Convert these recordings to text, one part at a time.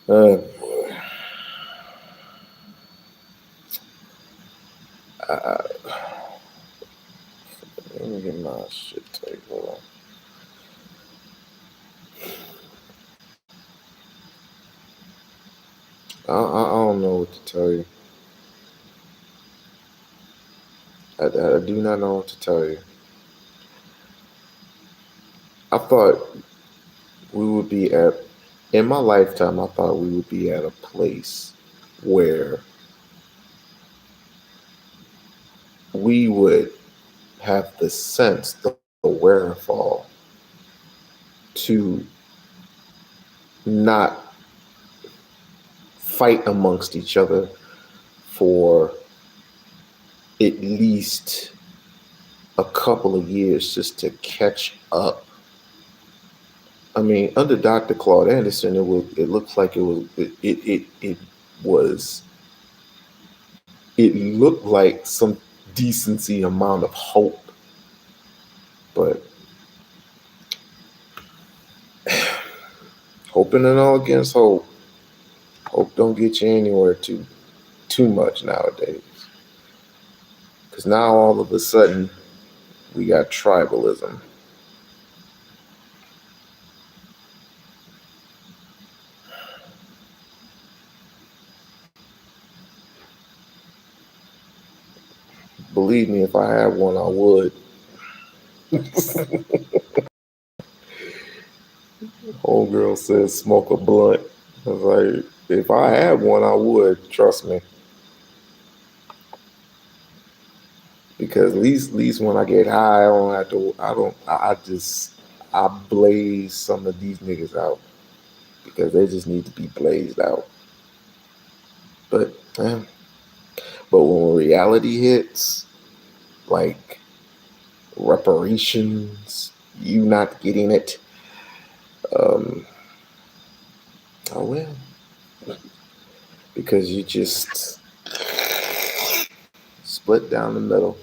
Boy. Let me get my shit table. I don't know what to tell you. I do not know what to tell you. I thought we would be at, in my lifetime, I thought we would be at a place where we would have the sense, the wherewithal to not fight amongst each other for at least a couple of years just to catch up. I mean, under Dr. Claude Anderson, it looks like was it looked like some decency amount of hope, but hoping and all against hope. Hope don't get you anywhere too much nowadays. Because now all of a sudden we got tribalism. Believe me, if I had one, I would. Homegirl says smoke a blunt. I was like, if I had one, I would. Trust me. Because at least when I get high, I don't have to. I blaze some of these niggas out because they just need to be blazed out. But but when reality hits, like reparations, you not getting it, um, oh well, because you just split down the middle.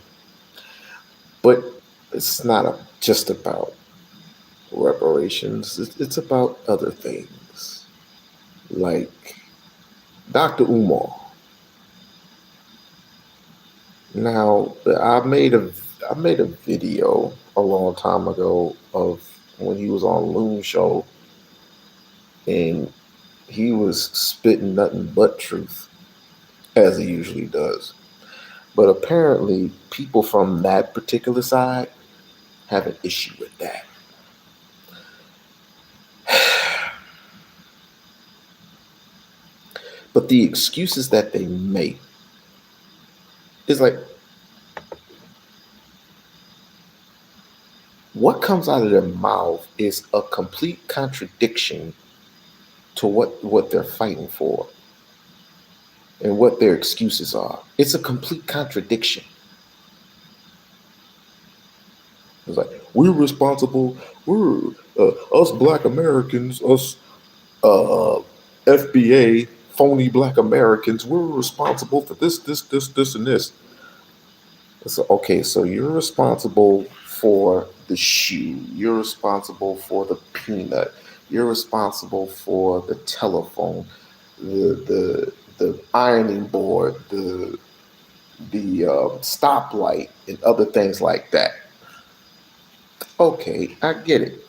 But it's not just about reparations. It's about other things, like Dr. Umar. Now, I made a video a long time ago of when he was on Loon Show, and he was spitting nothing but truth, as he usually does. But apparently, people from that particular side have an issue with that. But the excuses that they make is like, what comes out of their mouth is a complete contradiction to what they're fighting for and what their excuses are. It's a complete contradiction. It's like, we're responsible, we're us black Americans, us FBA phony black Americans, we're responsible for this, and this. So, okay, so you're responsible for the shoe, you're responsible for the peanut, you're responsible for the telephone, the ironing board, the stoplight, and other things like that. Okay, I get it.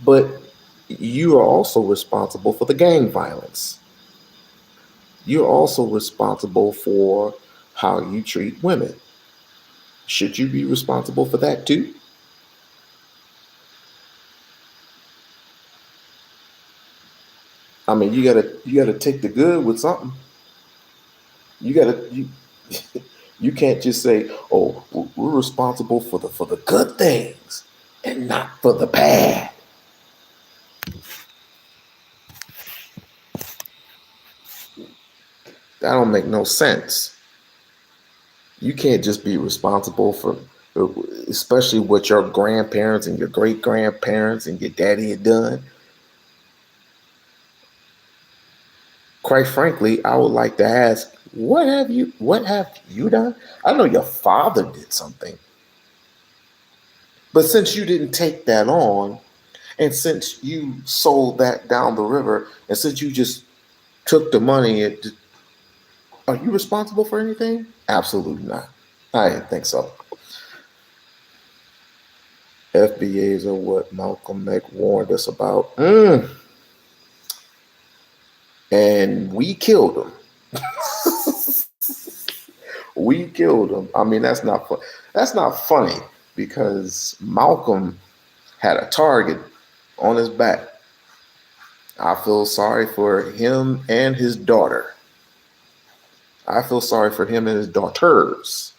But you are also responsible for the gang violence. You're also responsible for how you treat women. Should you be responsible for that too? I mean, you gotta take the good with something. You you can't just say, "Oh, we're responsible for the good things and not for the bad." That don't make no sense. You can't just be responsible for, especially what your grandparents and your great grandparents and your daddy had done. Quite frankly, I would like to ask, what have you done? I know your father did something, but since you didn't take that on, And since you sold that down the river, and since you just took the money, are you responsible for anything? Absolutely not. I didn't think so. FBAs are what Malcolm X warned us about. And we killed them. We killed them. I mean, that's not fun. That's not funny because Malcolm had a target on his back. I feel sorry for him and his daughter. I feel sorry for him and his daughters.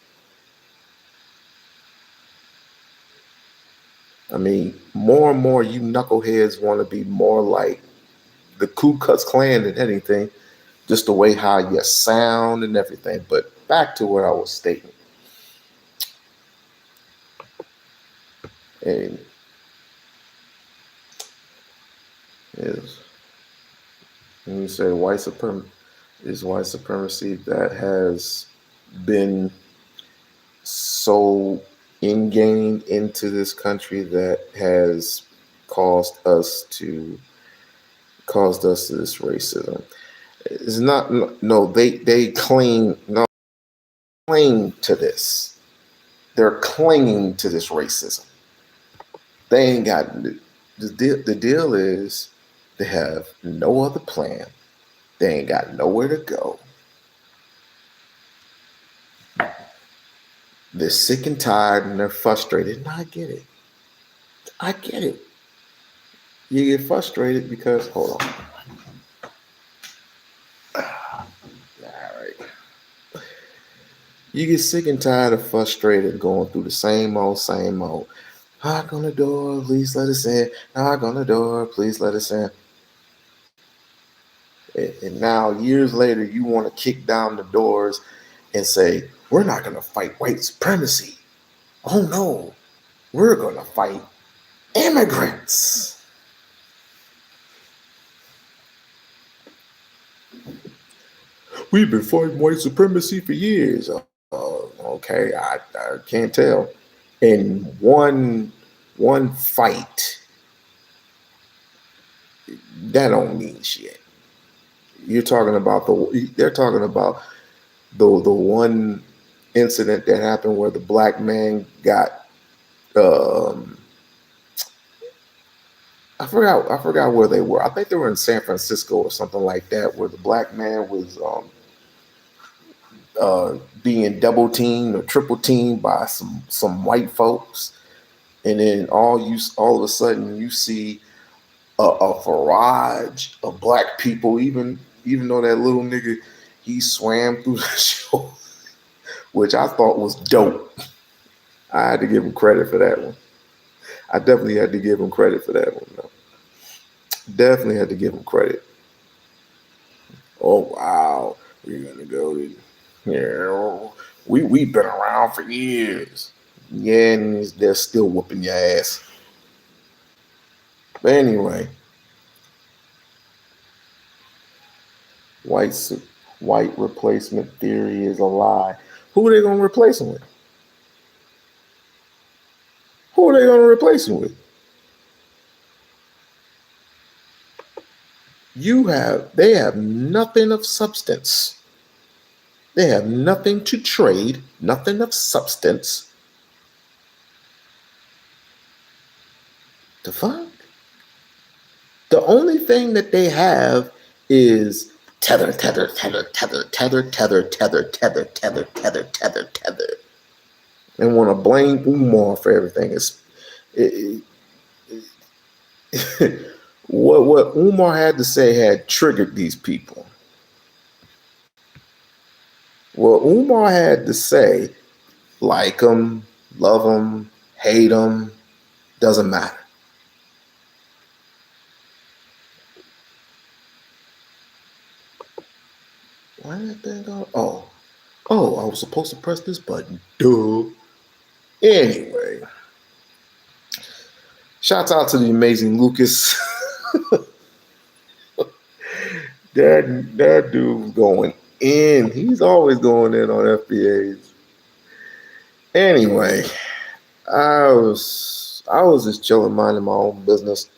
I mean, more and more you knuckleheads want to be more like the Ku Klux Klan than anything, just the way how you sound and everything. But back to what I was stating. And is when you say white supremacy that has been so ingrained into this country that has caused us this racism. It's not no they cling to this. They're clinging to this racism. They ain't got the deal is they have no other plan. They ain't got nowhere to go. They're sick and tired and they're frustrated. And I get it. I get it. You get frustrated because hold on. All right. You get sick and tired of frustrated going through the same old, same old. Knock on the door, please let us in. Knock on the door, please let us in. And now, years later, you want to kick down the doors and say, we're not going to fight white supremacy. Oh, no, we're going to fight immigrants. We've been fighting white supremacy for years. Okay, I can't tell. In one fight, that don't mean shit. They're talking about the one incident that happened where the black man got I forgot where they were. I think they were in San Francisco or something like that, where the black man was being double teamed or triple teamed by some white folks, and then all of a sudden you see a barrage of black people. Even though that little nigga he swam through the shore, which I thought was dope. I had to give him credit for that one. I definitely had to give him credit for that one. Though. Definitely had to give him credit. Oh wow, we're gonna go to we've been around for years. Yeah, and they're still whooping your ass. But anyway, white white replacement theory is a lie. Who are they gonna replace him with? Who are they gonna replace him with? They have nothing of substance. They have nothing to trade, nothing of substance. The fuck? The only thing that they have is tether, tether, tether, tether, tether, tether, tether, tether, tether, tether, tether, tether. And want to blame Umar for everything. What Umar had to say had triggered these people. What Umar had to say, like them, love them, hate them, doesn't matter. Why did that thing go? I was supposed to press this button. Duh. Anyway, shouts out to the amazing Lucas. that dude's going in. He's always going in on FBAs. Anyway, I was just chilling, minding my own business.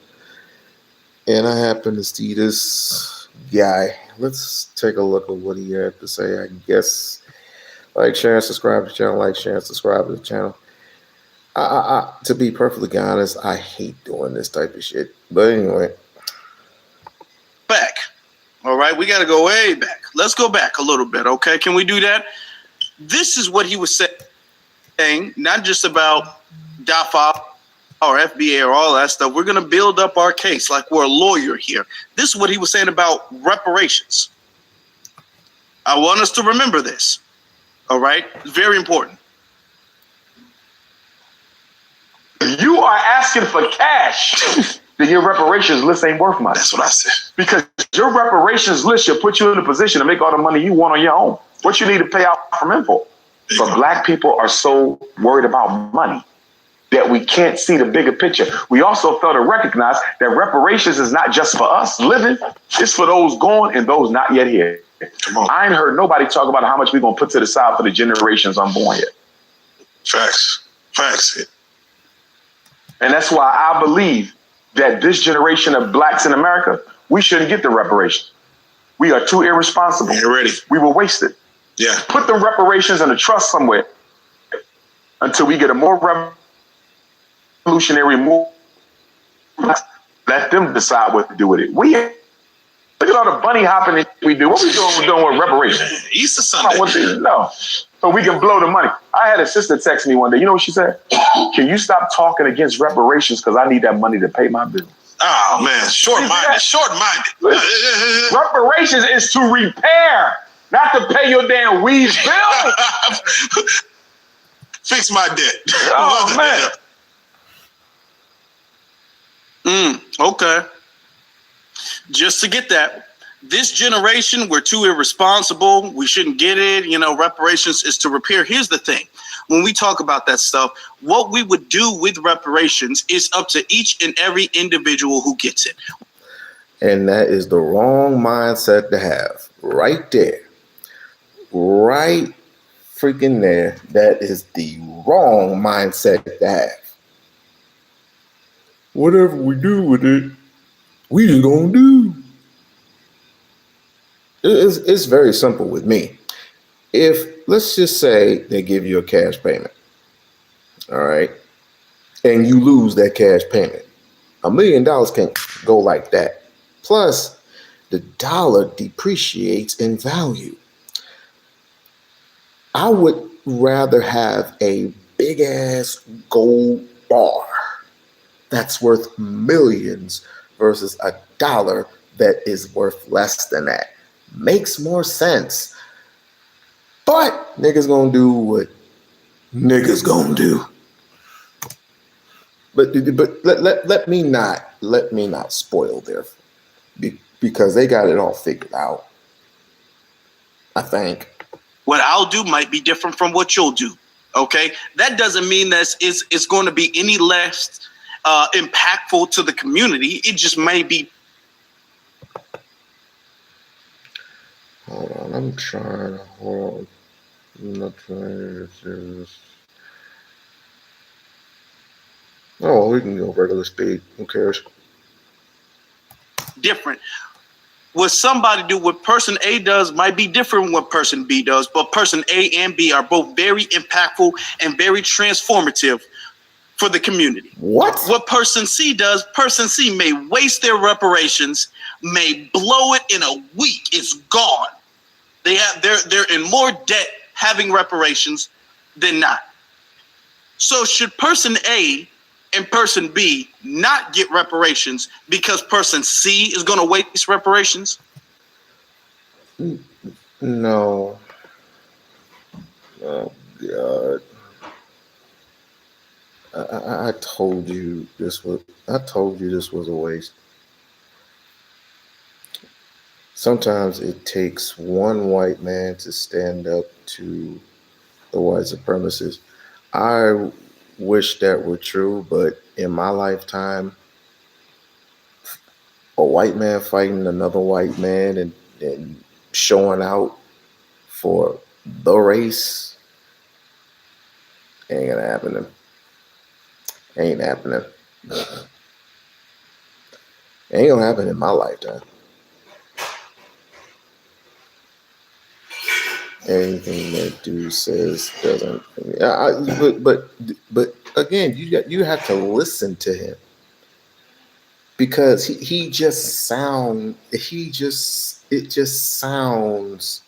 And I happen to see this guy. Let's take a look at what he had to say. I guess like, share, and subscribe to the channel. Like, share, and subscribe to the channel. To be perfectly honest, I hate doing this type of shit. But anyway. Back. All right, we got to go way back. Let's go back a little bit, okay? Can we do that? This is what he was saying, not just about DAFA or FBA or all that stuff. We're going to build up our case like we're a lawyer here. This is what he was saying about reparations. I want us to remember this, all right? It's very important. If you are asking for cash, then your reparations list ain't worth much. That's what I said. Because your reparations list should put you in a position to make all the money you want on your own. What you need to pay out from info. But black people are so worried about money that we can't see the bigger picture. We also fail to recognize that reparations is not just for us living, it's for those gone and those not yet here. Come on. I ain't heard nobody talk about how much we're going to put to the side for the generations unborn yet. Facts. Facts. And that's why I believe that this generation of blacks in America, we shouldn't get the reparations. We are too irresponsible. You're ready. We were wasted. Yeah. Put the reparations in a trust somewhere until we get a more revolutionary move. Let them decide what to do with it. We look at all the bunny hopping that we do. What we doing with reparations? Easter Sunday. No. So we can blow the money. I had a sister text me one day. You know what she said? Can you stop talking against reparations because I need that money to pay my bills? Oh, man. Short-minded. Short-minded. Reparations is to repair, not to pay your damn weeds bill. Fix my debt. Oh, man. Okay. Just to get that. This generation, we're too irresponsible. We shouldn't get it. You know, reparations is to repair. Here's the thing. When we talk about that stuff, what we would do with reparations is up to each and every individual who gets it. And that is the wrong mindset to have. Right there. Right freaking there. That is the wrong mindset to have. Whatever we do with it, we just gonna do. It's very simple with me. If, let's just say they give you a cash payment, all right, and you lose that cash payment, $1 million can't go like that. Plus, the dollar depreciates in value. I would rather have a big ass gold bar that's worth millions versus a dollar that is worth less than that. Makes more sense. But niggas gonna do what niggas gonna do. But let me not spoil their, because they got it all figured out. I think. What I'll do might be different from what you'll do. Okay? That doesn't mean that it's going to be any less impactful to the community. It just may be. Hold on, I'm trying. Hold on. I'm not trying to. Oh, we can go regular speed. Who cares? Different. What somebody do, what person A does might be different from what person B does, but person A and B are both very impactful and very transformative for the community. What person C does, person C may waste their reparations, may blow it in a week. It's gone. They're in more debt having reparations than not. So should person A and person B not get reparations because person C is going to waste reparations? No. Oh God. I told you this was a waste. Sometimes it takes one white man to stand up to the white supremacists. I wish that were true, but in my lifetime, a white man fighting another white man and showing out for the race ain't gonna happen. Ain't happening. Ain't gonna happen in my lifetime. Anything that dude says doesn't. But again, you have to listen to him because it just sounds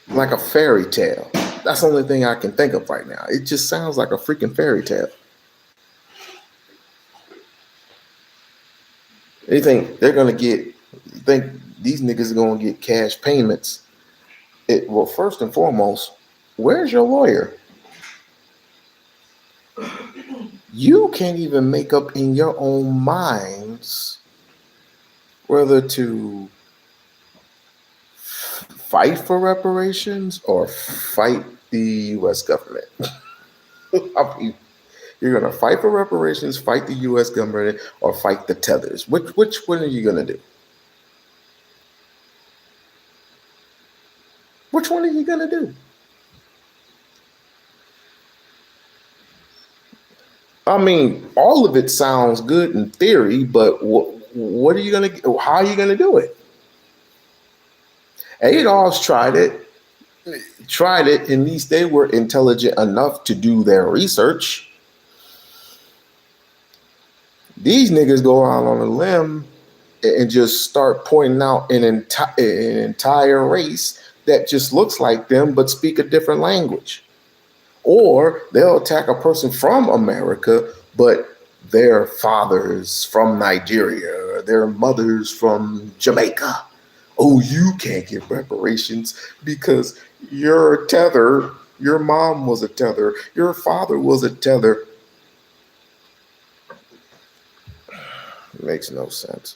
like a fairy tale. That's the only thing I can think of right now. It just sounds like a freaking fairy tale. They think they're gonna get. You think these niggas are gonna get cash payments? Well, first and foremost, where's your lawyer? You can't even make up in your own minds whether to fight for reparations or fight the U.S. government. I mean, you're gonna fight for reparations, fight the U.S. government, or fight the tethers. Which one are you gonna do? Which one are you gonna do? I mean, all of it sounds good in theory, but what are you gonna? How are you gonna do it? Adolf's tried it, and at least they were intelligent enough to do their research. These niggas go out on a limb and just start pointing out an entire race that just looks like them but speak a different language. Or they'll attack a person from America, but their father's from Nigeria, or their mother's from Jamaica. Oh, you can't get reparations because you're a tether. Your mom was a tether. Your father was a tether. It makes no sense.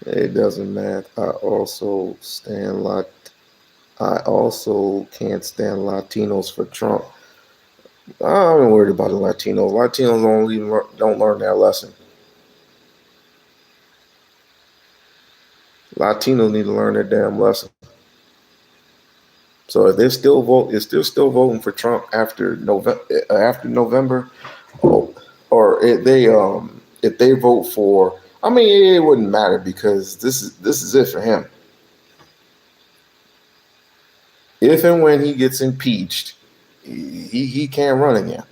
It doesn't matter. I also can't stand Latinos for Trump. I'm worried about the Latinos. Latinos don't learn their lesson. Latinos need to learn their damn lesson. So if they're still voting for Trump after November, or if they vote for, I mean, it wouldn't matter because this is it for him. If and when he gets impeached, he can't run again.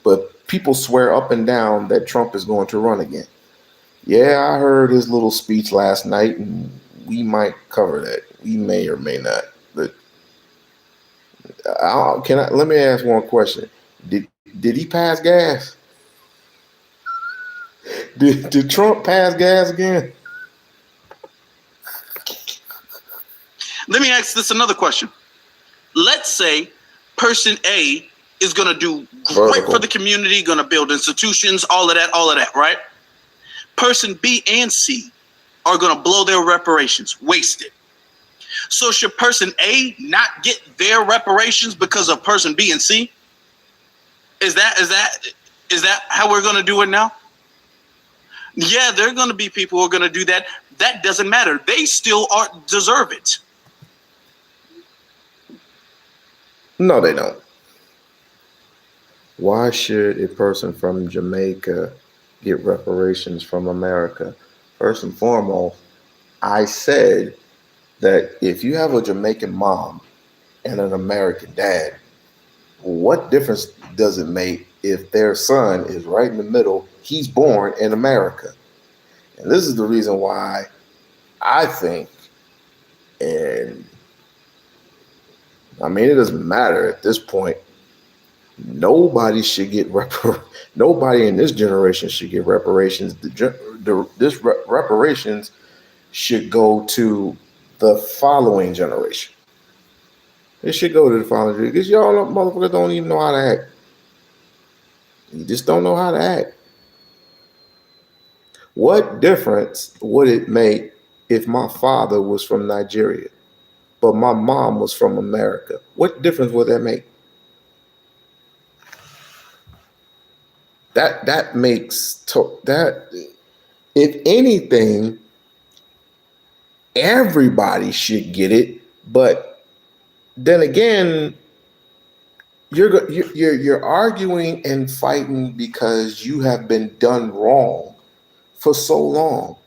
But people swear up and down that Trump is going to run again. Yeah, I heard his little speech last night, and we might cover that. We may or may not. But let me ask one question. Did he pass gas? Did Trump pass gas again? Let me ask this another question. Let's say person A is going to do great for the community, going to build institutions, all of that, right? Person B and C are going to blow their reparations, waste it. So should person A not get their reparations because of person B and C? Is that how we're going to do it now? Yeah, there are going to be people who are going to do that. That doesn't matter. They still deserve it. No, they don't. Why should a person from Jamaica get reparations from America? First and foremost, I said that if you have a Jamaican mom and an American dad, what difference does it make if their son is right in the middle? He's born in America. And this is the reason why I think, and I mean, it doesn't matter at this point. Nobody should get nobody in this generation should get reparations. Reparations should go to the following generation. It should go to the following generation because y'all motherfuckers don't even know how to act. You just don't know how to act. What difference would it make if my father was from Nigeria, but my mom was from America? What difference would that make? That makes that. If anything, everybody should get it. But then again, you're arguing and fighting because you have been done wrong for so long,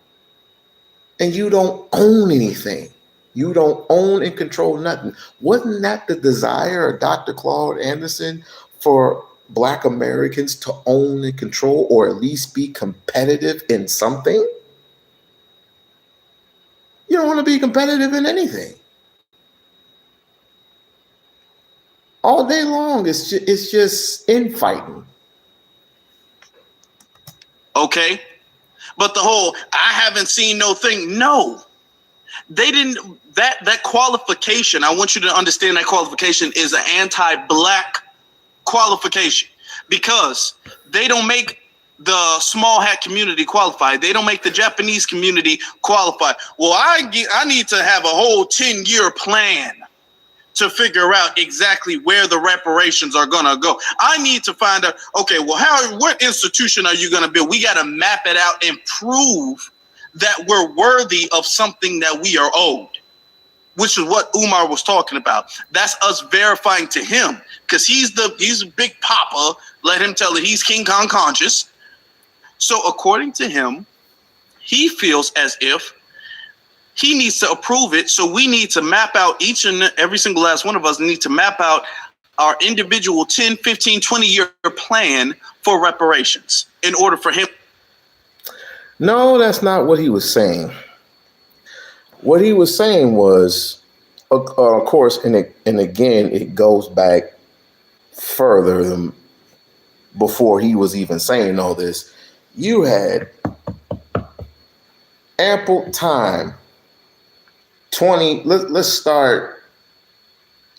and you don't own anything. You don't own and control nothing. Wasn't that the desire of Dr. Claude Anderson for Black Americans to own and control, or at least be competitive in something? You don't want to be competitive in anything. All day long, it's just infighting. Okay, but the whole I haven't seen no thing. No, they didn't. That qualification. I want you to understand that qualification is an anti-Black qualification, because they don't make the small hat community qualified. They don't make the Japanese community qualified. Well, I need to have a whole 10-year plan to figure out exactly where the reparations are going to go. I need to find out, okay, well, what institution are you going to build? We got to map it out and prove that we're worthy of something that we are owed, which is what Umar was talking about. That's us verifying to him, because he's a big papa. Let him tell it. He's King Kong conscious. So according to him, he feels as if he needs to approve it. So we need to map out, each and every single last one of us need to map out our individual 10, 15, 20-year plan for reparations in order for him. No, that's not what he was saying. What he was saying was, of course, and again, it goes back further than before he was even saying all this. You had ample time. Let's start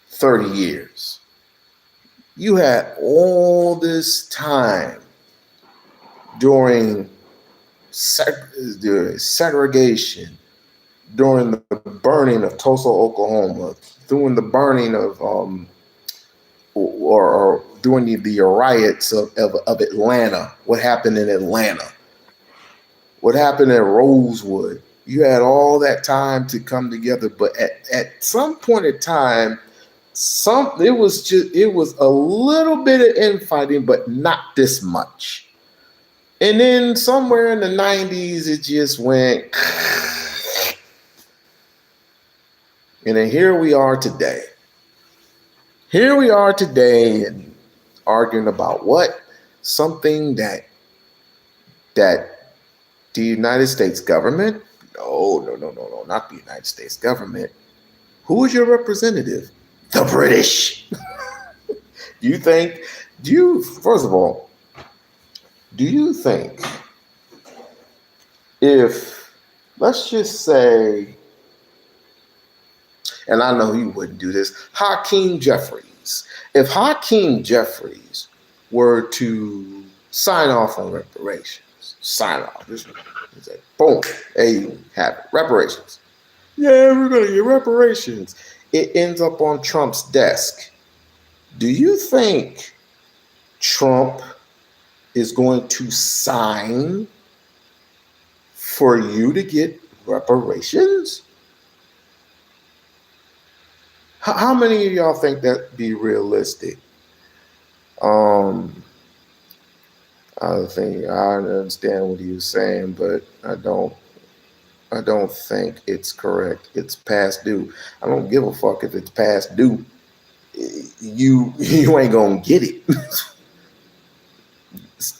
30 years. You had all this time during segregation, during the burning of Tulsa, Oklahoma, during the burning of or during the riots of Atlanta. What happened in Atlanta? What happened at Rosewood? You had all that time to come together, but at some point in time, it was a little bit of infighting, but not this much. And then somewhere in the 90s, it just went. And then here we are today. And arguing about what? Something that the United States government, no, not the United States government. Who is your representative? The British. First of all, do you think if, let's just say, and I know you wouldn't do this, Hakeem Jeffries. If Hakeem Jeffries were to sign off on reparations, just say, boom, there you have it, reparations. Yeah, we're going to get reparations. It ends up on Trump's desk. Do you think Trump is going to sign for you to get reparations? How many of y'all think that'd be realistic? I understand what he was saying, but I don't think it's correct. It's past due. I don't give a fuck if it's past due. You ain't gonna get it.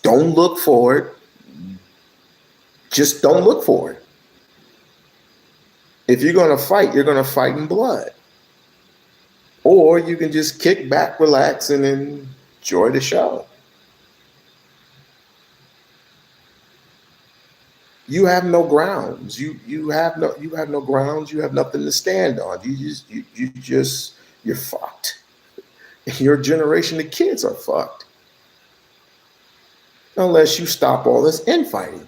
Don't look for it. Just don't look for it. If you're gonna fight, you're gonna fight in blood. Or you can just kick back, relax, and enjoy the show. You have no grounds. You have no grounds. You have nothing to stand on. You're fucked. Your generation of kids are fucked. Unless you stop all this infighting.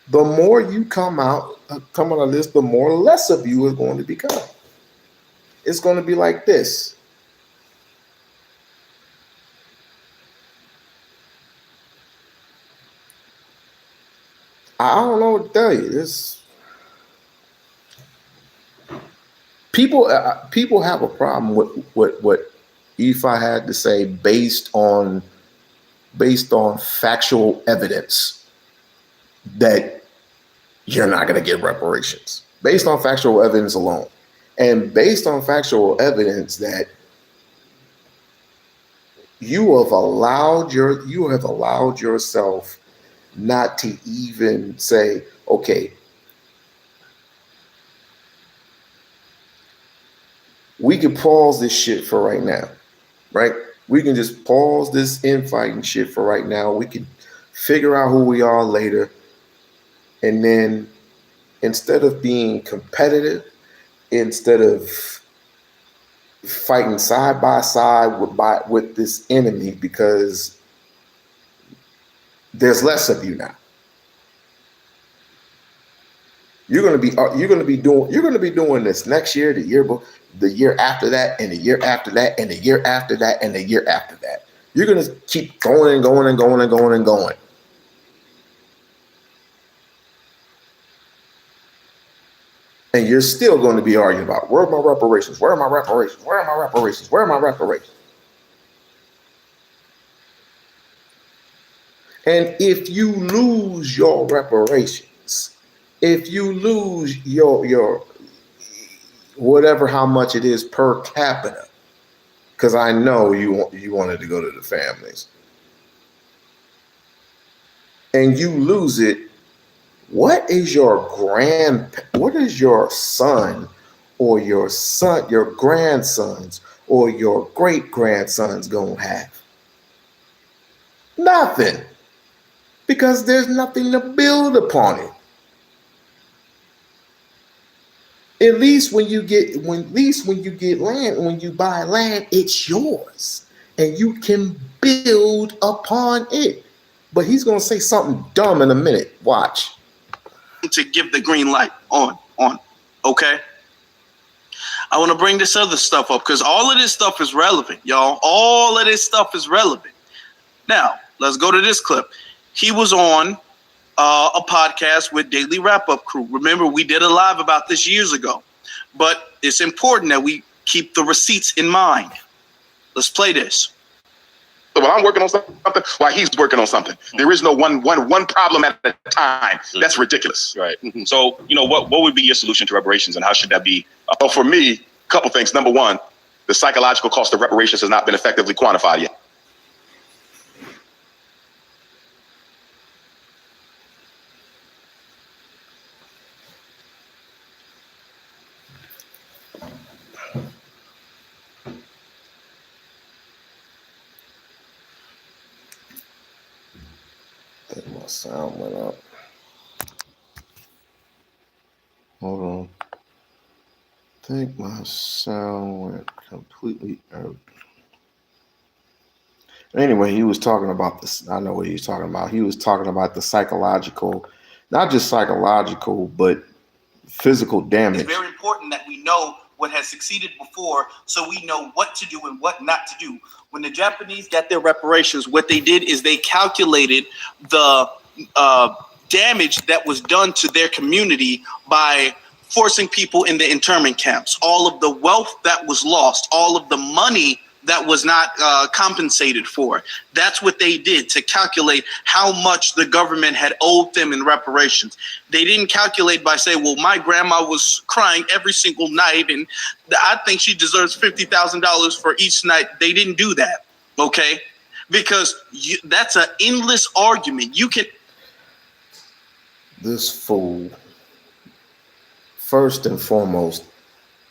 The more you come on a list, the more less of you is going to become. It's going to be like this. I don't know what to tell you. People have a problem with if I had to say based on factual evidence that you're not going to get reparations, based on factual evidence alone, and based on factual evidence that you have allowed yourself not to even say, okay, we can pause this shit for right now, right? We can just pause this infighting shit for right now. We can figure out who we are later. And then instead of being competitive, instead of fighting side by side with this enemy, because there's less of you now. You're gonna be doing this next year, the year after that, and the year after that, and the year after that, and the year after that. You're gonna keep going and going and going and going and going. And you're still going to be arguing about, where are my reparations? Where are my reparations? Where are my reparations? Where are my reparations? And if you lose your reparations, if you lose your whatever, how much it is per capita, because I know you wanted to go to the families, and you lose it, what is your son or your grandsons or your great grandsons gonna have? Nothing, because there's nothing to build upon it. At least when you get land, when you buy land, it's yours and you can build upon it. But he's gonna say something dumb in a minute. Watch. To give the green light on. Okay? I want to bring this other stuff up because all of this stuff is relevant, y'all. All of this stuff is relevant. Now, let's go to this clip. He was on a podcast with Daily Wrap-Up Crew. Remember, we did a live about this years ago. But it's important that we keep the receipts in mind. Let's play this. When I'm working on something, while he's working on something, there is no one problem at a time. That's ridiculous. Right. So, what would be your solution to reparations, and how should that be? Well, for me, a couple things. Number one, the psychological cost of reparations has not been effectively quantified yet. My sound went up. Hold on. I think my sound went completely out. Anyway, he was talking about this. I know what he was talking about. He was talking about the psychological, not just psychological, but physical damage. It's very important that we know what has succeeded before so we know what to do and what not to do. When the Japanese got their reparations, what they did is they calculated the damage that was done to their community by forcing people in the internment camps, all of the wealth that was lost, all of the money that was not compensated for. That's what they did to calculate how much the government had owed them in reparations. They didn't calculate by saying, well, my grandma was crying every single night and I think she deserves $50,000 for each night. They didn't do that, okay? Because that's an endless argument. You can... This fool, first and foremost,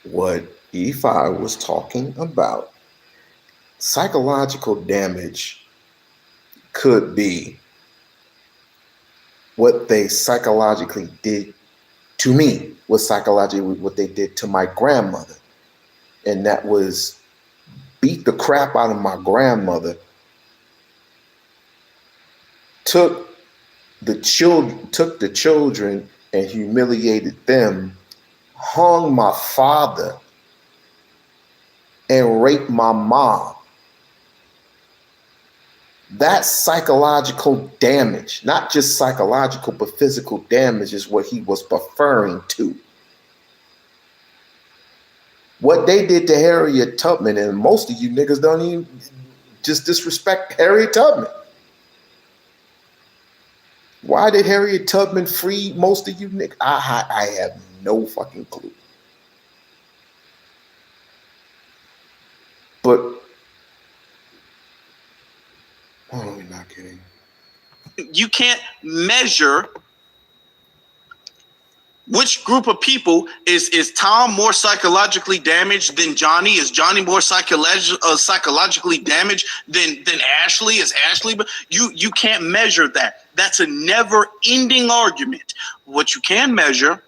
what Ifa was talking about, psychological damage could be what they psychologically did to me, what they did to my grandmother. And that was beat the crap out of my grandmother, took the children and humiliated them, hung my father, and raped my mom. That's psychological damage, not just psychological, but physical damage is what he was referring to. What they did to Harriet Tubman, and most of you niggas don't even just disrespect Harriet Tubman. Why did Harriet Tubman free most of you niggas? I have no fucking clue. But oh, we're not kidding. You can't measure which group of people is Tom more psychologically damaged than Johnny? Is Johnny more psychologically damaged than Ashley? Is Ashley? But you can't measure that. That's a never-ending argument. What you can measure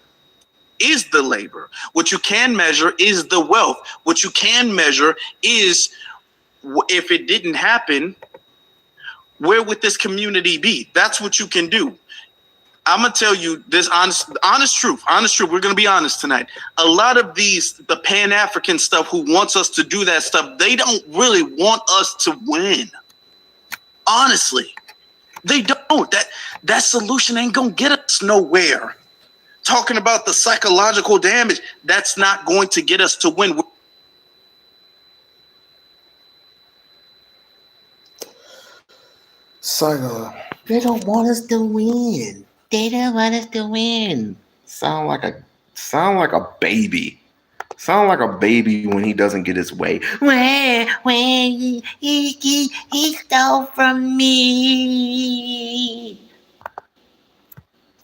is the labor. What you can measure is the wealth. What you can measure is, if it didn't happen, where would this community be? That's what you can do. I'm gonna tell you this honest truth. We're gonna be honest tonight. A lot of the Pan-African stuff who wants us to do that stuff, they don't really want us to win. Honestly, they don't. That solution ain't gonna get us nowhere. Talking about the psychological damage, that's not going to get us to win. They don't want us to win. They don't want us to win. Sound like a baby. Sound like a baby when he doesn't get his way. When he stole from me.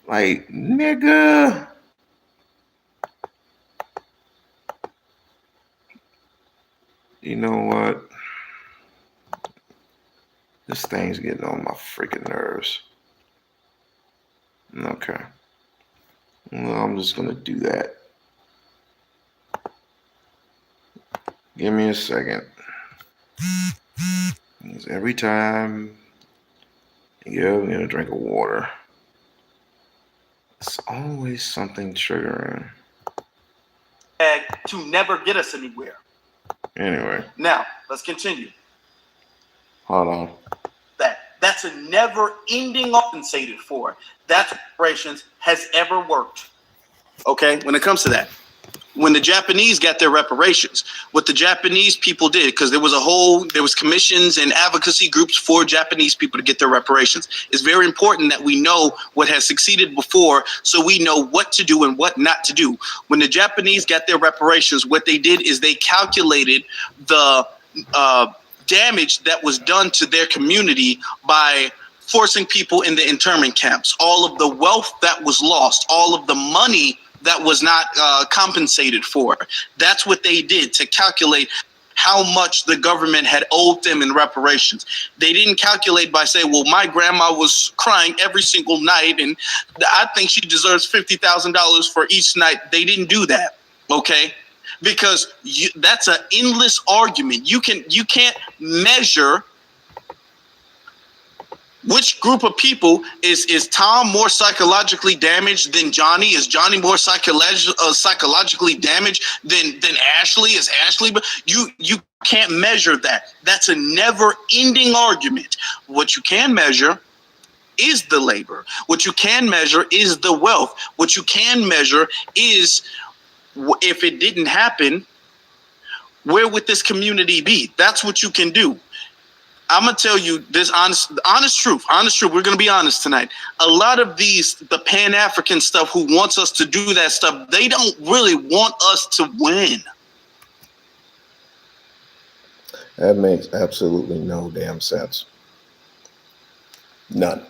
Like, nigga. You know what? This thing's getting on my freaking nerves. Okay. Well, I'm just going to do that. Give me a second. Because every time you go get a drink of water, it's always something triggering. To never get us anywhere. Anyway. Now, let's continue. Hold on. That's a never-ending compensated for. That's reparations has ever worked. Okay, when it comes to that. When the Japanese got their reparations, what the Japanese people did, because there was commissions and advocacy groups for Japanese people to get their reparations. It's very important that we know what has succeeded before, so we know what to do and what not to do. When the Japanese got their reparations, what they did is they calculated the damage that was done to their community by forcing people in the internment camps, all of the wealth that was lost, all of the money that was not compensated for. That's what they did to calculate how much the government had owed them in reparations. They didn't calculate by saying, well, my grandma was crying every single night and I think she deserves $50,000 for each night. They didn't do that, okay? Because that's an endless argument. You can't measure which group of people is Tom more psychologically damaged than Johnny? Is Johnny more psychologically damaged than Ashley? Is Ashley? But you can't measure that. That's a never-ending argument. What you can measure is the labor. What you can measure is the wealth. What you can measure is, if it didn't happen, where would this community be? That's what you can do. I'm going to tell you this honest truth. We're going to be honest tonight. A lot of the Pan-African stuff who wants us to do that stuff, they don't really want us to win. That makes absolutely no damn sense. None.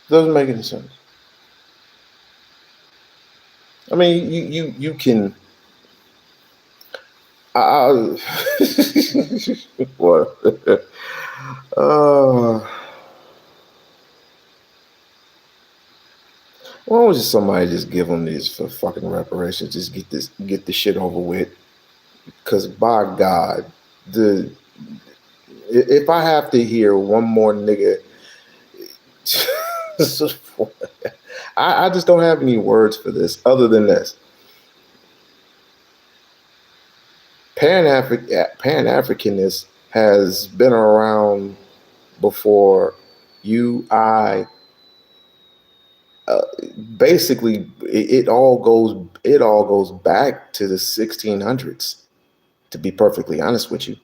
Doesn't make any sense. I mean, you can. What? Why don't just somebody just give them these for fucking reparations? Just get this shit over with. Because by God, if I have to hear one more nigga, I just don't have any words for this other than this. Pan-Africanist has been around before you, I basically it all goes back to the 1600s. To be perfectly honest with you,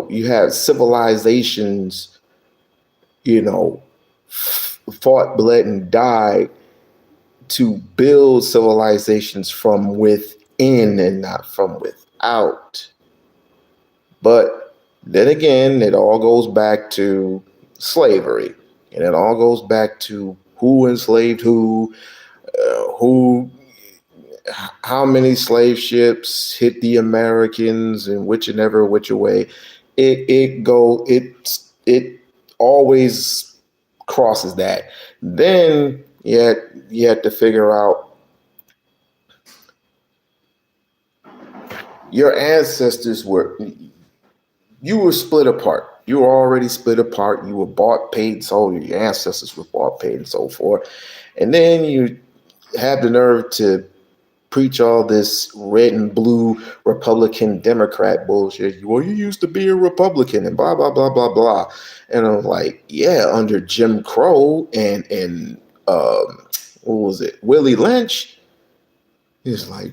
you have civilizations, fought, bled, and died to build civilizations from within and not from without. But then again, it all goes back to slavery, and it all goes back to who enslaved who, how many slave ships hit the Americans, and which way. It always crosses that. Then you had to figure out your ancestors you were split apart. You were already split apart. You were bought, paid, sold. Your ancestors were bought, paid, and so forth. And then you have the nerve to preach all this red and blue Republican Democrat bullshit. Well, you used to be a Republican and blah, blah, blah, blah, blah. And I'm like, yeah, under Jim Crow and what was it? Willie Lynch. He's like,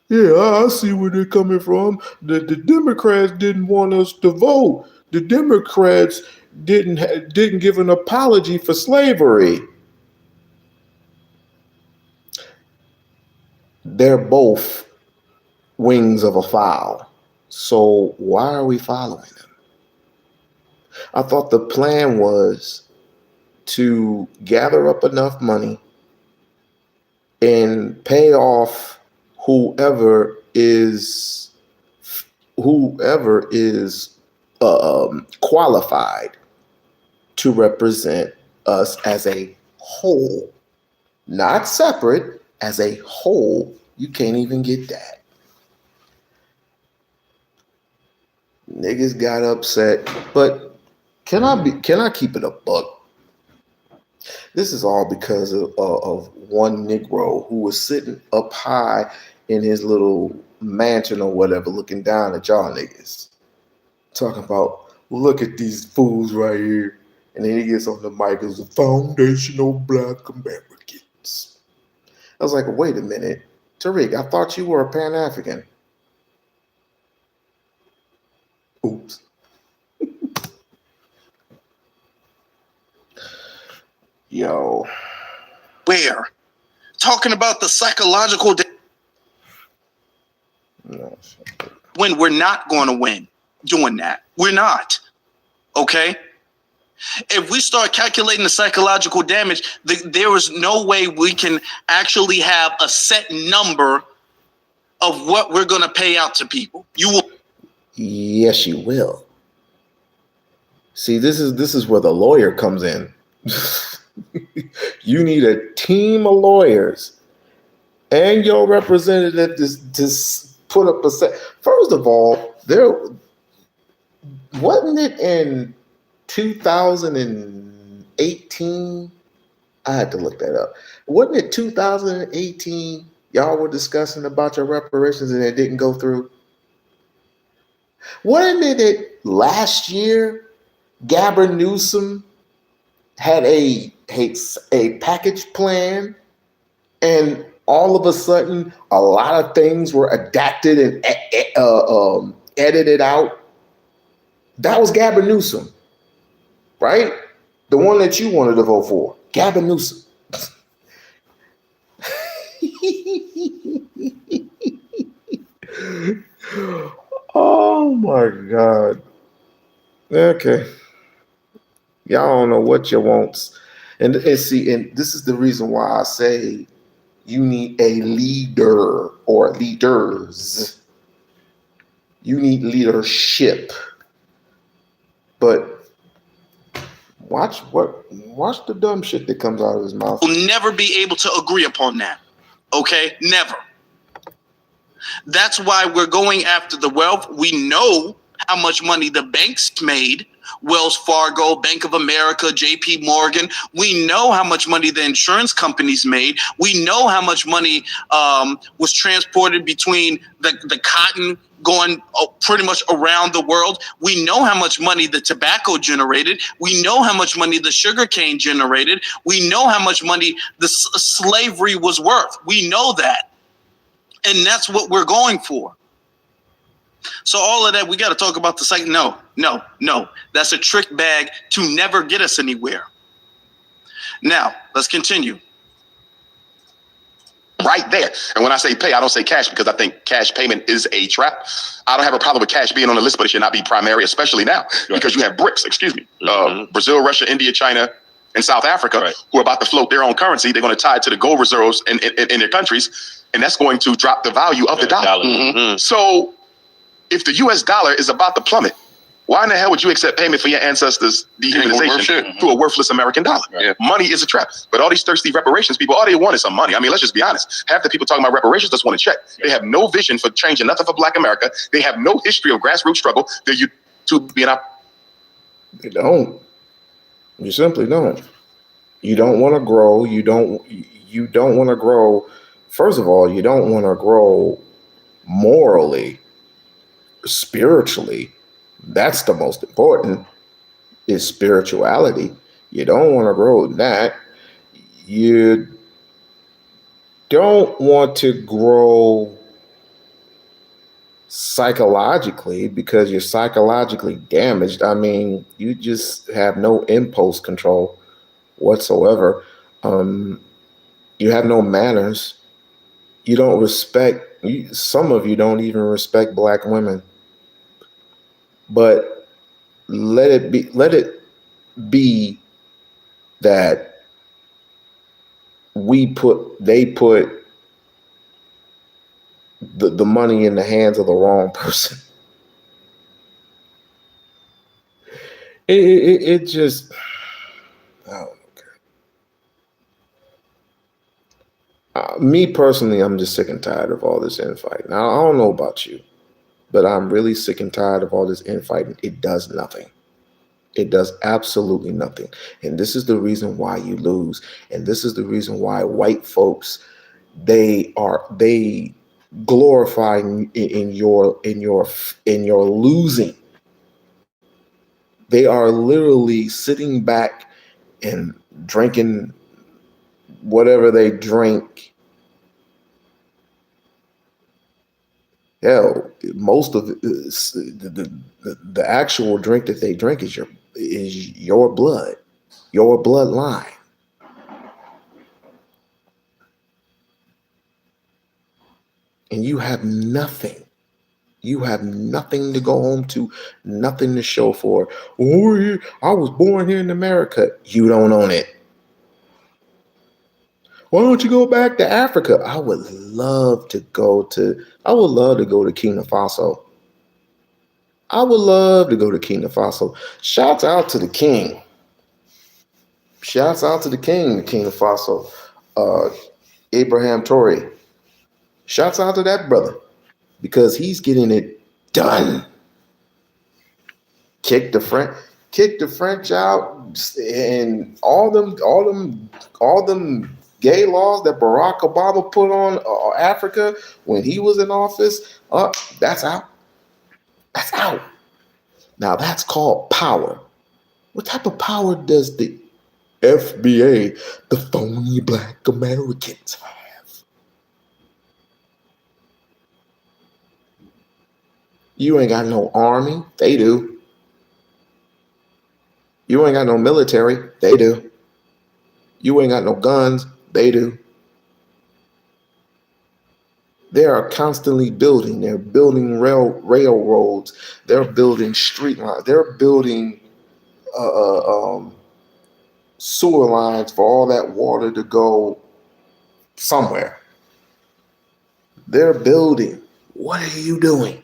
yeah, I see where they're coming from. The Democrats didn't want us to vote. The Democrats didn't give an apology for slavery. They're both wings of a fowl. So why are we following them? I thought the plan was to gather up enough money and pay off whoever is qualified to represent us as a whole, not separate, as a whole. You can't even get that. Niggas got upset, but can I keep it a buck? This is all because of one Negro who was sitting up high in his little mansion or whatever, looking down at y'all niggas, talking about, look at these fools right here. And then he gets on the mic as the foundational Black Americans. I was like, wait a minute, Tariq, I thought you were a Pan-African. Oops. Yo. Where? Talking about the psychological No. when we're not going to win doing that. We're not. Okay? If we start calculating the psychological damage, there is no way we can actually have a set number of what we're going to pay out to people. You will. Yes, you will. See, this is where the lawyer comes in. You need a team of lawyers and your representative to put up a set. First of all, there wasn't it in 2018. I had to look that up. Wasn't it 2018? Y'all were discussing about your reparations and it didn't go through. Wasn't it last year? Gavin Newsom had a package plan, and all of a sudden, a lot of things were adapted and edited out. That was Gavin Newsom, right? The one that you wanted to vote for, Gavin Newsom. Oh my God. Okay. Y'all don't know what you want. And see, and this is the reason why I say you need a leader or leaders. You need leadership. But watch the dumb shit that comes out of his mouth. We'll never be able to agree upon that. Okay? Never. That's why we're going after the wealth. We know how much money the banks made. Wells Fargo, Bank of America, JP Morgan. We know how much money the insurance companies made. We know how much money was transported between the cotton going pretty much around the world. We know how much money the tobacco generated. We know how much money the sugar cane generated. We know how much money the slavery was worth. We know that. And that's what we're going for. So all of that, we got to talk about the site. No. That's a trick bag to never get us anywhere. Now, let's continue. Right there. And when I say pay, I don't say cash because I think cash payment is a trap. I don't have a problem with cash being on the list, but it should not be primary, especially now because you have BRICS, Brazil, Russia, India, China, and South Africa, who are about to float their own currency. They're going to tie it to the gold reserves in their countries, and that's going to drop the value of the dollar. So if the US dollar is about to plummet, why in the hell would you accept payment for your ancestors' dehumanization through a worthless American dollar? Money is a trap. But all these thirsty reparations people, all they want is some money. I mean, let's just be honest. Half the people talking about reparations just want to check. They have no vision for changing nothing for Black America. They have no history of grassroots struggle. They're being up. They don't. You simply don't. You don't want to grow. You don't want to grow. First of all, you don't want to grow morally, spiritually. That's the most important, is spirituality. You don't want to grow in that. You don't want to grow psychologically because you're psychologically damaged. I mean, you just have no impulse control whatsoever. You have no manners. You don't respect, some of you don't even respect Black women. But let it be that they put the money in the hands of the wrong person. It just, oh, okay. Me personally, I'm just sick and tired of all this infighting. Now, I don't know about you, but I'm really sick and tired of all this infighting. It does nothing. It does absolutely nothing. And this is the reason why you lose. And this is the reason why white folks, they glorify in your losing. They are literally sitting back and drinking whatever they drink. Hell, most of the actual drink that they drink is your blood, your bloodline. And you have nothing. You have nothing to go home to, nothing to show for. Oh, I was born here in America. You don't own it. Why don't you go back to Africa? I would love to go to Burkina Faso. I would love to go to Burkina Faso. Shouts out to the king. Shouts out to the king of Burkina Faso, Abraham Traore. Shouts out to that brother because he's getting it done. Kick the French out, and all them gay laws that Barack Obama put on Africa when he was in office. That's out. That's out. Now that's called power. What type of power does the FBA, the phony Black Americans, have? You ain't got no army. They do. You ain't got no military. They do. You ain't got no guns. They do. They are constantly building. They're building railroads. They're building street lines. They're building sewer lines for all that water to go somewhere. They're building. What are you doing?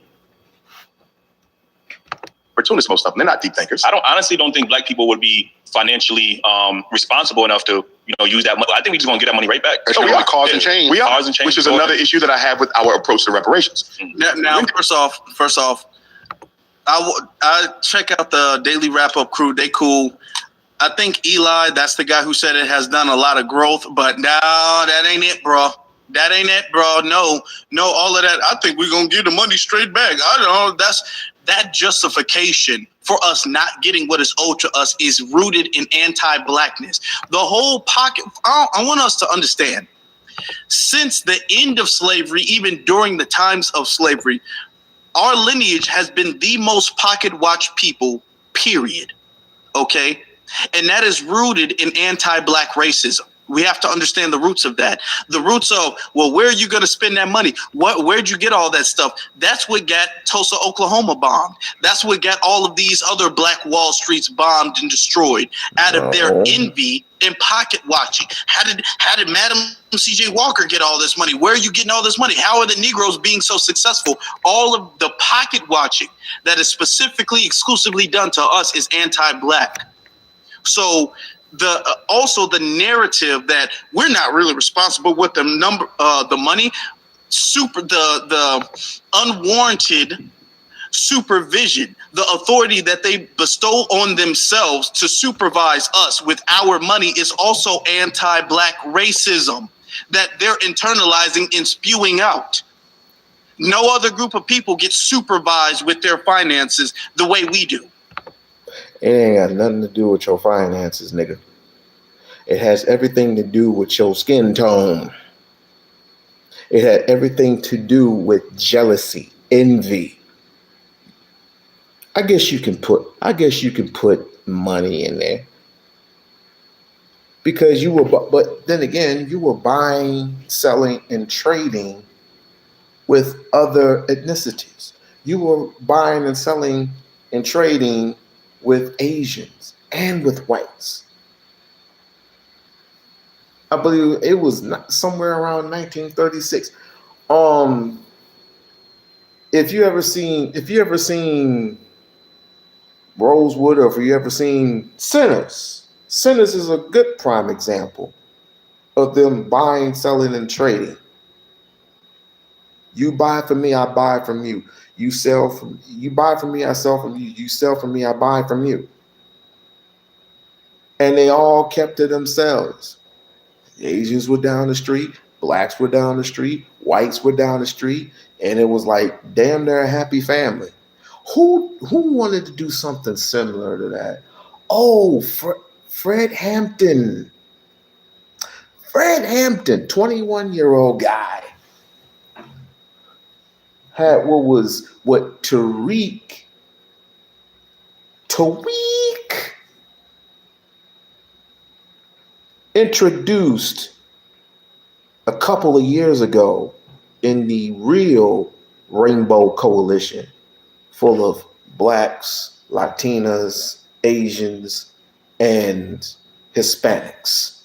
Opportunists, most of them. They're not deep thinkers. I honestly don't think Black people would be financially responsible enough to use that money. I think we just gonna get that money right back. So we are cause and change. We are, cause and change, which is another issue that I have with our approach to reparations. Now, first off, I check out the Daily Wrap Up crew. They cool. I think Eli, that's the guy who said it has done a lot of growth, but no, that ain't it, bro. That ain't it, bro. No, all of that. I think we're gonna get the money straight back. I don't know. That justification for us not getting what is owed to us is rooted in anti-blackness. The whole pocket. I want us to understand. Since the end of slavery, even during the times of slavery, our lineage has been the most pocket watch people. Period. Okay, and that is rooted in anti-black racism. We have to understand the roots of that. The roots of, well, where are you going to spend that money? Where'd you get all that stuff? That's what got Tulsa, Oklahoma bombed. That's what got all of these other Black Wall Streets bombed and destroyed out of their envy and pocket watching. How did Madam C.J. Walker get all this money? Where are you getting all this money? How are the Negroes being so successful? All of the pocket watching that is specifically, exclusively done to us is anti-black. So also the narrative that we're not really responsible with the money, the unwarranted supervision, the authority that they bestow on themselves to supervise us with our money is also anti-black racism that they're internalizing and spewing out. No other group of people gets supervised with their finances the way we do. It ain't got nothing to do with your finances, nigga. It has everything to do with your skin tone. It had everything to do with jealousy, envy. I guess you can put money in there. Because but then again, you were buying, selling, and trading with other ethnicities. You were buying and selling and trading with Asians and with whites. I believe it was somewhere around 1936. If you ever seen Rosewood, or if you ever seen Sinners is a good prime example of them buying, selling, and trading. You buy from me, I buy from you. You buy from me, I sell from you. You sell from me, I buy from you. And they all kept to themselves. Asians were down the street, blacks were down the street, whites were down the street, and it was like, damn, they're a happy family. Who wanted to do something similar to that? Oh, Fred Hampton. Fred Hampton, 21-year-old guy, had what Tariq introduced a couple of years ago in the real Rainbow Coalition, full of blacks, Latinas, Asians, and Hispanics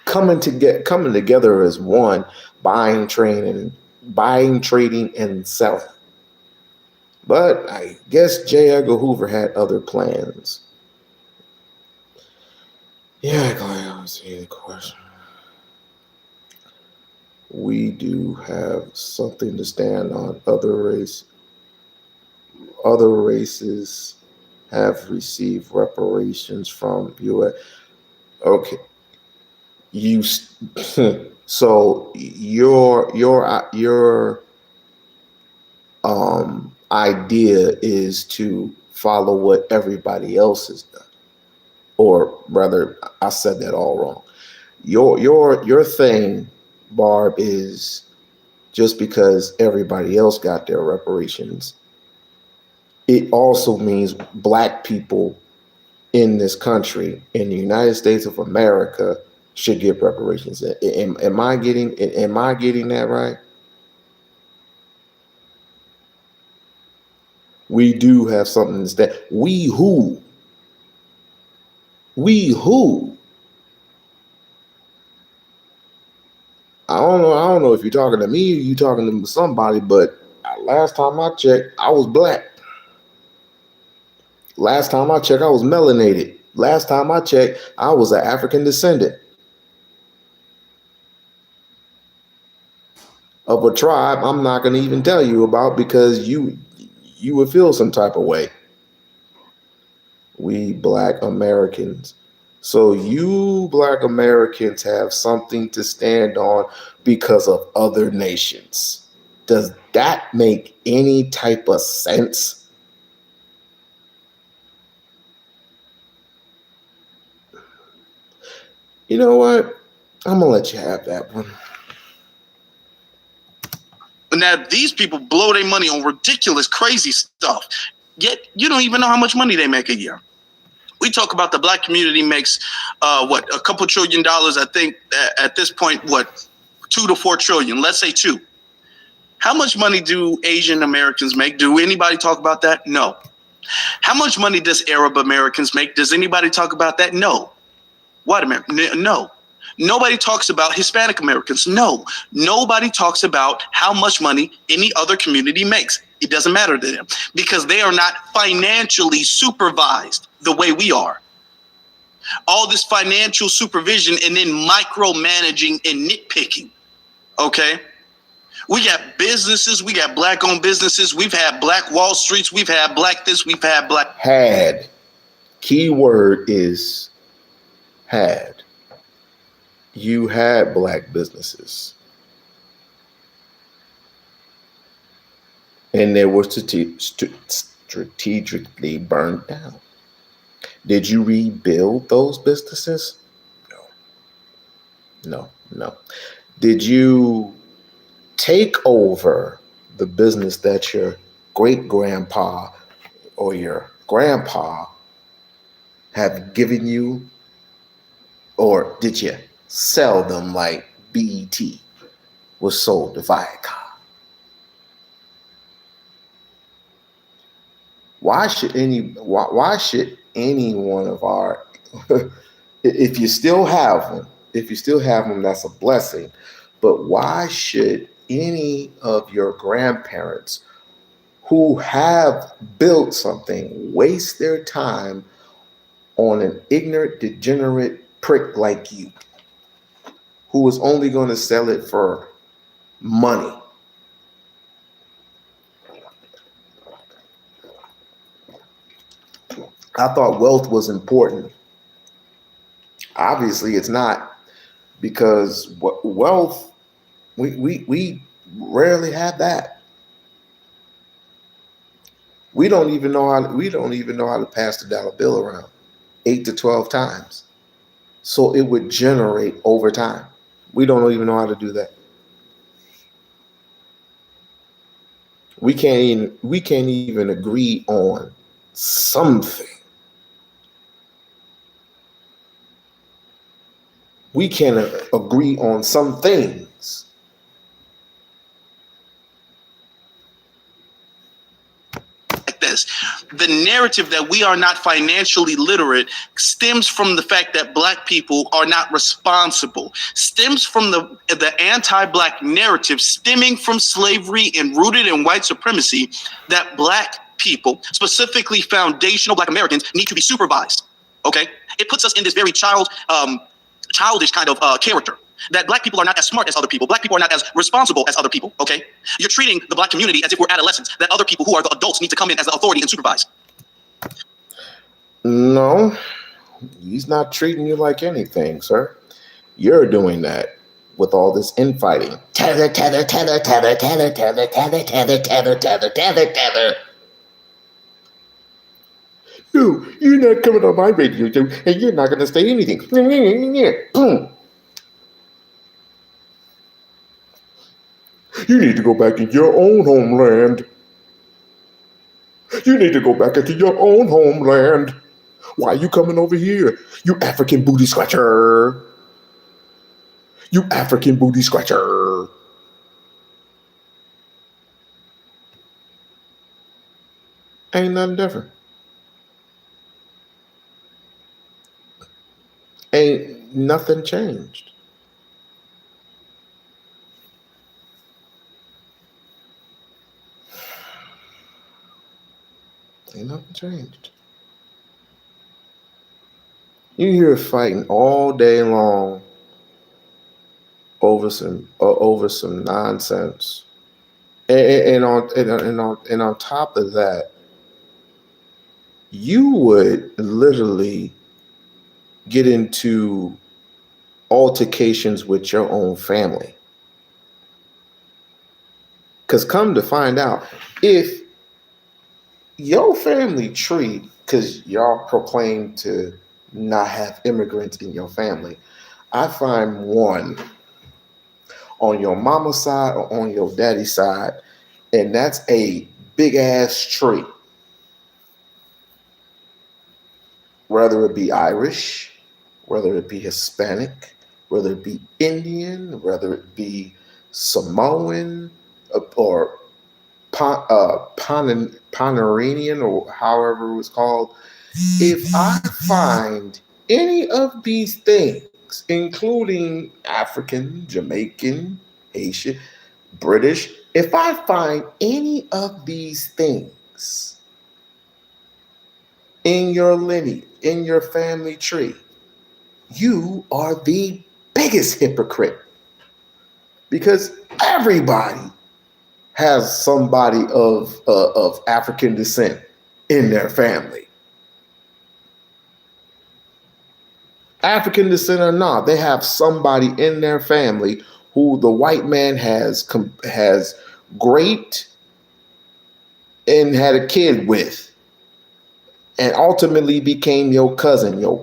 coming together as one, buying, trading, and selling. But I guess J. Edgar Hoover had other plans. Yeah, go ahead. Let's see the question. We do have something to stand on. Other races have received reparations from U.S. Okay, so your idea is to follow what everybody else has done. Or rather, I said that all wrong. Your thing, Barb, is just because everybody else got their reparations, it also means black people in this country, in the United States of America, should get reparations. Am I getting that right? We do have something to stand. We who? I don't know if you're talking to me or you talking to somebody, but last time I checked, I was black. Last time I checked, I was melanated. Last time I checked, I was an African descendant of a tribe I'm not going to even tell you about because you would feel some type of way. We Black Americans So you Black Americans have something to stand on because of other nations. Does that make any type of sense? You know what? I'm gonna let you have that one. Now, these people blow their money on ridiculous, crazy stuff. Yet, you don't even know how much money they make a year. We talk about the Black community makes, a couple $1 trillion. I think at this point, 2 to 4 trillion. Let's say 2. How much money do Asian Americans make? Do anybody talk about that? No. How much money does Arab Americans make? Does anybody talk about that? No. White Americans? No. Nobody talks about Hispanic Americans. No. Nobody talks about how much money any other community makes. It doesn't matter to them because they are not financially supervised the way we are. All this financial supervision and then micromanaging and nitpicking. Okay? We got businesses. We got Black-owned businesses. We've had Black Wall Streets. We've had Black this. We've had Black. Had. Key word is had. You had Black businesses. And they were strategically burned down. Did you rebuild those businesses? No. Did you take over the business that your great-grandpa or your grandpa have given you? Or did you sell them like BET was sold to Viacom? Why should any one of our if you still have them, that's a blessing. But why should any of your grandparents who have built something waste their time on an ignorant, degenerate prick like you, who is only going to sell it for money? I thought wealth was important. Obviously, it's not, because wealth, we rarely have that. We don't even know how to pass the dollar bill around 8 to 12 times. So it would generate over time. We don't even know how to do that. We can't even agree on something. We can agree on some things. This. The narrative that we are not financially literate stems from the fact that Black people are not responsible, stems from the anti-Black narrative stemming from slavery and rooted in white supremacy, that Black people, specifically foundational Black Americans, need to be supervised. Okay? It puts us in this very childish kind of character, that Black people are not as smart as other people. Black people are not as responsible as other people, okay? You're treating the Black community as if we're adolescents, that other people who are the adults need to come in as the authority and supervise. No, he's not treating you like anything, sir. You're doing that with all this infighting. Tether, tether, tether, tether, tether, tether, tether, tether, tether, tether, tether, tether. No, you're not coming on my radio show, and you're not going to say anything. Boom. You need to go back in your own homeland. You need to go back into your own homeland. Why are you coming over here? You African booty scratcher. You African booty scratcher. Ain't nothing different. Ain't nothing changed. Ain't nothing changed. You hear fighting all day long over some nonsense, and on top of that, you would literally get into altercations with your own family. Because come to find out, if your family tree, because y'all proclaim to not have immigrants in your family, I find one on your mama's side or on your daddy's side, and that's a big ass tree. Whether it be Irish, whether it be Hispanic, whether it be Indian, whether it be Samoan, or Pomeranian, or however it was called. If I find any of these things, including African, Jamaican, Haitian, British, if I find any of these things in your lineage, in your family tree, you are the biggest hypocrite, because everybody has somebody of African descent in their family. African descent or not, they have somebody in their family who the white man has great and had a kid with, and ultimately became your cousin, your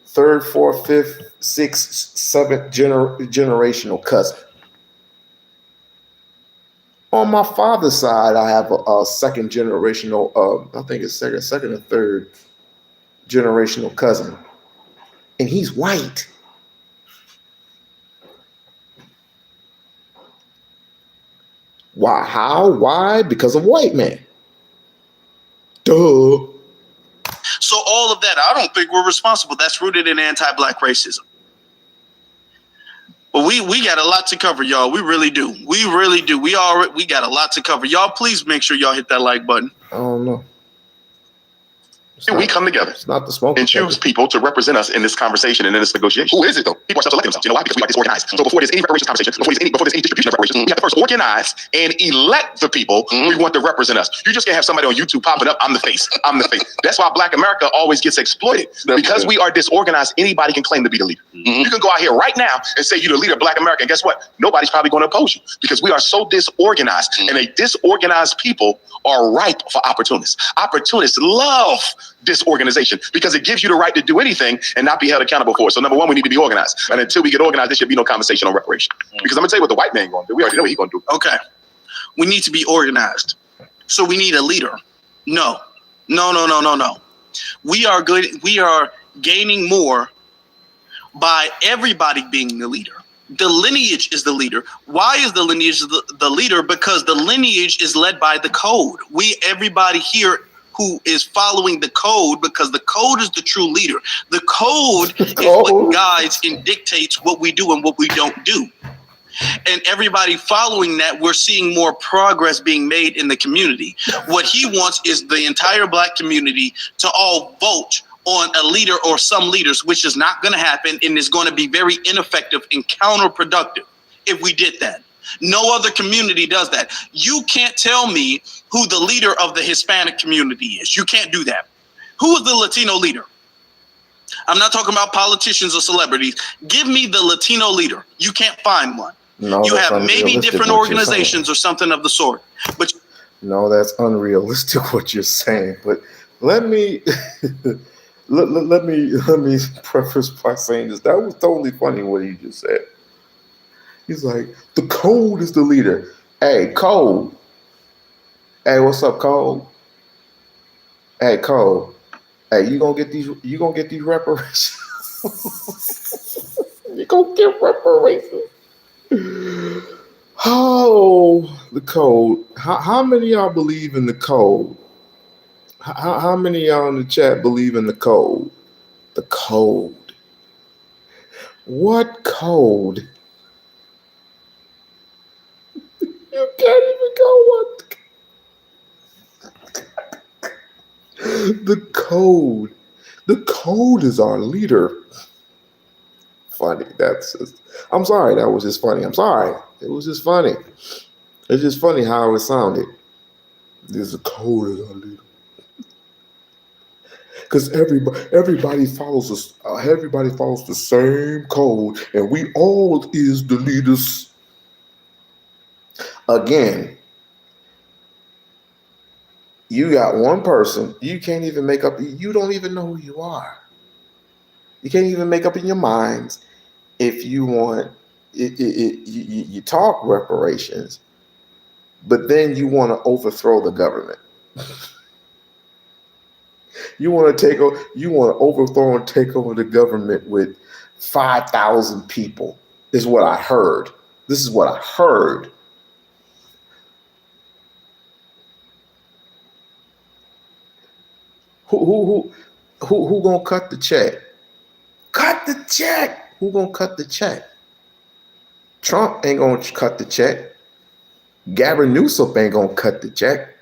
third, fourth, fifth, sixth, seventh generational cousin. On my father's side, I have a second generational, I think it's second or third generational cousin, and he's white. Why? How? Why? Because of white man. Duh. So all of that, I don't think we're responsible. That's rooted in anti-black racism. But we got a lot to cover, y'all. We really do. We really do. We got a lot to cover. Y'all, please make sure y'all hit that like button. I don't know. We come together and choose people to represent us in this conversation and in this negotiation. Who is it though? People are self-electing themselves. You know why? Because we are disorganized. So before there's any reparations conversation, before there's any distribution of reparations, we have to first organize and elect the people we want to represent us. You just can't have somebody on YouTube popping up, I'm the face. I'm the face. That's why Black America always gets exploited. Because we are disorganized, anybody can claim to be the leader. You can go out here right now and say you're the leader of Black America, and guess what? Nobody's probably going to oppose you because we are so disorganized. And a disorganized people are ripe for opportunists. Opportunists love disorganization because it gives you the right to do anything and not be held accountable for it. So number one, we need to be organized. And until we get organized, there should be no conversation on reparation. Because I'm going to tell you what the white man going to do. We already know what he's going to do. Okay. We need to be organized. So we need a leader. No. We are good. We are gaining more by everybody being the leader. The lineage is the leader. Why is the lineage the leader? Because the lineage is led by the code. Everybody here who is following the code, because the code is the true leader. The code is what guides and dictates what we do and what we don't do. And everybody following that, we're seeing more progress being made in the community. What he wants is the entire Black community to all vote on a leader or some leaders, which is not going to happen and is going to be very ineffective and counterproductive if we did that. No other community does that. You can't tell me who the leader of the Hispanic community is. You can't do that. Who is the Latino leader? I'm not talking about politicians or celebrities. Give me the Latino leader. You can't find one. No, you have maybe different organizations or something of the sort. But no, that's unrealistic what you're saying. But let me let me preface by saying this. That was totally funny what he just said. He's like, the code is the leader. Hey, Code. Hey, what's up, Code? Hey, Code. Hey, you gonna get these reparations? You gonna get reparations? Oh, the code. How many of y'all believe in the code? How many of y'all in the chat believe in the code? The code. What code? You can't even go what? The code. The code is our leader. Funny. I'm sorry. That was just funny. I'm sorry. It was just funny. It's just funny how it sounded. There's a code is our leader. because everybody follows us. Everybody follows the same code, and we all is the leaders. Again, you got one person. You can't even make up. You don't even know who you are. You can't even make up in your minds if you want. You talk reparations, but then you want to overthrow the government. You want to overthrow and take over the government with 5,000 people. Is what I heard. This is what I heard. Who gonna cut the check? Cut the check. Who gonna cut the check? Trump ain't gonna cut the check. Gavin Newsom ain't gonna cut the check.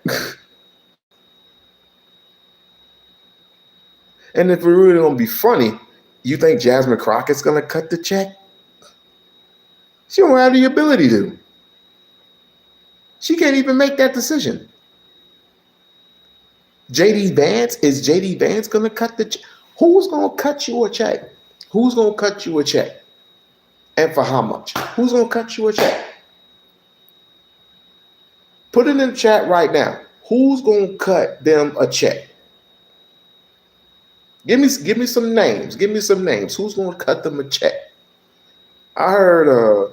And if we're really gonna be funny, you think Jasmine Crockett's gonna cut the check? She don't have the ability to. She can't even make that decision. JD Vance, is JD Vance gonna cut the check? Who's gonna cut you a check? Who's gonna cut you a check? And for how much? Who's gonna cut you a check? Put it in the chat right now. Who's gonna cut them a check? Give me some names. Give me some names. Who's gonna cut them a check? I heard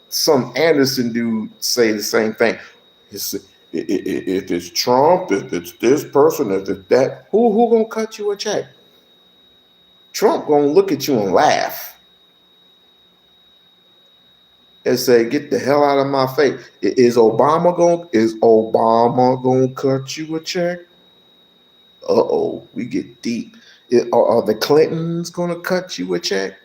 some Anderson dude say the same thing. If it's Trump, if it's this person, if it's that, who gonna cut you a check? Trump gonna look at you and laugh and say, "Get the hell out of my face." Is Obama gonna cut you a check? Uh-oh, we get deep. Are the Clintons gonna cut you a check?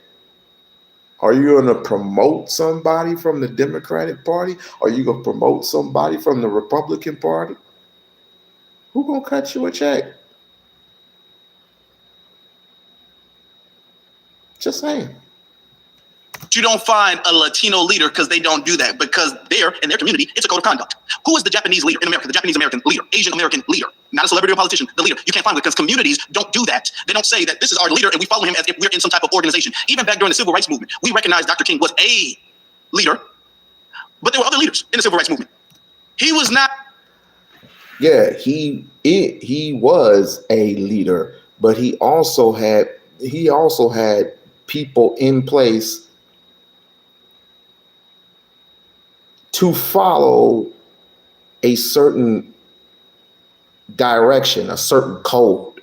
Are you going to promote somebody from the Democratic Party? Are you going to promote somebody from the Republican Party? Who going to cut you a check? Just saying. You don't find a Latino leader because they don't do that, because there in their community, it's a code of conduct. Who is the Japanese leader in America? The Japanese American leader, Asian American leader, not a celebrity or politician, the leader. You can't find it because communities don't do that. They don't say that this is our leader and we follow him as if we're in some type of organization. Even back during the civil rights movement, we recognized Dr. King was a leader, but there were other leaders in the civil rights movement. He was not. Yeah, he was a leader, but he also had people in place to follow a certain direction, a certain code.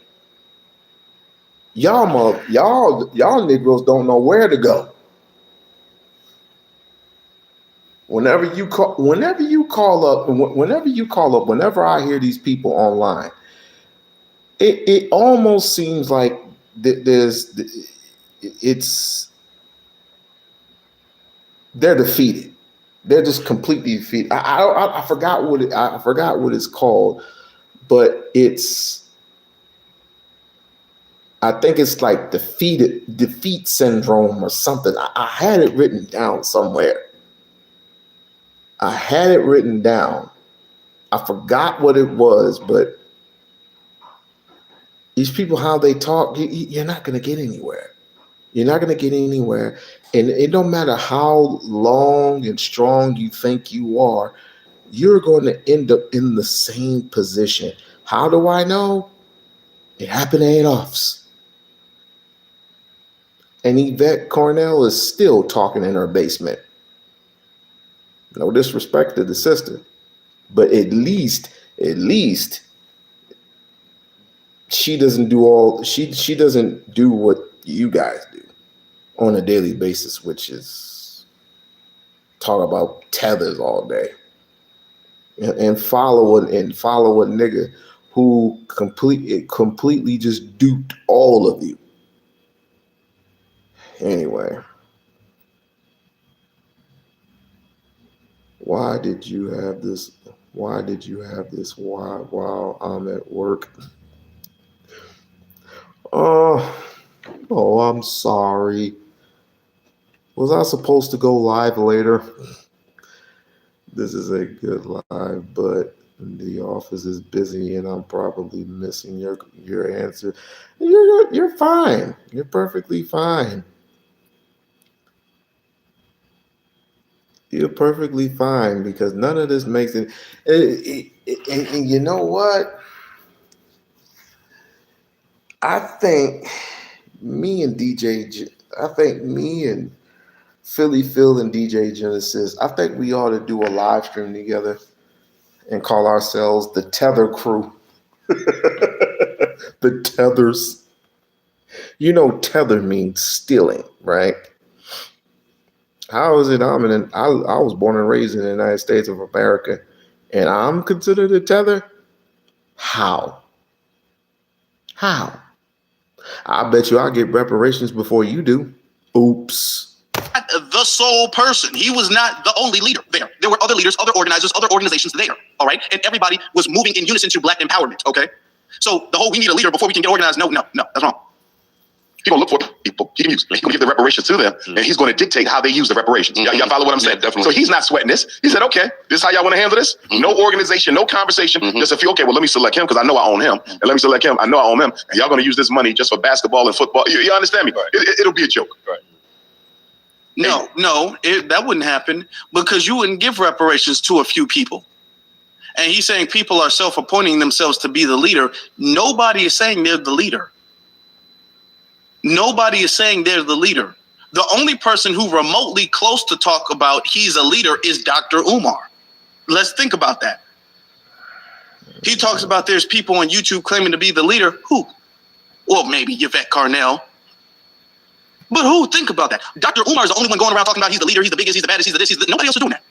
Y'all Negroes don't know where to go. Whenever you call up, whenever I hear these people online, it almost seems like they're defeated. They're just completely defeated. I forgot what it's called, but I think it's like defeat syndrome or something. I had it written down somewhere. I forgot what it was, but these people, how they talk, you're not going to get anywhere. You're not going to get anywhere. And it don't matter how long and strong you think you are, you're going to end up in the same position. How do I know? It happened to Adolph's. And Yvette Cornell is still talking in her basement. No disrespect to the sister, but at least she doesn't do what you guys do on a daily basis, which is talk about tethers all day and follow a nigga who completely just duped all of you. Anyway, why did you have this while I'm at work? Oh, I'm sorry. Was I supposed to go live later? This is a good live, but The office is busy, and I'm probably missing your answer. You're fine. You're perfectly fine. You're perfectly fine because none of this makes it. And you know what? I think I think me and Philly Phil and DJ Genesis, I think we ought to do a live stream together and call ourselves the Tether Crew. The Tethers. You know, tether means stealing, right? How is it I was born and raised in the United States of America, and I'm considered a tether? How? How? I bet you I'll get reparations before you do. Oops. The sole person. He was not the only leader there. There were other leaders, other organizers, other organizations there. All right. And everybody was moving in unison to black empowerment. Okay. So the whole we need a leader before we can get organized. No, that's wrong. He's going to look for people. He's going to give the reparations to them, and he's going to dictate how they use the reparations. Y'all follow what I'm saying? Definitely. So he's not sweating this. He said, okay, this is how y'all want to handle this? No organization, no conversation. Just a few, okay, well, let me select him because I know I own him. And let me select him. I know I own him. And y'all going to use this money just for basketball and football. You understand me? Right. It'll be a joke. Right. No, that wouldn't happen because you wouldn't give reparations to a few people. And he's saying people are self-appointing themselves to be the leader. Nobody is saying they're the leader. Nobody is saying they're the leader. The only person who remotely close to talk about he's a leader is Dr. Umar. Let's think about that. He talks about there's people on YouTube claiming to be the leader. Who? Well, maybe Yvette Carnell. But who? Think about that. Dr. Umar is the only one going around talking about he's the leader, he's the biggest, he's the baddest, he's the this, nobody else is doing that.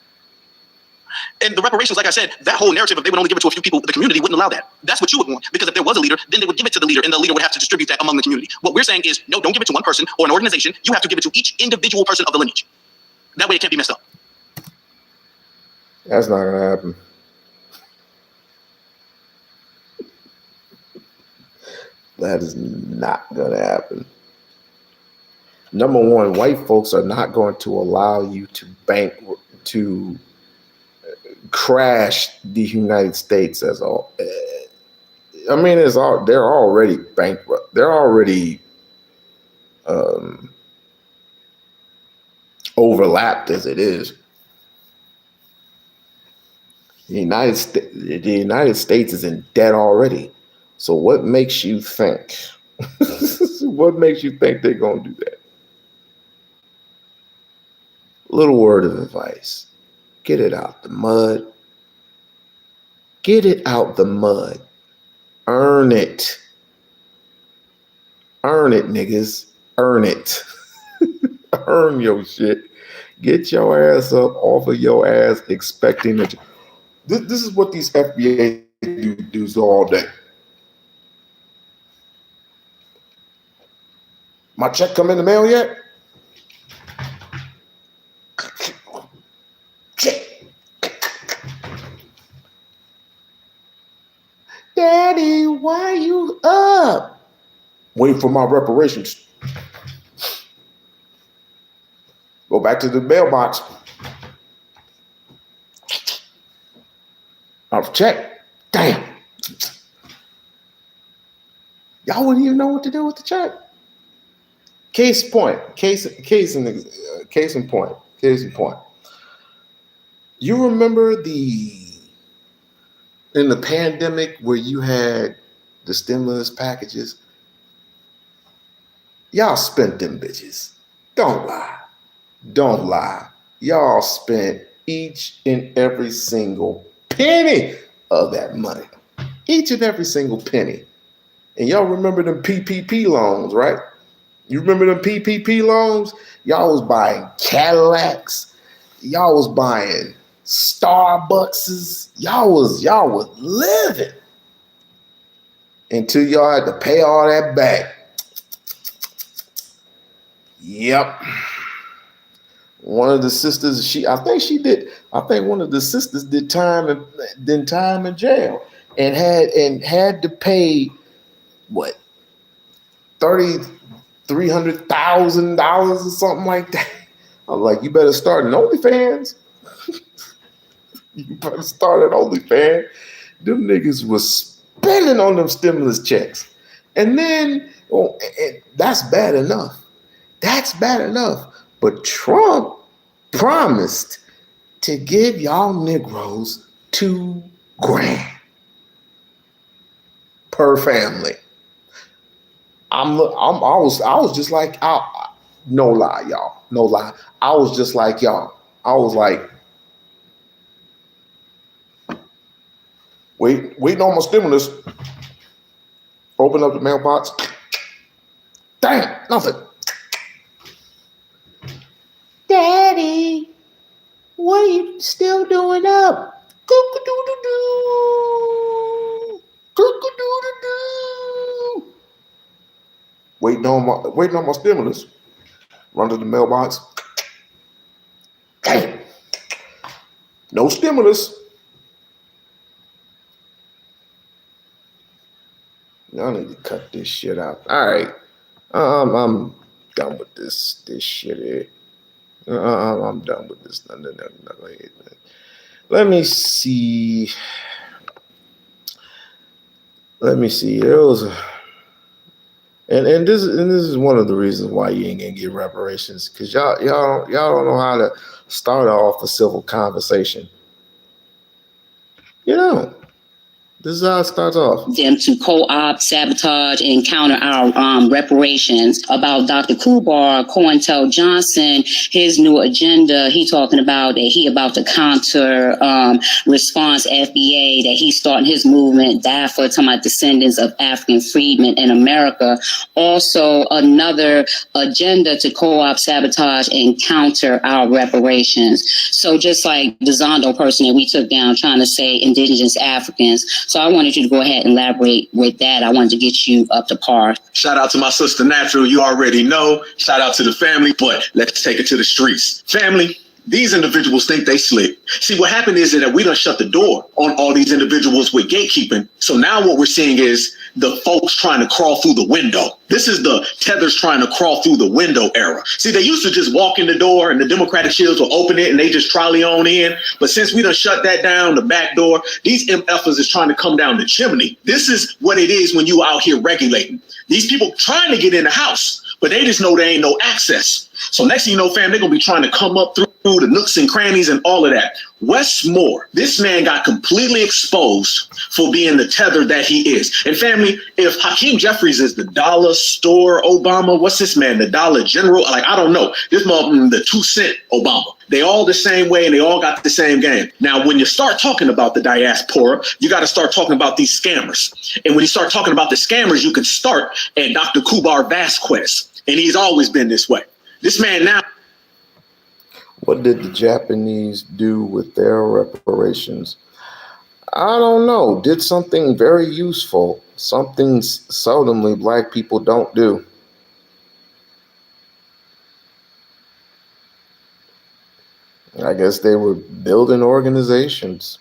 And the reparations, like I said, that whole narrative, if they would only give it to a few people, the community wouldn't allow that. That's what you would want. Because if there was a leader, then they would give it to the leader, and the leader would have to distribute that among the community. What we're saying is, no, don't give it to one person or an organization. You have to give it to each individual person of the lineage. That way it can't be messed up. That's not going to happen. That is not going to happen. Number one, white folks are not going to allow you to crash the United States as all. I mean, they're already bankrupt. They're already overlapped as it is. The United States is in debt already. So what makes you think? What makes you think they're going to do that? Little word of advice. Get it out the mud. Get it out the mud. Earn it. Earn it, niggas. Earn it. Earn your shit. Get your ass up off of your ass expecting it. This is what these FBA do all day. My check come in the mail yet? Daddy, why you up? Wait for my reparations. Go back to the mailbox. I'll check. Damn. Y'all wouldn't even know what to do with the check. Case in point. You remember in the pandemic where you had the stimulus packages? Y'all spent them bitches. Don't lie. Y'all spent each and every single penny of that money. Each and every single penny. And y'all remember them PPP loans, right? You remember them PPP loans? Y'all was buying Cadillacs. Y'all was buying Starbuckses. Y'all was living until y'all had to pay all that back. Yep. One of the sisters, I think one of the sisters did time in jail and had to pay what, $300,000 or something like that. I'm like, you better start an OnlyFans. You better start an OnlyFans. Them niggas was spending on them stimulus checks. And then, that's bad enough. That's bad enough. But Trump promised to give y'all Negroes $2,000 per family. I was just like, no lie, y'all. No lie. I was just like y'all. I was like, waiting on my stimulus. Open up the mailbox. Damn, nothing. Daddy, what are you still doing up? Cook-a-doodle-doo. Cook-a-doodle-doo. Waiting on my stimulus. Run to the mailbox. Damn. No stimulus. Y'all need to cut this shit out. All right. I'm done with this shit here. I'm done with this. No. Let me see. There was and this is one of the reasons why you ain't gonna get reparations, because y'all don't know how to start off a civil conversation. You know. This is how it starts off. Them to co-opt, sabotage, and counter our reparations. About Dr. Kubar, COINTEL Johnson, his new agenda, he talking about that he about to counter response FBA, that he's starting his movement, DAFA, talking about descendants of African freedmen in America. Also, another agenda to co-opt, sabotage, and counter our reparations. So just like the Zondo person that we took down trying to say indigenous Africans. So I wanted you to go ahead and elaborate with that. I wanted to get you up to par. Shout out to my sister Natural. You already know. Shout out to the family, but let's take it to the streets. Family, these individuals think they slick. See, what happened is that we done shut the door on all these individuals with gatekeeping. So now what we're seeing is the folks trying to crawl through the window. This is the tethers trying to crawl through the window era. See, they used to just walk in the door and the Democratic shields will open it and they just trolley on in. But since we done shut that down, the back door, these MFers is trying to come down the chimney. This is what it is when you out here regulating. These people trying to get in the house, but they just know there ain't no access. So next thing you know, fam, they're going to be trying to come up through the nooks and crannies and all of that. Wes Moore, this man got completely exposed for being the tether that he is. And family, if Hakeem Jeffries is the dollar store Obama, what's this man, the Dollar General? Like, I don't know. This motherfucker, the 2-cent Obama. They all the same way and they all got the same game. Now, when you start talking about the diaspora, you got to start talking about these scammers. And when you start talking about the scammers, you can start at Dr. Kubar Vasquez. And he's always been this way. This man now. What did the Japanese do with their reparations? I don't know. Did something very useful. Something seldomly black people don't do. I guess they were building organizations.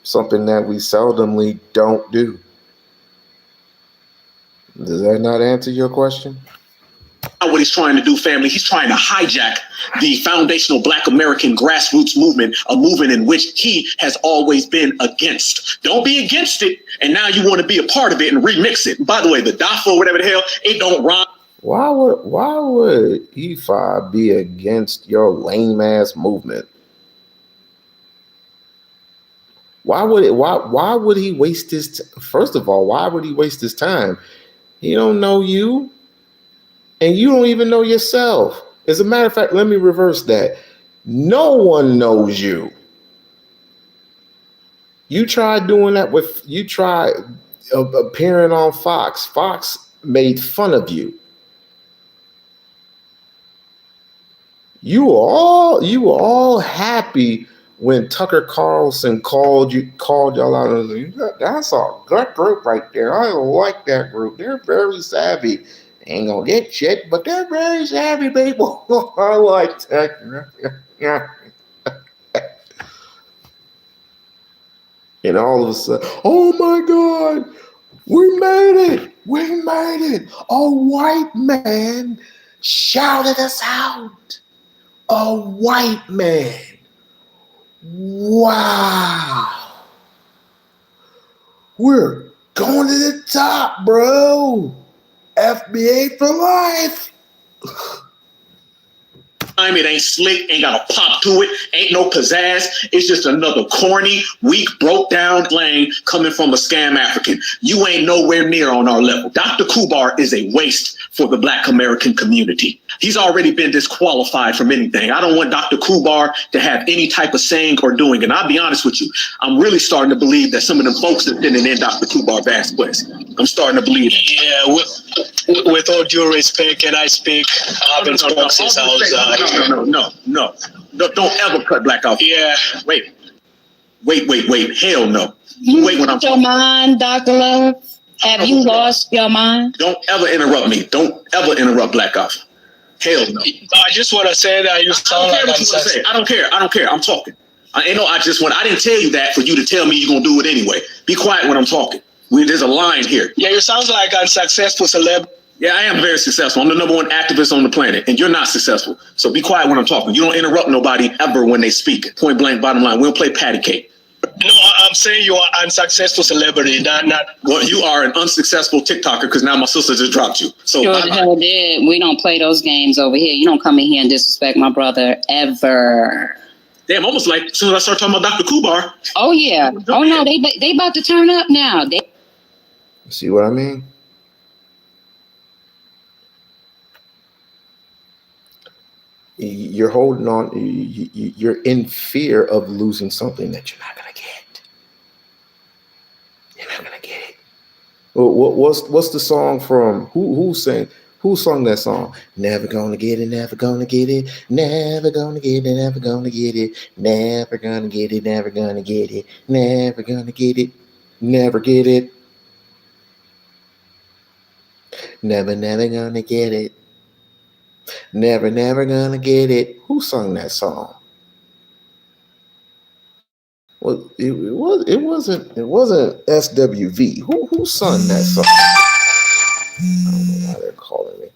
Something that we seldomly don't do. Does that not answer your question? What he's trying to do, family, he's trying to hijack the foundational Black American grassroots movement, a movement in which he has always been against. Don't be against it, and now you want to be a part of it and remix it. By the way, the DAFA, whatever the hell, it don't rhyme. Why would Ifa be against your lame ass movement? Why would he waste his first of all, why would he waste his time? He don't know you. And you don't even know yourself. As a matter of fact, let me reverse that. No one knows you. You tried doing that you tried appearing on Fox. Fox made fun of you. You were all happy when Tucker Carlson called y'all out and was like, that's a good group right there. I like that group. They're very savvy. Ain't gonna get shit, but they're very savvy people. I like that. Yeah. And all of a sudden, oh my God, we made it. We made it. A white man shouted us out. A white man. Wow. We're going to the top, bro. FBA for life. It ain't slick, ain't got a pop to it, ain't no pizzazz. It's just another corny, weak, broke down slang coming from a scam African. You ain't nowhere near on our level. Dr. Kubar is a waste for the Black American community. He's already been disqualified from anything. I don't want Dr. Kubar to have any type of saying or doing. And I'll be honest with you, I'm really starting to believe that some of them folks that didn't in Dr. Kubar Bass Quest. I'm starting to believe it. Yeah, with all due respect, and I speak, I've been spoken since I was... No. Don't ever cut Black off. Yeah. Wait. Hell no. Wait when I'm your mind, Dr. Love? Have you lost your mind? Don't ever interrupt me. Don't ever interrupt Black off. Hell no. I just want to say that you sound like I'm... I don't care. I'm talking. I didn't tell you that for you to tell me you're going to do it anyway. Be quiet when I'm talking. There's a line here. Yeah, you sound like a successful celebrity. Yeah, I am very successful. I'm the number one activist on the planet, and you're not successful. So be quiet when I'm talking. You don't interrupt nobody ever when they speak. Point blank, bottom line. We don't play patty cake. No, I'm saying you are an unsuccessful celebrity, not. Well, you are an unsuccessful TikToker because now my sister just dropped you. So sure the hell did. We don't play those games over here. You don't come in here and disrespect my brother ever. Damn, almost like as soon as I start talking about Dr. Kubar. Oh yeah. Oh no, they about to turn up now. See what I mean? You're holding on. You're in fear of losing something that you're not gonna get. You're not gonna get it. What's the song from? Who sung that song? Never gonna get it. Never gonna get it. Never gonna get it. Never gonna get it. Never gonna get it. Never gonna get it. Never gonna get it. Never get it. Never gonna get it. Never gonna get it. Who sung that song? Well, it wasn't SWV. Who sung that song? I don't know why they're calling me.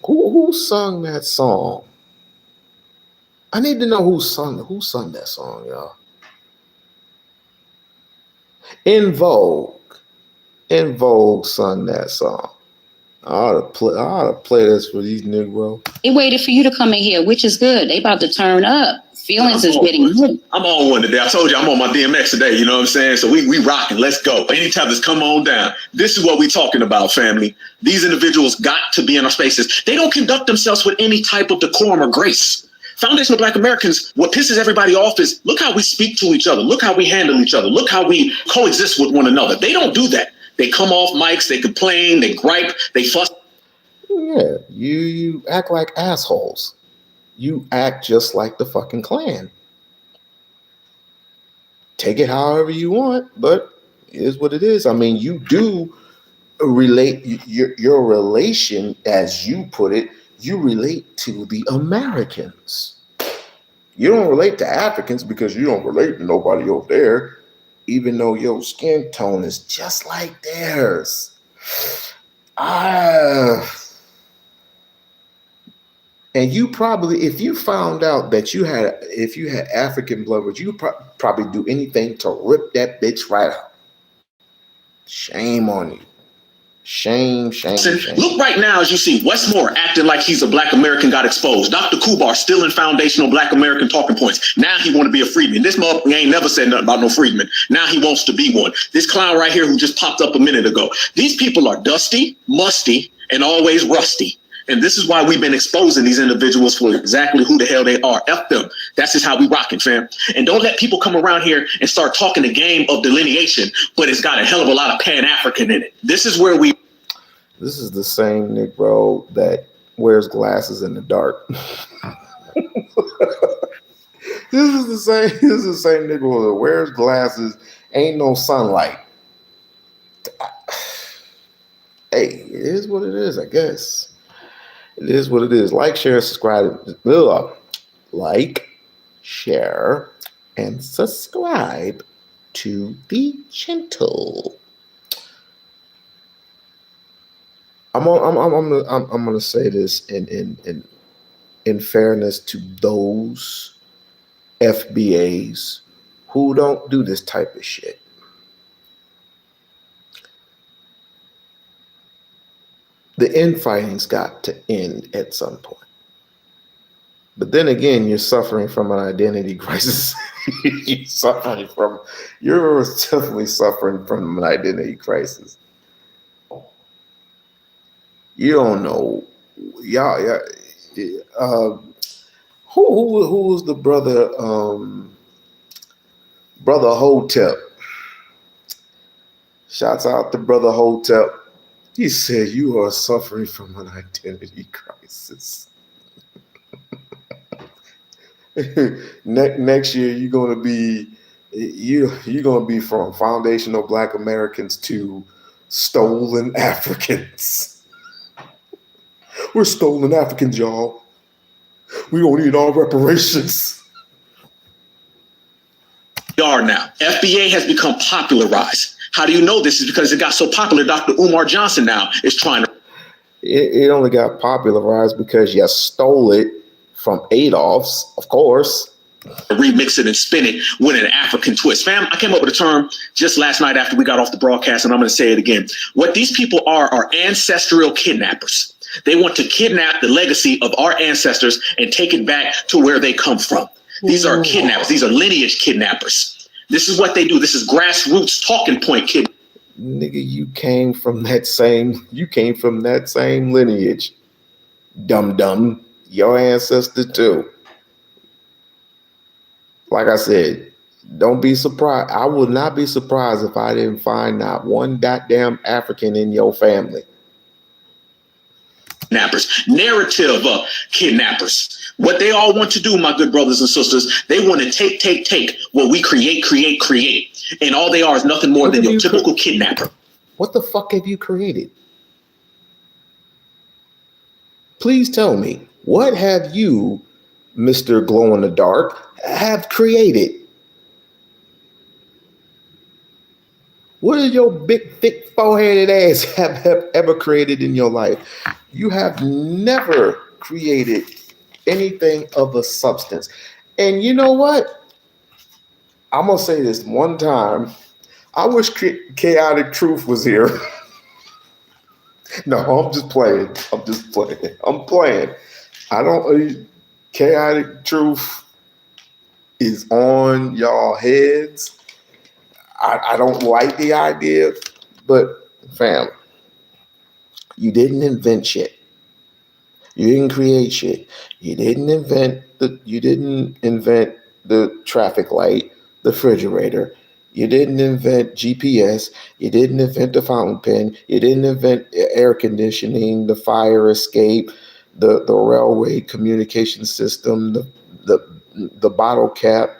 Who sung that song? I need to know who sung that song, y'all. In Vogue sung that song. I ought to play this for these Negroes. They waited for you to come in here, which is good. They about to turn up. Feelings is getting good. I'm on one today. I told you I'm on my DMX today. You know what I'm saying? So we rocking. Let's go. Anytime this come on down. This is what we talking about, family. These individuals got to be in our spaces. They don't conduct themselves with any type of decorum or grace. Foundational Black Americans, what pisses everybody off is look how we speak to each other. Look how we handle each other. Look how we coexist with one another. They don't do that. They come off mics, they complain, they gripe, they fuss. Yeah, you act like assholes. You act just like the fucking Klan. Take it however you want, but it is what it is. I mean, you do relate your relation, as you put it, you relate to the Americans. You don't relate to Africans because you don't relate to nobody over there, even though your skin tone is just like theirs. And you probably, if you found out that you had African blood, would you probably do anything to rip that bitch right out? Shame on you. Shame. Look right now as you see Westmore acting like he's a Black American got exposed. Dr. Kubar still in foundational Black American talking points. Now he want to be a freedman. This motherfucker ain't never said nothing about no freedman. Now he wants to be one. This clown right here who just popped up a minute ago. These people are dusty, musty, and always rusty. And this is why we've been exposing these individuals for exactly who the hell they are. F them. That's just how we rocking, fam. And don't let people come around here and start talking the game of delineation, but it's got a hell of a lot of Pan-African in it. This is where we... This is the same Negro that wears glasses in the dark. This is the same Negro that wears glasses, ain't no sunlight. Hey, it is what it is, I guess. It is what it is. Like, share, subscribe. Like, share, and subscribe to the channel. I'm gonna say this in fairness to those FBAs who don't do this type of shit. The infighting's got to end at some point. But then again, you're suffering from an identity crisis. You're definitely suffering from an identity crisis. You don't know, y'all. Who was the brother? Brother Hotep. Shouts out to Brother Hotep. He said you are suffering from an identity crisis. Next year you're gonna be from foundational Black Americans to stolen Africans. We're stolen Africans, y'all. We don't need our reparations. We are now. FBA has become popularized. How do you know this? Is because it got so popular. Dr. Umar Johnson now is trying to. It only got popularized because you stole it from Adolf's, of course. Remix it and spin it with an African twist. Fam, I came up with a term just last night after we got off the broadcast, and I'm going to say it again. What these people are ancestral kidnappers. They want to kidnap the legacy of our ancestors and take it back to where they come from. These are kidnappers. These are lineage kidnappers. This is what they do. This is grassroots talking point kid. Nigga, you came from that same lineage. Dum-dum. Your ancestor too. Like I said, don't be surprised. I would not be surprised if I didn't find not one goddamn African in your family. Kidnappers, narrative kidnappers. What they all want to do, my good brothers and sisters, they want to take what we create. And all they are is nothing more than your typical kidnapper. What the fuck have you created? Please tell me, what have you, Mr. Glow in the Dark, have created? What did your big, thick, four-headed ass have ever created in your life? You have never created anything of a substance. And you know what? I'm going to say this one time. I wish Chaotic Truth was here. No, I'm just playing. I'm playing. Chaotic Truth is on y'all heads. I don't like the idea, but fam, you didn't invent shit. You didn't create shit. You didn't invent the traffic light, the refrigerator. You didn't invent GPS. You didn't invent the fountain pen. You didn't invent air conditioning, the fire escape, the railway communication system, the bottle cap,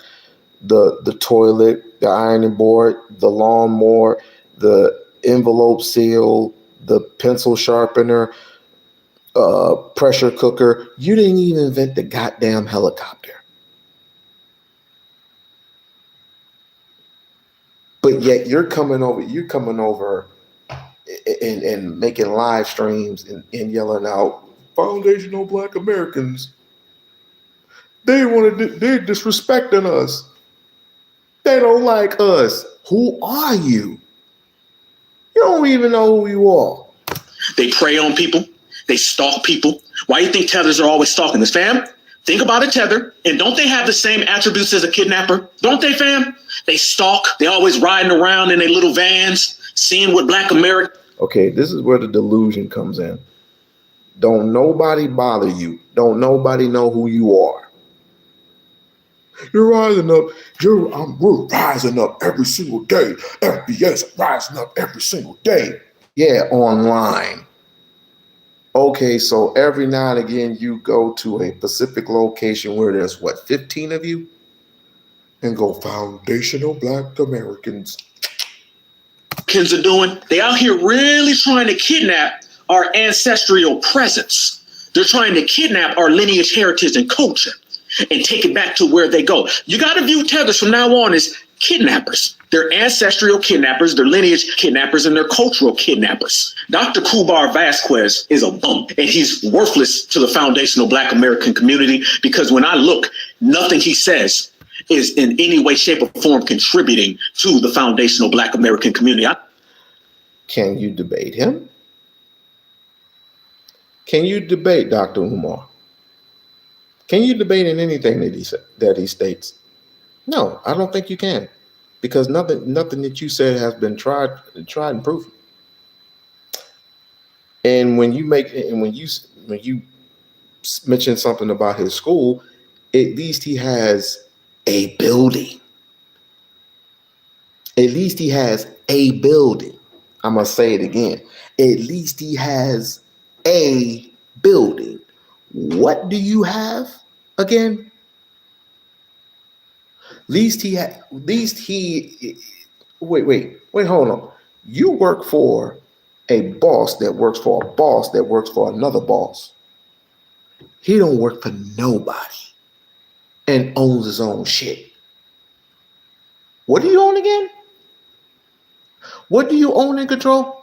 the toilet, the ironing board, the lawnmower, the envelope seal, the pencil sharpener, pressure cooker. You didn't even invent the goddamn helicopter. But yet you're coming over and making live streams and yelling out, foundational Black Americans. They're disrespecting us. They don't like us. Who are you? You don't even know who you are. They prey on people. They stalk people. Why do you think tethers are always stalking us, fam? Think about a tether, and don't they have the same attributes as a kidnapper? Don't they, fam? They stalk. They always riding around in their little vans, seeing what Black America. Okay, this is where the delusion comes in. Don't nobody bother you. Don't nobody know who you are. You're rising up. We're rising up every single day. FBS rising up every single day. Yeah, online. Okay, so every now and again you go to a specific location where there's 15 of you? And go, foundational Black Americans. Kids are doing. They out here really trying to kidnap our ancestral presence. They're trying to kidnap our lineage, heritage, and culture and take it back to where they go. You got to view tethers from now on as kidnappers. They're ancestral kidnappers, they're lineage kidnappers, and they're cultural kidnappers. Dr. Kubar Vasquez is a bum, and he's worthless to the foundational Black American community because when I look, nothing he says is in any way, shape, or form contributing to the foundational Black American community. Can you debate him? Can you debate Dr. Umar? Can you debate in anything that he states? No, I don't think you can, because nothing that you said has been tried and proven. And when you mention something about his school, at least he has a building. At least he has a building. I'm gonna say it again. At least he has a building. What do you have again? Wait, hold on. You work for a boss that works for a boss that works for another boss. He don't work for nobody and owns his own shit. What do you own again? What do you own and control?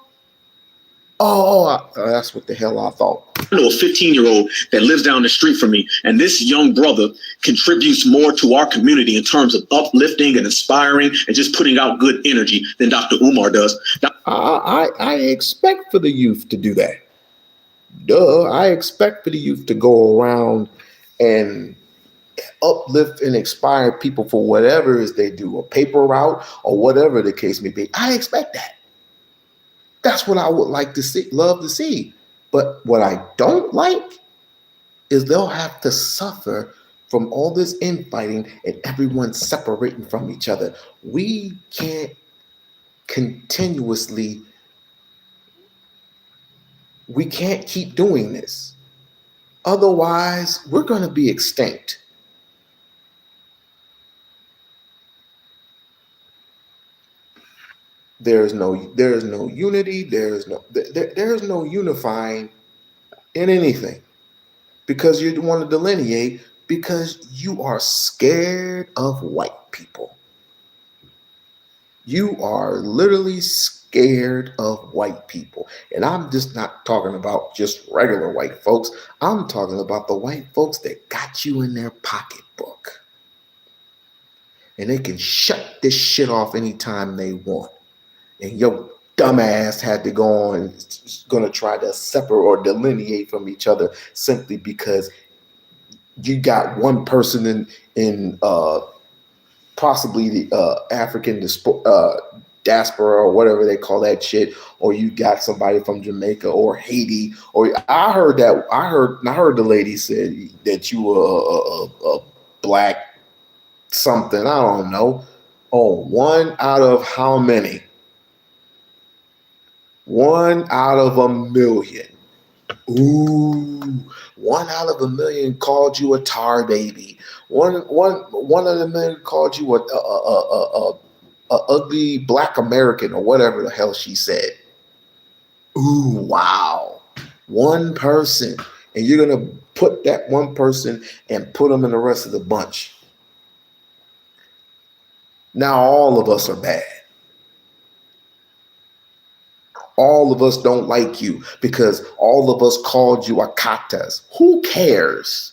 That's what the hell I thought. I know a 15-year-old that lives down the street from me, and this young brother contributes more to our community in terms of uplifting and inspiring and just putting out good energy than Dr. Umar does. I expect for the youth to do that. Duh, I expect for the youth to go around and uplift and inspire people for whatever it is they do, a paper route or whatever the case may be. I expect that. That's what I would like to see, love to see. But what I don't like is they'll have to suffer from all this infighting and everyone separating from each other. We can't continuously, we can't keep doing this. Otherwise, we're going to be extinct. There is no unity. There is no unifying in anything, because you want to delineate, because you are scared of white people. You are literally scared of white people. And I'm just not talking about just regular white folks. I'm talking about the white folks that got you in their pocketbook. And they can shut this shit off anytime they want. And your dumbass had to go on and going to try to separate or delineate from each other simply because you got one person in possibly the African diaspora or whatever they call that shit, or you got somebody from Jamaica or Haiti, or I heard the lady said that you were a black something, I don't know. Oh, one out of how many? 1 out of a million. Ooh, 1 out of a million called you a tar baby. One out of a million called you a ugly black American or whatever the hell she said. Ooh, wow. One person. And you're going to put that one person and put them in the rest of the bunch. Now all of us are bad. All of us don't like you because all of us called you Akatas. Who cares?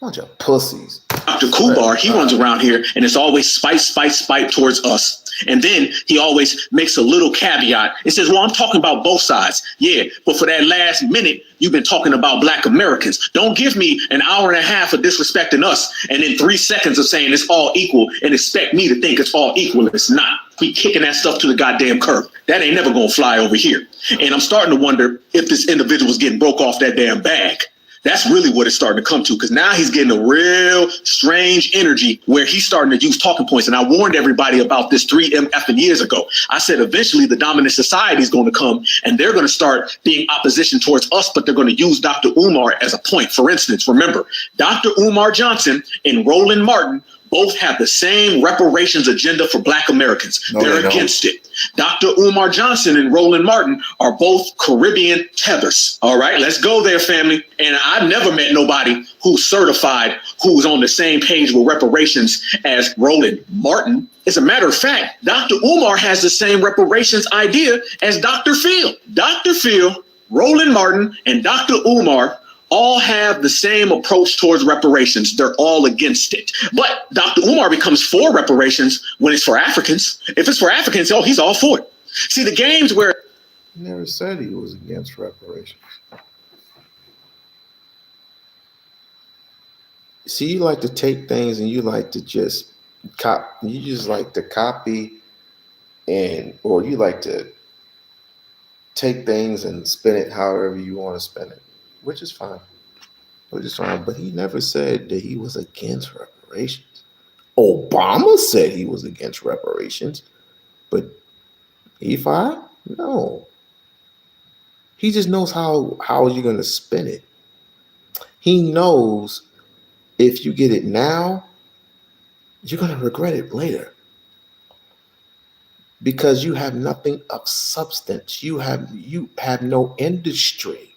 Bunch of pussies. Dr. Kubar, he runs around here and it's always spite towards us. And then he always makes a little caveat. It says, well, I'm talking about both sides. Yeah, but for that last minute, you've been talking about black Americans. Don't give me an hour and a half of disrespecting us and then 3 seconds of saying it's all equal and expect me to think it's all equal. It's not. We kicking that stuff to the goddamn curb. That ain't never going to fly over here. And I'm starting to wonder if this individual is getting broke off that damn bag. That's really what it's starting to come to, because now he's getting a real strange energy where he's starting to use talking points. And I warned everybody about this 3 effing years ago. I said, eventually the dominant society is going to come and they're going to start being opposition towards us, but they're going to use Dr. Umar as a point. For instance, remember, Dr. Umar Johnson and Roland Martin both have the same reparations agenda for black Americans. No, they're against it. Dr. Umar Johnson and Roland Martin are both Caribbean tethers. All right, let's go there, family. And I've never met nobody who's certified, who's on the same page with reparations as Roland Martin. As a matter of fact, Dr. Umar has the same reparations idea as Dr. Phil. Dr. Phil, Roland Martin, and Dr. Umar all have the same approach towards reparations. They're all against it. But Dr. Umar becomes for reparations when it's for Africans. If it's for Africans, oh, he's all for it. See, the games where He never said he was against reparations. See, you like to take things and you like to just you just like to copy or you like to take things and spin it however you want to spin it, which is fine. But he never said that he was against reparations. Obama said he was against reparations, but Ifi, no. He just knows how you're going to spin it. He knows if you get it now, you're going to regret it later. Because you have nothing of substance. You have no industry.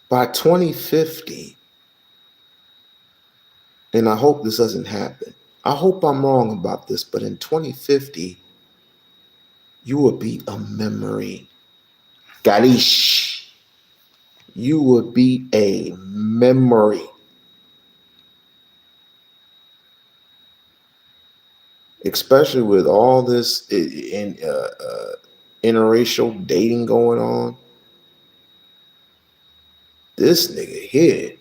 By 2050, and I hope this doesn't happen. I hope I'm wrong about this, but in 2050, you will be a memory. Garish. You will be a memory. Especially with all this interracial dating going on. This nigga here.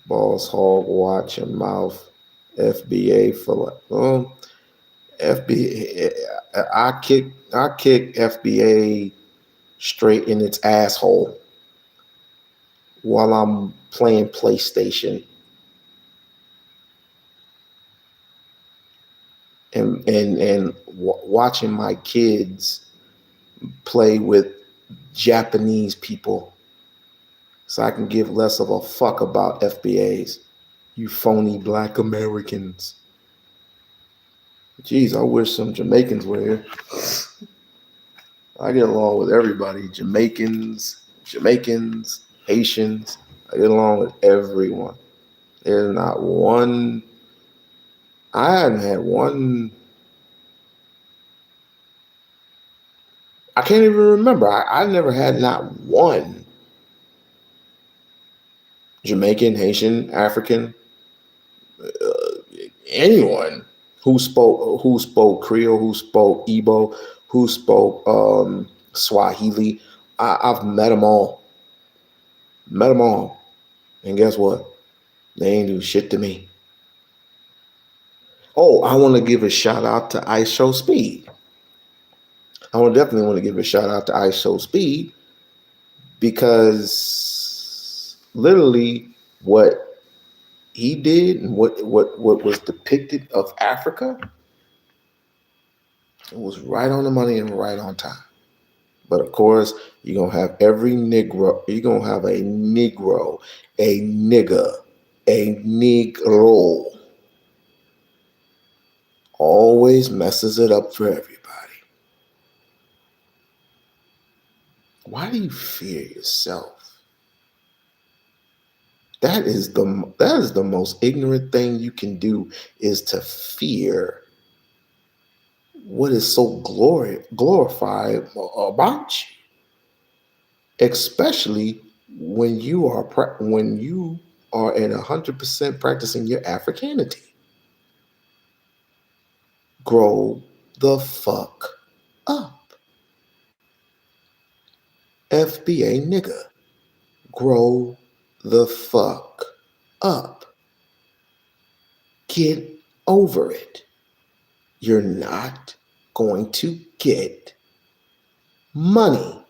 Boss hog, watch your mouth. FBA for FBA. I kick FBA straight in its asshole while I'm playing PlayStation and watching my kids play with Japanese people, so I can give less of a fuck about FBAs. You phony black Americans. Jeez, I wish some Jamaicans were here. I get along with everybody. Jamaicans, Haitians. I get along with everyone. There's not one. I haven't had one. I can't even remember. I never had not one Jamaican, Haitian, African, anyone who spoke Creole, who spoke Igbo, who spoke Swahili. I've met them all. And guess what? They ain't do shit to me. Oh, I want to give a shout out to Ice Show Speed. I definitely want to give a shout out to Ice Show Speed, because literally what he did and what was depicted of Africa, it was right on the money and right on time. But of course, you're going to have every Negro, you're going to have a Negro, a nigger, a Negro. Always messes it up for everybody. Why do you fear yourself? That is the most ignorant thing you can do, is to fear what is so glorified about you. Especially when you are in 100% practicing your Africanity. Grow the fuck up. FBA nigga. Grow the fuck up. Get over it. You're not going to get money.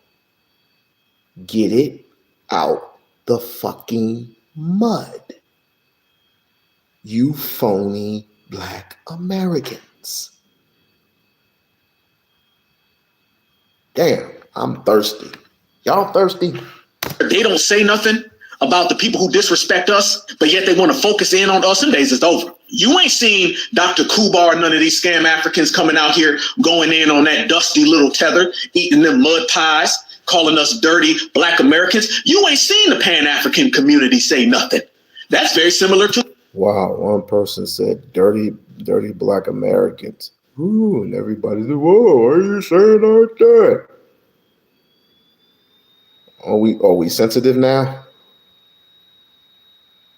Get it out the fucking mud. You phony black Americans. Damn, I'm thirsty. Y'all thirsty? They don't say nothing about the people who disrespect us, but yet they want to focus in on us. Some days it's over. You ain't seen Dr. Kubar, none of these scam Africans coming out here going in on that dusty little tether, eating them mud pies, calling us dirty black Americans. You ain't seen the Pan-African community say nothing. That's very similar to... Wow, one person said dirty black Americans. Ooh, and everybody said, whoa, why are you saying like that? Are we sensitive now?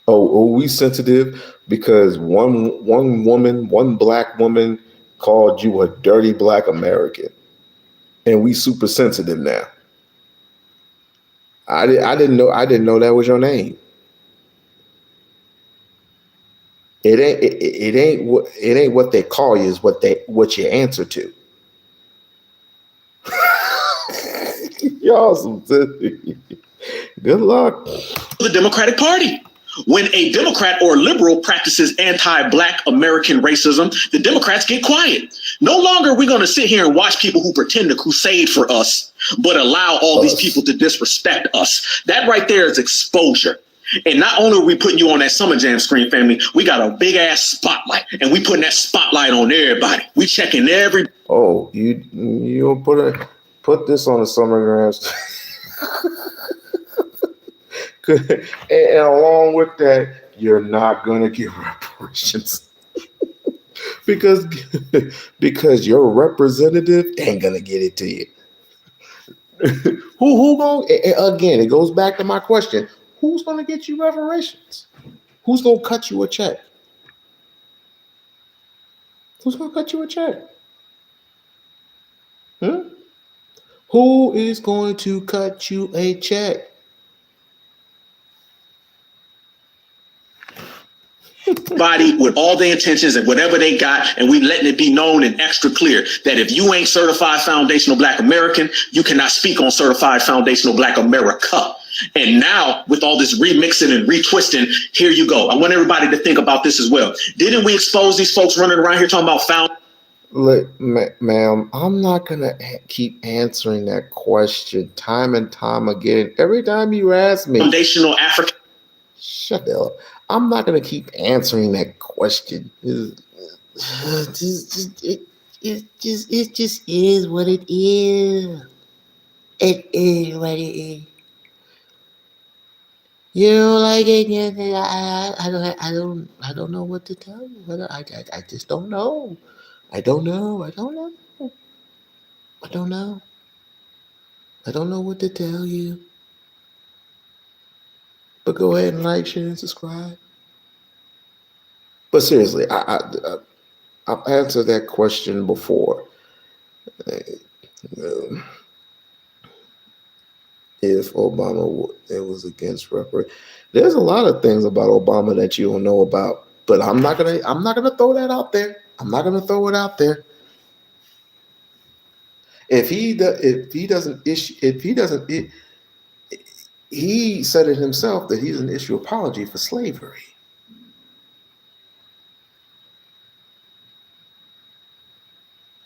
Oh, we sensitive because one black woman called you a dirty black American, and we super sensitive now. I didn't know that was your name. It ain't what they call you, is what you answer to. Y'all some good luck. The Democratic Party. When a Democrat or liberal practices anti-black American racism, the Democrats get quiet. No longer are we going to sit here and watch people who pretend to crusade for us, but allow all these people to disrespect us. That right there is exposure. And not only are we putting you on that Summer Jam screen, family, we got a big ass spotlight, and we putting that spotlight on everybody. We checking every. Oh, you put this on the Summer Jam. And along with that, you're not gonna get reparations because your representative ain't gonna get it to you. Who gonna? Again, it goes back to my question: who's gonna get you reparations? Who's gonna cut you a check? Who's gonna cut you a check? Who is going to cut you a check? Body with all the intentions and whatever they got, and we letting it be known and extra clear that if you ain't certified foundational black American, you cannot speak on certified foundational black America. And now with all this remixing and retwisting, here you go. I want everybody to think about this as well. Didn't we expose these folks running around here talking about Look, ma'am, I'm not gonna keep answering that question time and time again. Every time you ask me, foundational African. Shut up. I'm not gonna keep answering that question. It just is what it is. It is what it is. You don't like it? I don't know what to tell you. I just don't know. I don't know. I don't know what to tell you. But go ahead and like, share, and subscribe. But seriously, I've answered that question before. If Obama was against reparations, there's a lot of things about Obama that you don't know about. But I'm not gonna throw that out there. I'm not gonna throw it out there. He said it himself that he doesn't issue apology for slavery.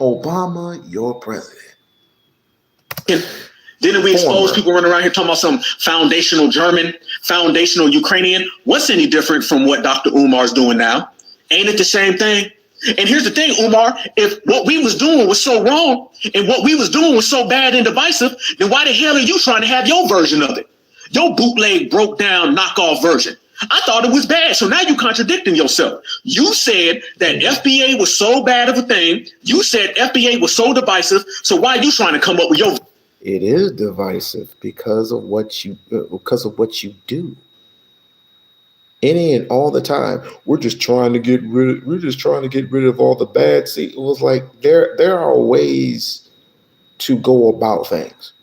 Obama, your president. Didn't we expose people running around here talking about some foundational German, foundational Ukrainian? What's any different from what Dr. Umar's doing now? Ain't it the same thing? And here's the thing, Umar, if what we was doing was so wrong and what we was doing was so bad and divisive, then why the hell are you trying to have your version of it? Your bootleg, broke down, knockoff version. I thought it was bad. So now you're contradicting yourself. You said that FBA was so bad of a thing. You said FBA was so divisive. So why are you trying to come up with your? It is divisive because of what you do. Any and all the time. We're just trying to get rid of all the bad. See, it was like there are ways to go about things.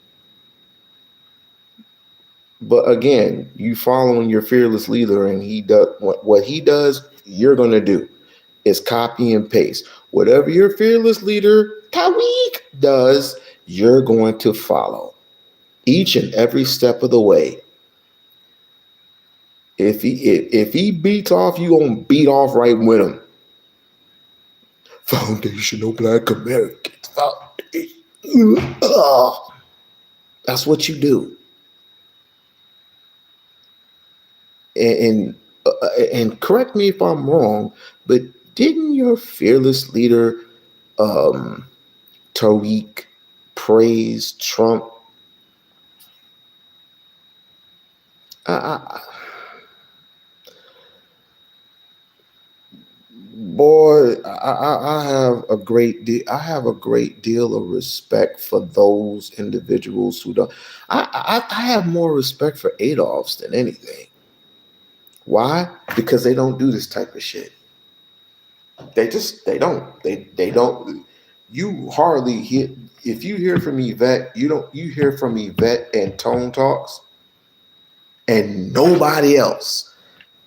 But again, you following your fearless leader, and he does what he does, you're gonna do is copy and paste. Whatever your fearless leader, Tariq, does, you're going to follow each and every step of the way. If he beats off, you gonna beat off right with him. Foundational Black Americans. That's what you do. And correct me if I'm wrong, but didn't your fearless leader, Tariq, praise Trump? Boy, I have a great deal of respect for those individuals who don't. I have more respect for Adolfs than anything. Why? Because they don't do this type of shit. They don't. You hardly hear. If you hear from Yvette, you hear from Yvette and Tone Talks and nobody else.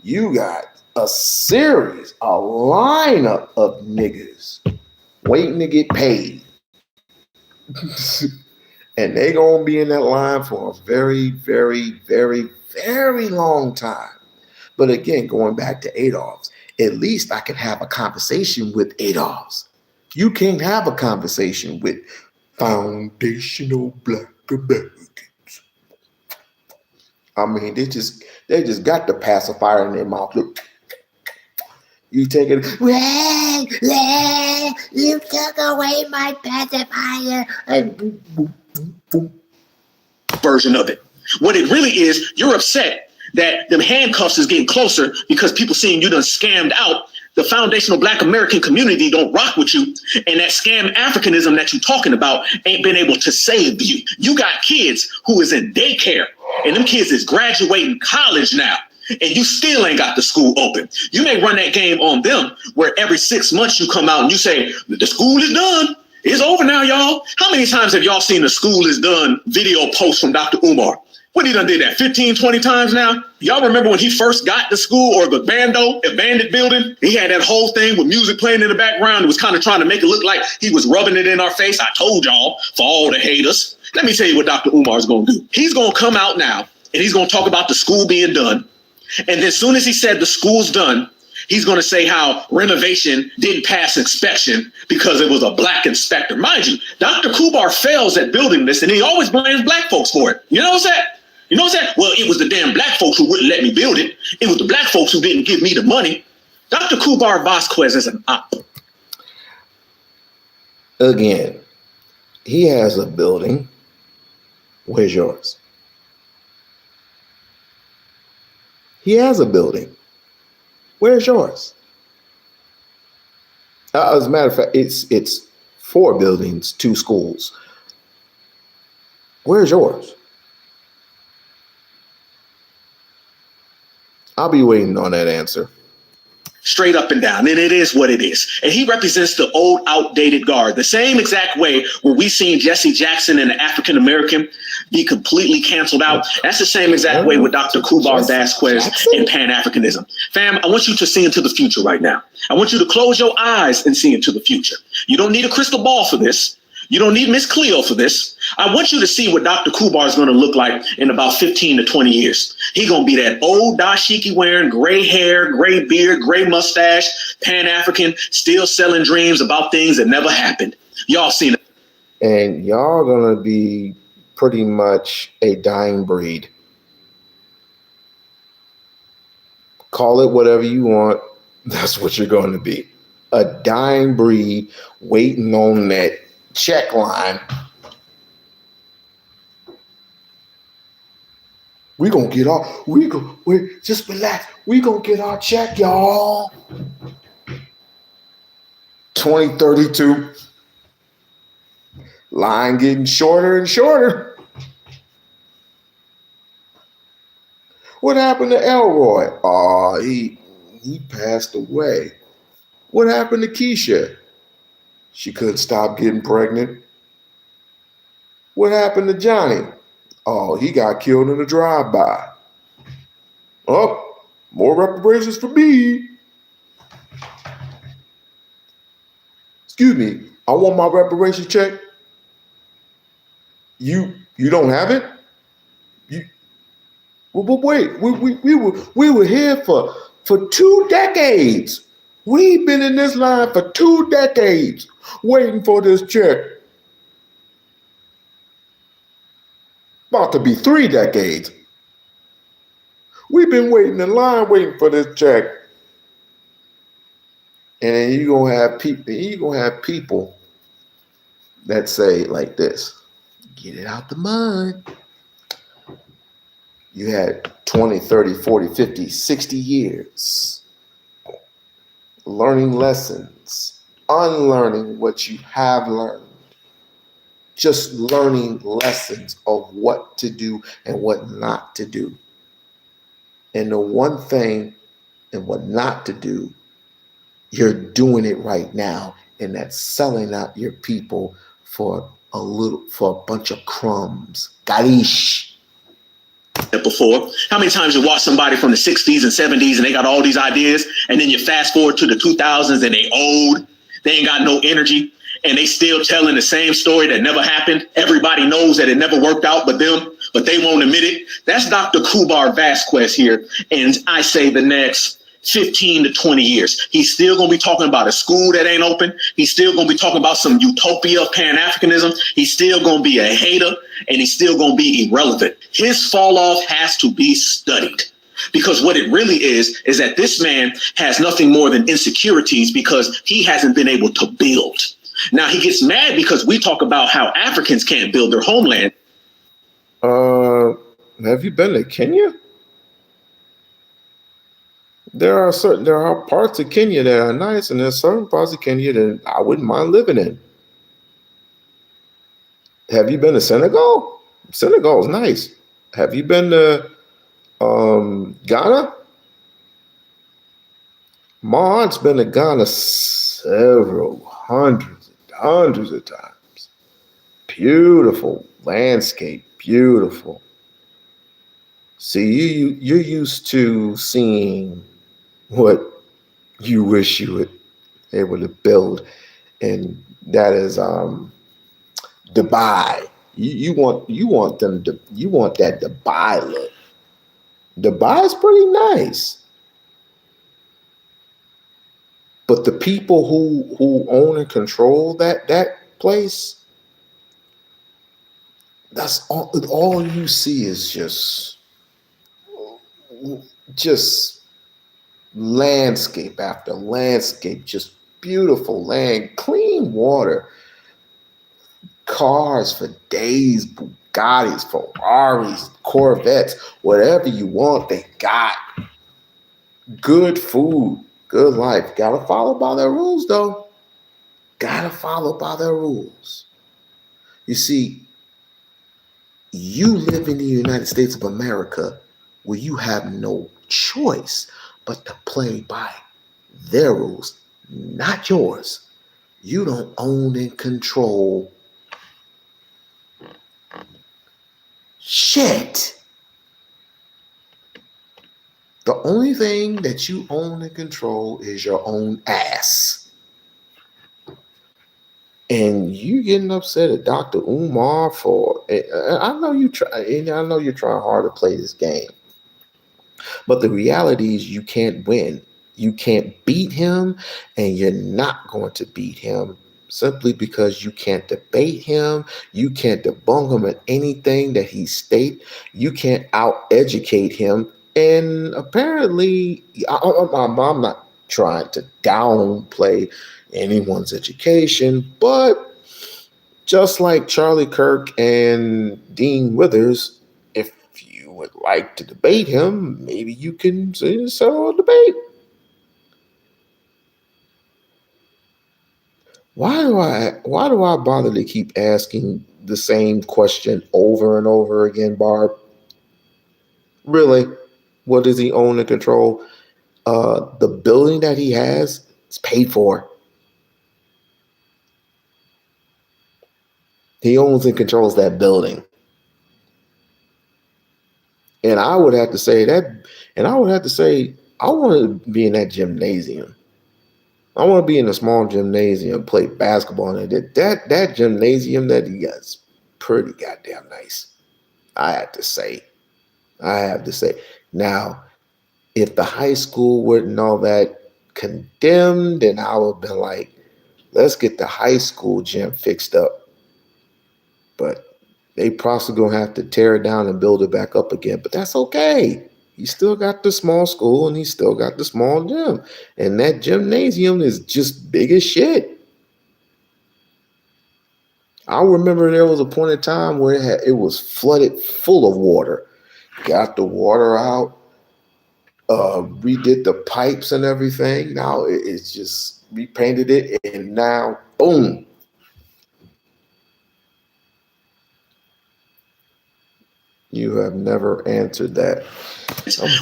You got a lineup of niggas waiting to get paid. And they gonna be in that line for a very, very, very, very long time. But again, going back to Adolph's, at least I can have a conversation with Adolph's. You can't have a conversation with foundational Black Americans. I mean, they just got the pacifier in their mouth. Look, you take it. You took away my pacifier. Version of it. What it really is, you're upset that them handcuffs is getting closer because people seeing you done scammed out. The foundational Black American community don't rock with you, and that scam Africanism that you're talking about ain't been able to save you. You got kids who is in daycare, and them kids is graduating college now, and you still ain't got the school open. You may run that game on them where every 6 months you come out and you say, the school is done. It's over now, y'all. How many times have y'all seen the school is done video post from Dr. Umar? What he done did that 15, 20 times now? Y'all remember when he first got the school or the abandoned building? He had that whole thing with music playing in the background. It was kind of trying to make it look like he was rubbing it in our face. I told y'all, for all the haters. Let me tell you what Dr. Umar is going to do. He's going to come out now and he's going to talk about the school being done. And then as soon as he said the school's done, he's going to say how renovation didn't pass inspection because it was a Black inspector. Mind you, Dr. Kubar fails at building this and he always blames Black folks for it. You know what I'm saying? You know what I'm saying? Well, it was the damn Black folks who wouldn't let me build it. It was the Black folks who didn't give me the money. Dr. Kubar Vasquez is an op. Again, he has a building. Where's yours? He has a building. Where's yours? As a matter of fact, it's 4 buildings, 2 schools. Where's yours? I'll be waiting on that answer. Straight up and down. And it is what it is. And he represents the old, outdated guard. The same exact way where we seen Jesse Jackson and the African American be completely canceled out. That's the same exact way with Dr. Kubar Vasquez and Pan-Africanism. Fam, I want you to see into the future right now. I want you to close your eyes and see into the future. You don't need a crystal ball for this. You don't need Miss Cleo for this. I want you to see what Dr. Kubar is going to look like in about 15 to 20 years. He's going to be that old dashiki wearing, gray hair, gray beard, gray mustache, Pan-African, still selling dreams about things that never happened. Y'all seen it. And y'all going to be pretty much a dying breed. Call it whatever you want. That's what you're going to be. A dying breed waiting on that check line. Wait, just relax. We gonna get our check, y'all. 2032. Line getting shorter and shorter. What happened to Elroy? Oh, he passed away. What happened to Keisha? She couldn't stop getting pregnant. What happened to Johnny? Oh, he got killed in a drive-by. Oh, more reparations for me. Excuse me, I want my reparations check. You don't have it? Wait, we were here for 2 decades. We've been in this line for 2 decades waiting for this check. About to be 3 decades. We've been waiting in line waiting for this check. And then you're gonna have people that say like this, get it out the mud. You had 20, 30, 40, 50, 60 years learning lessons, unlearning what you have learned, just learning lessons of what to do and what not to do. And the one thing and what not to do, you're doing it right now, and that's selling out your people for a bunch of crumbs. Garish. Before, how many times you watch somebody from the 60s and 70s and they got all these ideas, and then you fast forward to the 2000s and they old, they ain't got no energy, and they still telling the same story that never happened. Everybody knows that it never worked out but them, but they won't admit it. That's Dr. Kubar Vasquez here, and I say the next 15 to 20 years, he's still going to be talking about a school that ain't open. He's still going to be talking about some utopia of Pan-Africanism. He's still going to be a hater, and he's still going to be irrelevant. His fall off has to be studied, because what it really is that this man has nothing more than insecurities because he hasn't been able to build. Now he gets mad because we talk about how Africans can't build their homeland. Have you been to Kenya? There are parts of Kenya that are nice, and there's certain parts of Kenya that I wouldn't mind living in. Have you been to Senegal? Senegal is nice. Have you been to Ghana? My aunt's been to Ghana several hundreds of times. Beautiful landscape, beautiful. See, you're used to seeing what you wish you were able to build, and that is Dubai. You want that Dubai look. Dubai is pretty nice, but the people who own and control that place, that's all you see is just landscape after landscape, just beautiful land, clean water, cars for days, Bugattis, Ferraris, Corvettes, whatever you want, they got. Good food, good life. Gotta follow by their rules, though. Gotta follow by their rules. You see, you live in the United States of America where you have no choice but to play by their rules, not yours. You don't own and control shit. The only thing that you own and control is your own ass. And you getting upset at Dr. Umar for, I know you try, and I know you're trying hard to play this game. But the reality is you can't win. You can't beat him, and you're not going to beat him simply because you can't debate him. You can't debunk him at anything that he states. You can't out-educate him. And apparently, I'm not trying to downplay anyone's education, but just like Charlie Kirk and Dean Withers, if you would like to debate him, maybe you can settle a debate. Why do I bother to keep asking the same question over and over again, Barb? Really? What does he own and control? The building that he has is paid for. He owns and controls that building. And I would have to say, I want to be in that gymnasium. I want to be in a small gymnasium, play basketball, and that gymnasium that he got is pretty goddamn nice. I have to say. Now, if the high school wasn't all that condemned, then I would have been like, let's get the high school gym fixed up. But they probably gonna have to tear it down and build it back up again. But that's okay. He still got the small school and he still got the small gym. And that gymnasium is just big as shit. I remember there was a point in time where it was flooded full of water. Got the water out, redid the pipes and everything. Now it's just repainted it, and now boom. You have never answered that.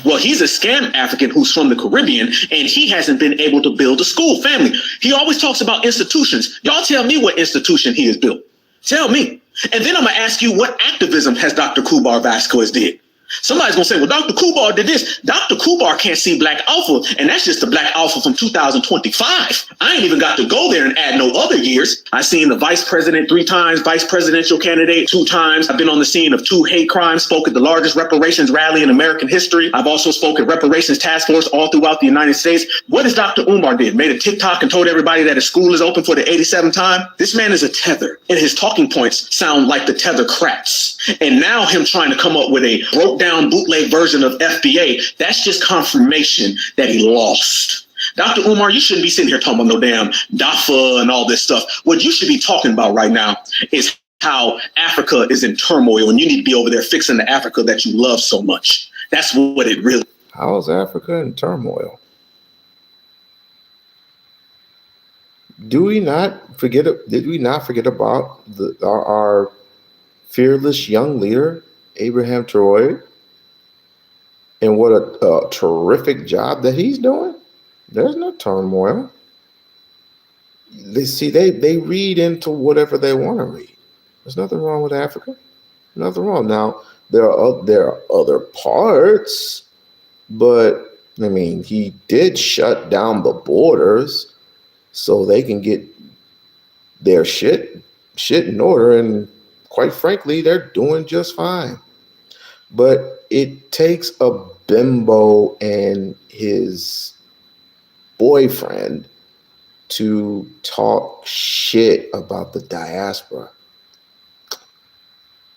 Well, he's a scam African who's from the Caribbean, and he hasn't been able to build a school family. He always talks about institutions. Y'all tell me what institution he has built. Tell me. And then I'm going to ask you, what activism has Dr. Kubar Vasquez did? Somebody's going to say, well, Dr. Kubar did this. Dr. Kubar can't see Black Alpha, and that's just the Black Alpha from 2025. I ain't even got to go there and add no other years. I seen the vice president 3 times, vice presidential candidate 2 times. I've been on the scene of 2 hate crimes, spoke at the largest reparations rally in American history. I've also spoke at reparations task force all throughout the United States. What has Dr. Umar did? Made a TikTok and told everybody that his school is open for the 87th time? This man is a tether, and his talking points sound like the tethercrats. And now him trying to come up with a broke down bootleg version of FBA, that's just confirmation that he lost. Dr. Umar, you shouldn't be sitting here talking about no damn DAFA and all this stuff. What you should be talking about right now is how Africa is in turmoil, and you need to be over there fixing the Africa that you love so much. That's what it really. How is Africa in turmoil? Did we not forget about our fearless young leader, Abraham Traore, and what a terrific job that he's doing? There's no turmoil. They read into whatever they want to read. There's nothing wrong with Africa. Nothing wrong. Now, there are other parts, but I mean, he did shut down the borders so they can get their shit in order, and quite frankly, they're doing just fine. But it takes a bimbo and his boyfriend to talk shit about the diaspora.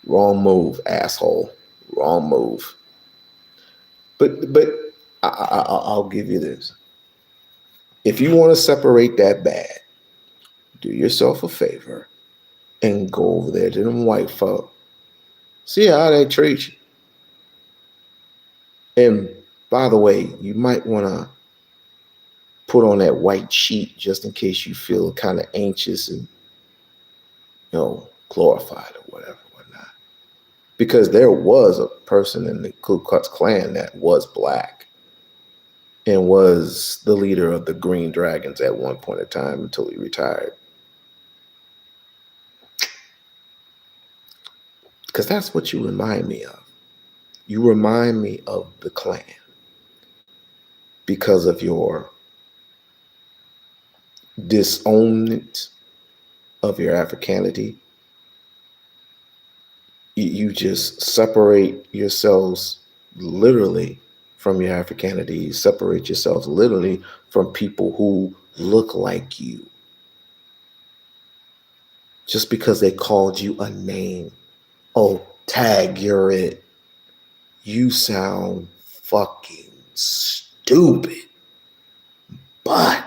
Wrong move, asshole. Wrong move. But I'll give you this. If you want to separate that bad, do yourself a favor and go over there to them white folk. See how they treat you. And by the way, you might want to put on that white sheet just in case you feel kind of anxious and, glorified or whatnot. Because there was a person in the Ku Klux Klan that was black and was the leader of the Green Dragons at one point in time until he retired. Because that's what you remind me of. You remind me of the Klan because of your disownment of your Africanity. You just separate yourselves literally from your Africanity. You separate yourselves literally from people who look like you. Just because they called you a name. Oh, tag, you're it. You sound fucking stupid. But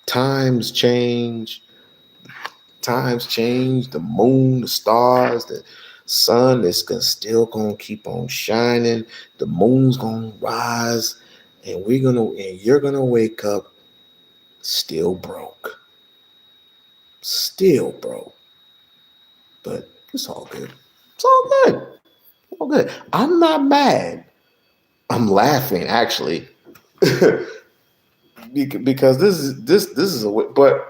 times change. The moon, the stars, the sun is still gonna keep on shining. The moon's gonna rise, and you're gonna wake up still broke. Still broke. But it's all good. It's all good. All good. I'm not mad. I'm laughing actually. Because this is but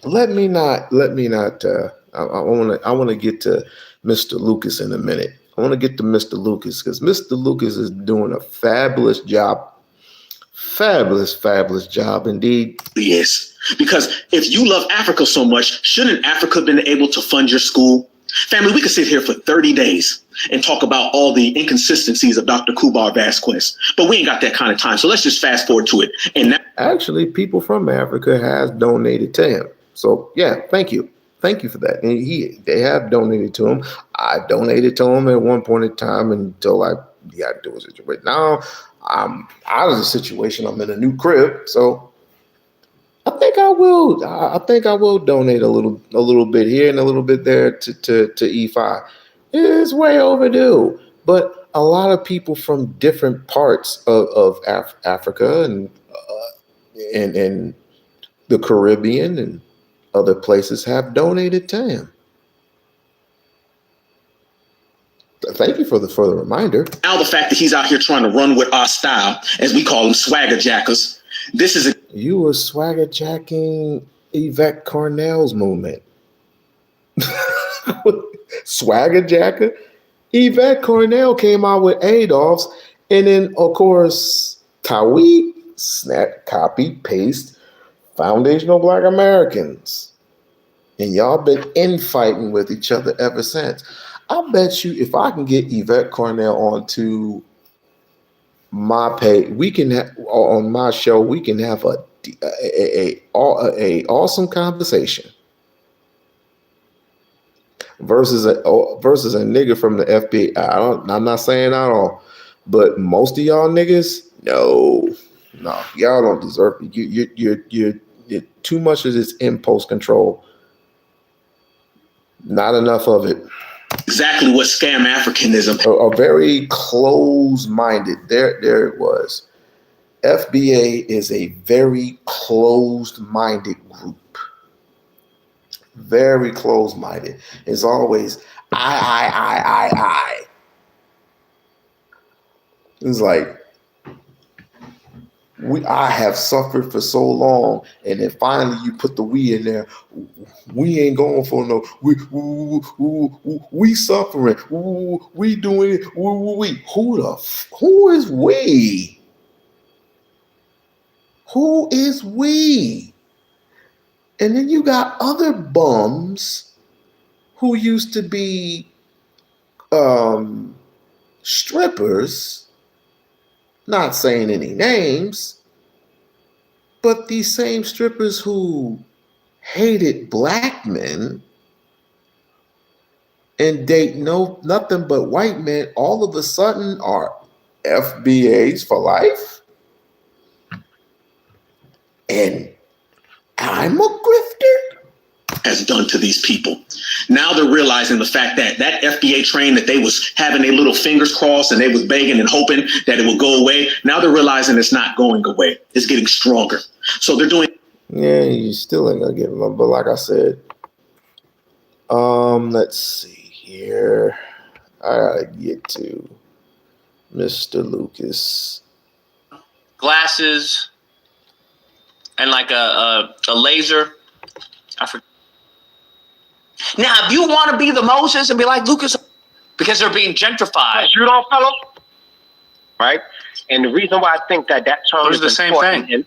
let me not I want to get to Mr. Lucas in a minute. I want to get to Mr. Lucas because Mr. Lucas is doing a fabulous job. Fabulous job indeed. Yes. Because if you love Africa so much, shouldn't Africa have been able to fund your school? Family, we could sit here for 30 days and talk about all the inconsistencies of Dr. Kubar Vasquez, but we ain't got that kind of time. So let's just fast forward to it. And now, actually, people from Africa has donated to him. So yeah, thank you. Thank you for that. And they have donated to him. I donated to him at one point in time until I got to do it. But now I'm out of the situation. I'm in a new crib. So I think I will donate a little bit here and a little bit there to E5. It's way overdue. But a lot of people from different parts of Africa and the Caribbean and other places have donated to him. Thank you for the reminder. Now the fact that he's out here trying to run with our style, as we call them, swagger jackers. This is you were swagger jacking Yvette Cornell's movement. Swagger jacker. Yvette Cornell came out with Adolf's, and then of course Tawid snap, copy, paste Foundational Black Americans, and y'all been infighting with each other ever since. I bet you if I can get Yvette Cornell onto my page, we can on my show, we can have a awesome conversation versus a nigga from the FBA. I'm not saying at all, but most of y'all niggas, no, y'all don't deserve it. You're too much of this impulse control. Not enough of it. Exactly what scam Africanism. A very closed-minded. There it was. FBA is a very closed-minded group. Very closed-minded. It's always I. It's like I have suffered for so long, and then finally you put the we in there. We ain't going for no. We suffering. We doing it. We. Who is we? Who is we? And then you got other bums who used to be strippers. Not saying any names, but these same strippers who hated black men and date nothing but white men all of a sudden are FBAs for life. And I'm a grifter. Has done to these people. Now they're realizing the fact that that FBA train that they was having their little fingers crossed and they was begging and hoping that it would go away. Now they're realizing it's not going away. It's getting stronger. So they're doing. Yeah, you still ain't gonna get them. But like I said, let's see here. I gotta get to Mr. Lucas. Glasses and like a laser. I forget. Now, if you want to be the Moses and be like Lucas, because they're being gentrified. You don't follow? Right? And the reason why I think that term is the same thing.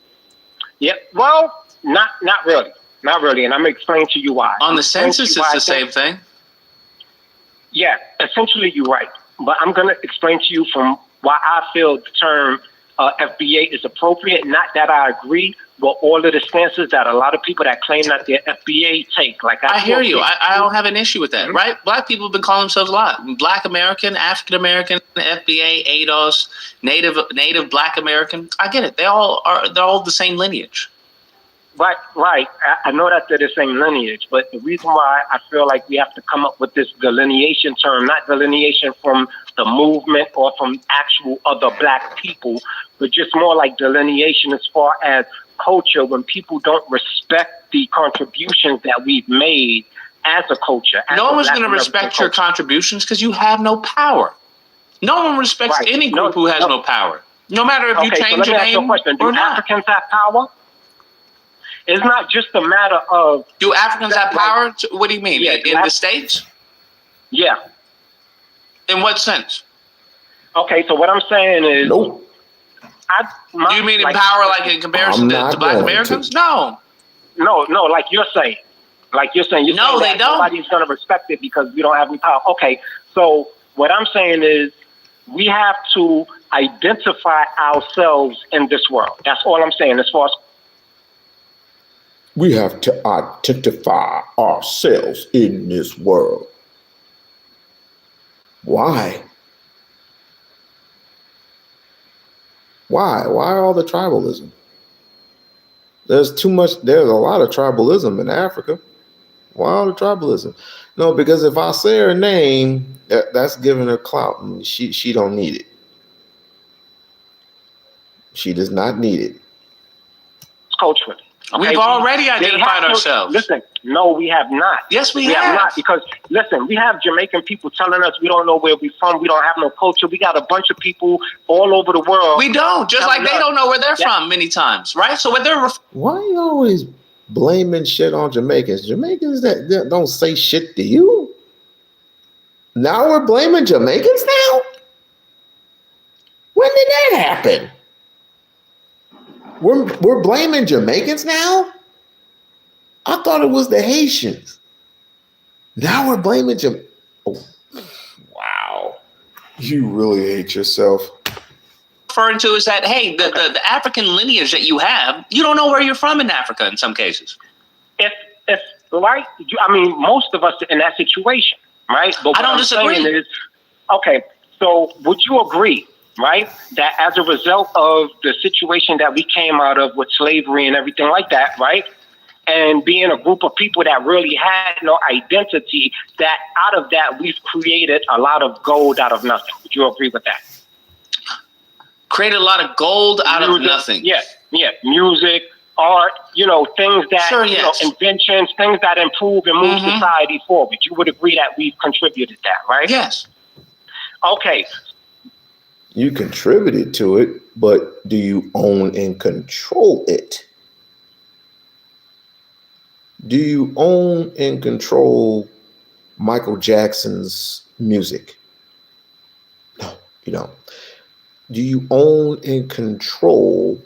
Yeah, well, not really. Not really. And I'm going to explain to you why. On the census, it's the same thing. Yeah, essentially you're right. But I'm going to explain to you from why I feel the term FBA is appropriate. Not that I agree with all of the stances that a lot of people that claim that they're FBA take. Like I hear you. I don't have an issue with that, Mm-hmm. right? Black people have been calling themselves a lot. Black American, African American, FBA, ADOS, Native Black American. I get it. They're all the same lineage. Right. I know that they're the same lineage, but the reason why I feel like we have to come up with this delineation term, not delineation from the movement or from actual other black people, but just more like delineation as far as culture, when people don't respect the contributions that we've made as a culture. No one's going to respect your contributions because you have no power. No one respects any group who has no power. No matter if you change your name or not. Do Africans have power? It's not just a matter of... Do Africans have power? What do you mean? In the States? Yeah. In what sense? Okay, so what I'm saying is... Nope. Do you mean in power like in comparison to Black Americans? No, like you're saying. You're saying they don't. Nobody's going to respect it because we don't have any power. Okay, so what I'm saying is we have to identify ourselves in this world. That's all I'm saying as far as... We have to identify ourselves in this world. Why? Why all the tribalism? There's a lot of tribalism in Africa. Why all the tribalism? No, because if I say her name, that's giving her clout, and she don't need it. She does not need it. Culturally. We've already identified ourselves. Listen, no, we have not. Yes, we have not, because listen, we have Jamaican people telling us we don't know where we're from, we don't have no culture. We got a bunch of people all over the world. We don't, just like they don't know where they're from many times, right? So when they're why are you always blaming shit on Jamaicans? Jamaicans that don't say shit to you. Now we're blaming Jamaicans now? When did that happen? We're blaming Jamaicans now? I thought it was the Haitians. Now we're blaming Oh, wow. You really hate yourself. referring to is that, hey, the African lineage that you have, you don't know where you're from in Africa in some cases. If right, I mean, most of us are in that situation, right? But what I don't disagree. Is, okay, so would you agree, right, that as a result of the situation that we came out of with slavery and everything like that, right, and being a group of people that really had no identity, that out of that we've created a lot of gold out of nothing? Would you agree with that? Created a lot of gold out of nothing. Yeah, music, art, things that, sure, yes. Inventions, things that improve and move society forward. You would agree that we've contributed that, right? Yes. Okay. You contributed to it, but do you own and control it? Do you own and control Michael Jackson's music? No, you don't. Do you own and control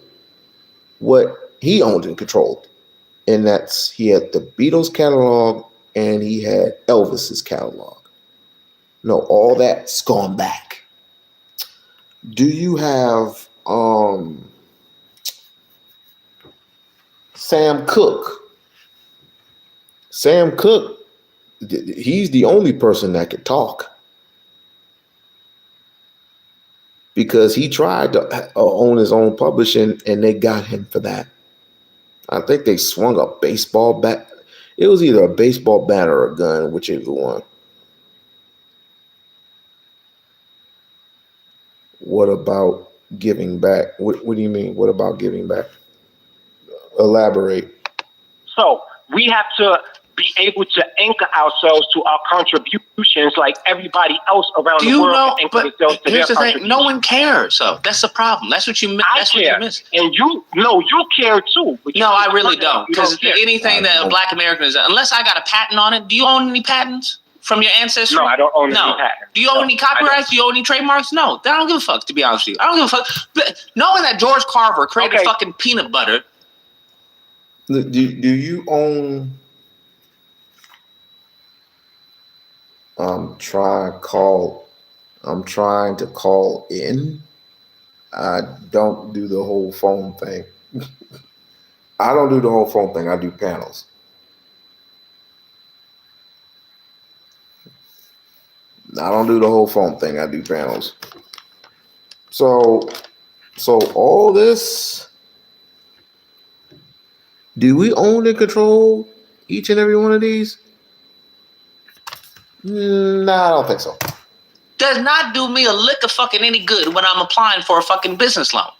what he owned and controlled? And that's, he had the Beatles catalog and he had Elvis's catalog. No, all that's gone back. Do you have Sam Cooke? Sam Cooke, he's the only person that could talk, because he tried to own his own publishing and they got him for that. I think they swung a baseball bat. It was either a baseball bat or a gun, whichever one. What about giving back? What do you mean? What about giving back? Elaborate. So we have to be able to anchor ourselves to our contributions like everybody else around the world. But here's the thing, no one cares. So that's the problem. That's what you miss. That's what you miss. And you care too. No, I really don't. Because anything that a Black American is, unless I got a patent on it, do you own any patents from your ancestry? No, I don't own any patents. Do you own any copyrights? Do you own any trademarks? No, I don't give a fuck, to be honest with you. I don't give a fuck. But knowing that George Carver created fucking peanut butter. Do you own... I'm trying to call in. I don't do the whole phone thing. I don't do the whole phone thing. I do panels. I don't do the whole phone thing. I do panels. So all this, do we own and control each and every one of these? No, I don't think so. Does not do me a lick of fucking any good when I'm applying for a fucking business loan.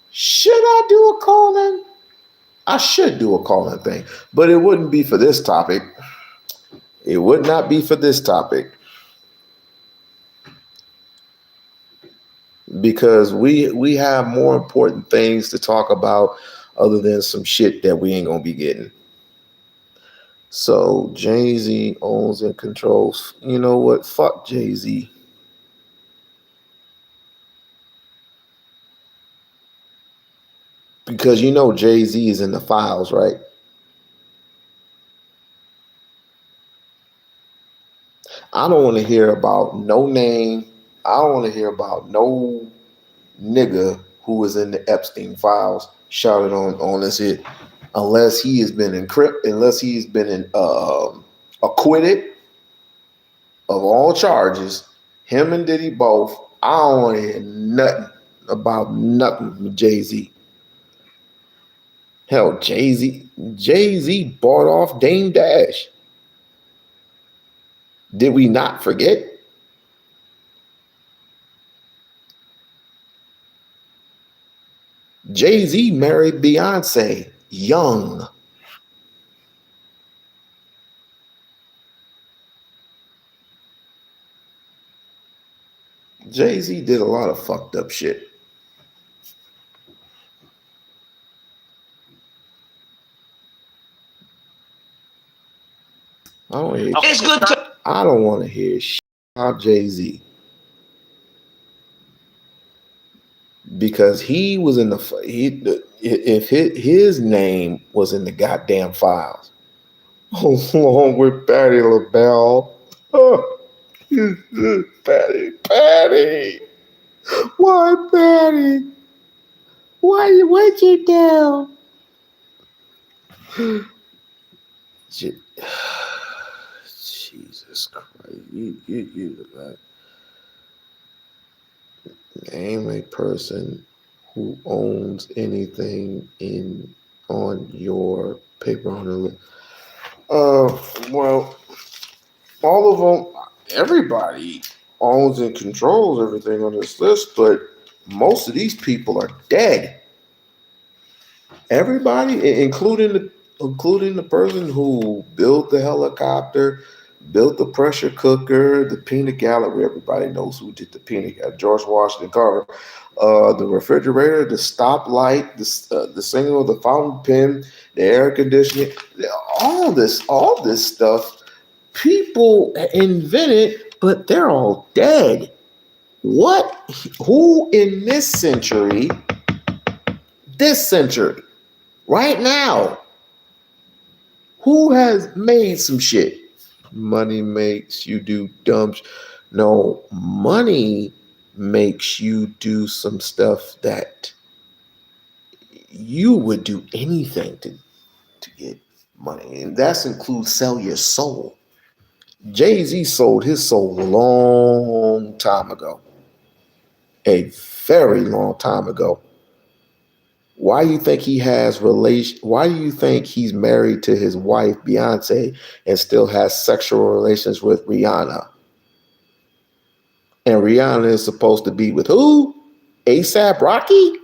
Should I do a call-in? I should do a call-in thing, but it wouldn't be for this topic. It would not be for this topic. Because we have more important things to talk about other than some shit that we ain't gonna be getting. So Jay-Z owns and controls. You know what? Fuck Jay-Z. Because Jay-Z is in the files, right? I don't want to hear about no name. I don't want to hear about no nigga who was in the Epstein files shouted on this hit. Unless he has been acquitted of all charges, him and Diddy both. I don't want to hear nothing about nothing with Jay-Z. Hell, Jay-Z bought off Dame Dash. Did we not forget? Jay-Z married Beyonce young. Jay-Z did a lot of fucked up shit. I don't hear It's good to. I don't want to hear shit about Jay-Z. Because he was in if his name was in the goddamn files, along with Patti LaBelle. Oh, Patti. Why, Patti? What'd you do? Jesus Christ. You name a person who owns anything on your paper on the list. Well, all of them, everybody owns and controls everything on this list, but most of these people are dead. Everybody, including the person who built the helicopter, built the pressure cooker, the peanut gallery. Everybody knows who did the peanut gallery. George Washington Carver. The refrigerator, the stoplight, the signal, the fountain pen, the air conditioning. All this stuff people invented, but they're all dead. What? Who in this century, right now, who has made some shit? Money makes you do dumb shit. No, money makes you do some stuff that you would do anything to get money. And that includes sell your soul. Jay-Z sold his soul a long time ago. A very long time ago. Why do you think why do you think he's married to his wife, Beyonce, and still has sexual relations with Rihanna? And Rihanna is supposed to be with who? A$AP Rocky?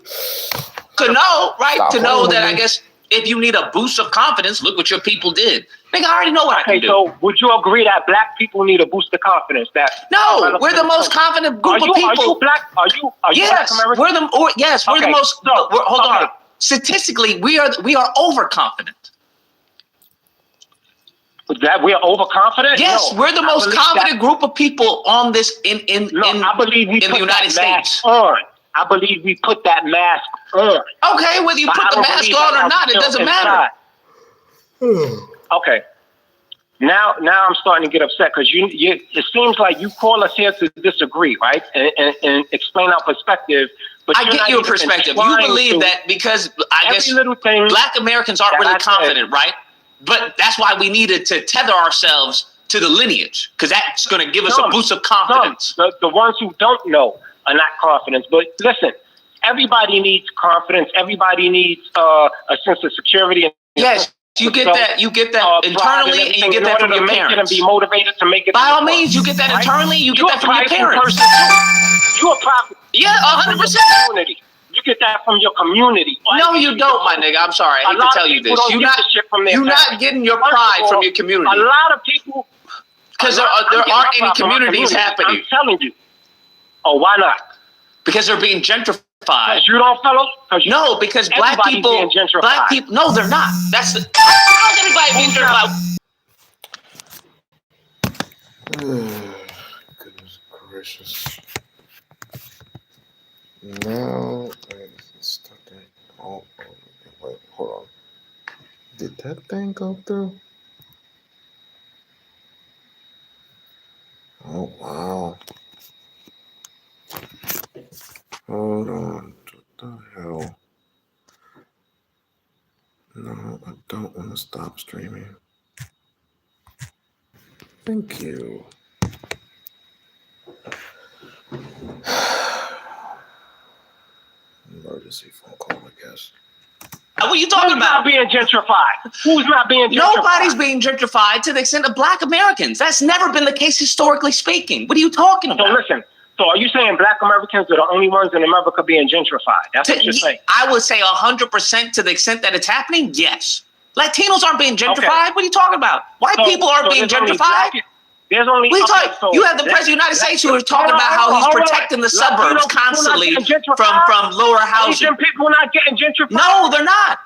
To know, right? To know that I guess if you need a boost of confidence, look what your people did. Nigga, I already know what I can do. So would you agree that black people need a boost of confidence? No, we're the most confident group of people. Are you black? Are you yes, black American? We're the most. Hold on. Statistically, we are overconfident. That we are overconfident? Yes, we're the most confident group of people on this in I believe we in the United States. I believe we put that mask on. Okay, whether you put the mask on or not, it doesn't matter. Okay. Now I'm starting to get upset because it seems like you call us here to disagree, right? And explain our perspective. But I get your perspective. You believe that because I guess black Americans aren't really confident, right? But that's why we needed to tether ourselves to the lineage, because that's going to give us a boost of confidence. The ones who don't know are not confident. But listen, everybody needs confidence. Everybody needs a sense of security. Yes. You get that internally, and you get that from your parents. And be motivated to make it. By all means, you get that internally. You get that from your parents. You're a prophet. Yeah, 100%. You get that from your community. No, you don't, my nigga. I'm sorry. I hate to tell you this. You're not getting your pride from your community. A lot of people, because there aren't any communities happening. I'm telling you. Oh, why not? Because they're being gentrified. You don't, fellow? No, because black people, no, they're not. That's the. How's everybody being gentrified? Goodness gracious. Now, stuck that. Oh, wait, hold on. Did that thing go through? Oh, wow. Hold on. What the hell? No, I don't want to stop streaming. Thank you. Emergency phone call, I guess. What are you talking about? Who's not being gentrified? Who's not being gentrified? Nobody's being gentrified to the extent of black Americans. That's never been the case historically speaking. What are you talking about? So listen. So are you saying Black Americans are the only ones in America being gentrified? That's what you're saying. I would say 100% to the extent that it's happening. Yes. Latinos aren't being gentrified. Okay. What are you talking about? White people aren't being gentrified. There's only. You have the president of the United States who is talking about how he's protecting the suburbs constantly from lower housing. Asian people not getting gentrified. No, they're not.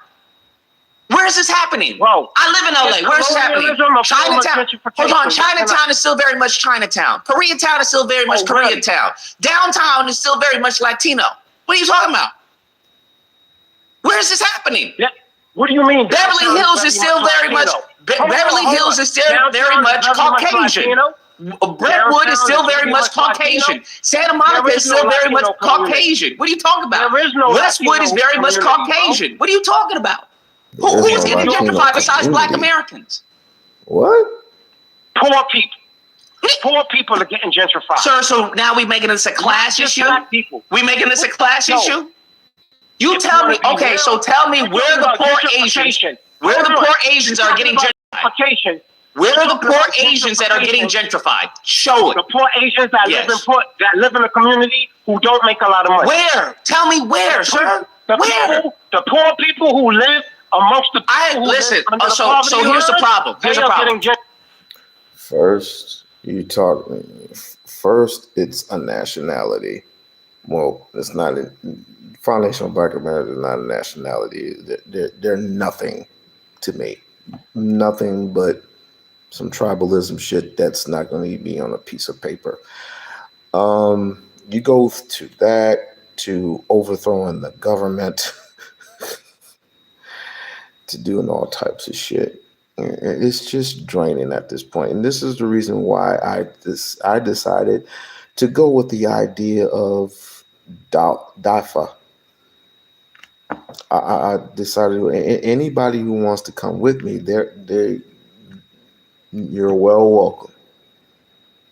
Where is this happening? Bro, I live in LA. Where is this happening? Chinatown. Hold on. Chinatown is still very much Chinatown. Koreatown is still very much Koreatown. Downtown is still very much Latino. What are you talking about? Where is this happening? Yeah. What do you mean? Beverly Hills is still very much. Beverly Hills is still very much Caucasian. Brentwood is still very much Caucasian. Santa Monica is still very much Caucasian. What are you talking about? Westwood is very much Caucasian. What are you talking about? Who is getting gentrified besides Black Americans? What? Poor people. Poor people are getting gentrified. Sir, so now we making this a class issue? We making this a class issue? You tell me, okay, so tell me where the poor Asians are getting gentrified. Where are the poor Asians that are getting gentrified? Show it. The poor Asians that live in a community who don't make a lot of money. Where? Tell me where, sir. Where? The poor people who live amongst the people listen. So here's the problem. Here's the problem. First, it's a nationality. Well, it's not a foundational Black America is not a nationality. They're nothing to me. Nothing but some tribalism shit that's not going to be on a piece of paper. You go to that, to overthrowing the government, to doing all types of shit. It's just draining at this point. And this is the reason why I decided to go with the idea of DAFA. I decided anybody who wants to come with me, you're well welcome.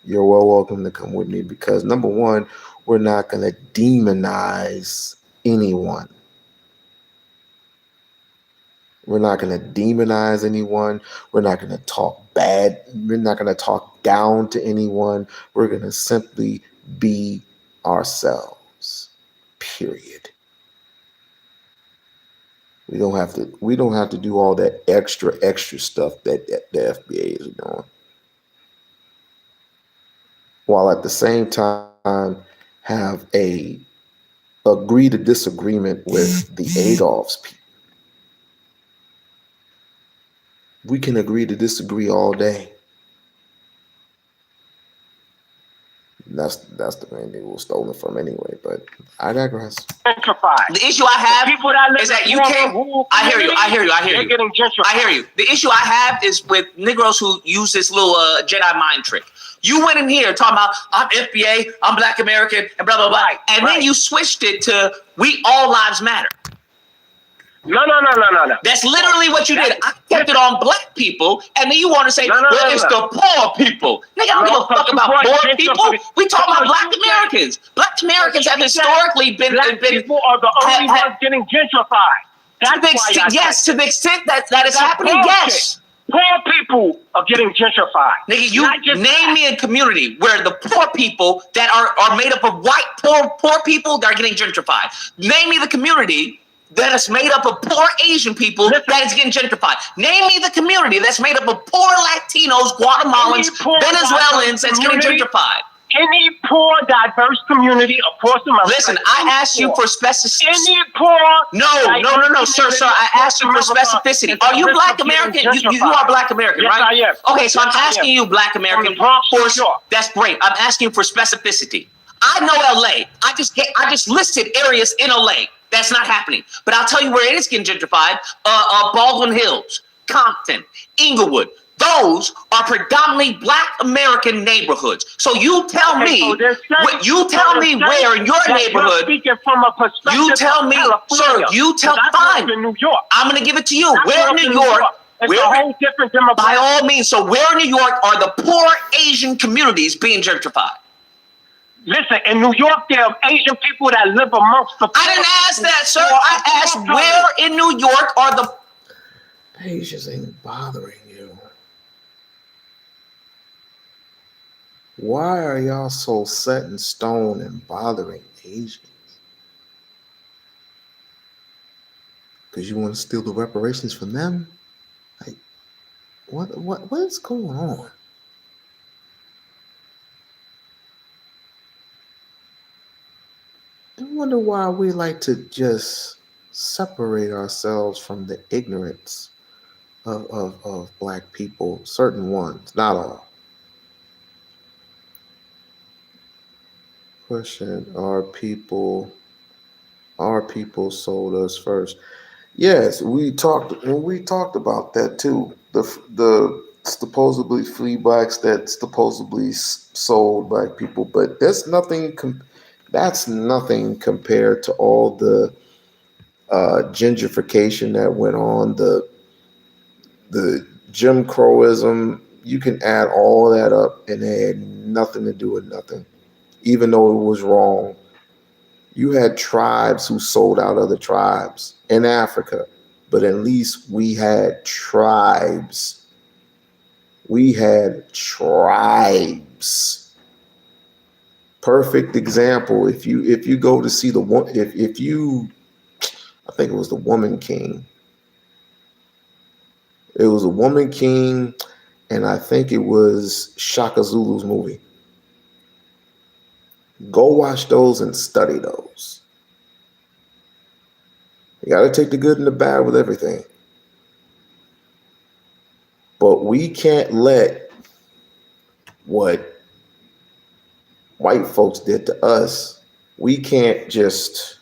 You're well welcome to come with me because number one, we're not going to demonize anyone. We're not going to demonize anyone. We're not going to talk bad. We're not going to talk down to anyone. We're going to simply be ourselves. Period. We don't have to do all that extra stuff that the FBA is doing. While at the same time have a agree to disagreement with the Adolf's people. We can agree to disagree all day. That's the main thing we were stolen from anyway, but I digress. Gentrified. The issue I have is that you can't. I hear you. They're getting gentrified. I hear you. The issue I have is with Negroes who use this little Jedi mind trick. You went in here talking about I'm FBA, I'm Black American, and blah blah blah, and then you switched it to we all lives matter. No. That's literally what you did. I kept it on Black people, and then you want to say, it's the poor people. Nigga, I don't give a fuck about poor people. We talking about Black Americans. Black Americans have historically been. Black people are the only ones getting gentrified. Yes, to the extent that is happening, yes. Poor people are getting gentrified. Nigga, you name me a community where the poor people that are made up of white poor people that are getting gentrified. Name me the community that is made up of poor Asian people that is getting gentrified. Name me the community that's made up of poor Latinos, Guatemalans, Venezuelans that's getting gentrified. Any poor, diverse community across America. Listen, I asked you for specificity. Any poor. No, sir. I asked you for specificity. Are you Black American? You are Black American, right? Yes, I am. Okay, so I'm asking you, Black American. That's great. I'm asking you for specificity. I know LA. I just listed areas in LA. That's not happening. But I'll tell you where it is getting gentrified. Baldwin Hills, Compton, Inglewood. Those are predominantly Black American neighborhoods. So you tell me, where in your neighborhood. You tell me, sir. Fine. New York. I'm going to give it to you. Where in New York? It's a whole different demographic. By all means. So where in New York are the poor Asian communities being gentrified? Listen, in New York, there are Asian people that live amongst the poor. I didn't ask that, sir. I asked where in New York are the Asians ain't bothering you. Why are y'all so set in stone and bothering Asians? Because you want to steal the reparations from them? Like, what is going on? I wonder why we like to just separate ourselves from the ignorance of black people, certain ones, not all. Question: Our people sold us first. Yes, we talked about that too. The supposedly free blacks that supposedly sold black people, but that's nothing. That's nothing compared to all the gentrification that went on. The Jim Crowism. You can add all that up, and it had nothing to do with nothing, even though it was wrong. You had tribes who sold out other tribes in Africa, but at least we had tribes. We had tribes. Perfect example. If you go to see the one, if you, I think it was the Woman King. It was a Woman King, and I think it was Shaka Zulu's movie. Go watch those and study those. You got to take the good and the bad with everything. But we can't let what white folks did to us. We can't just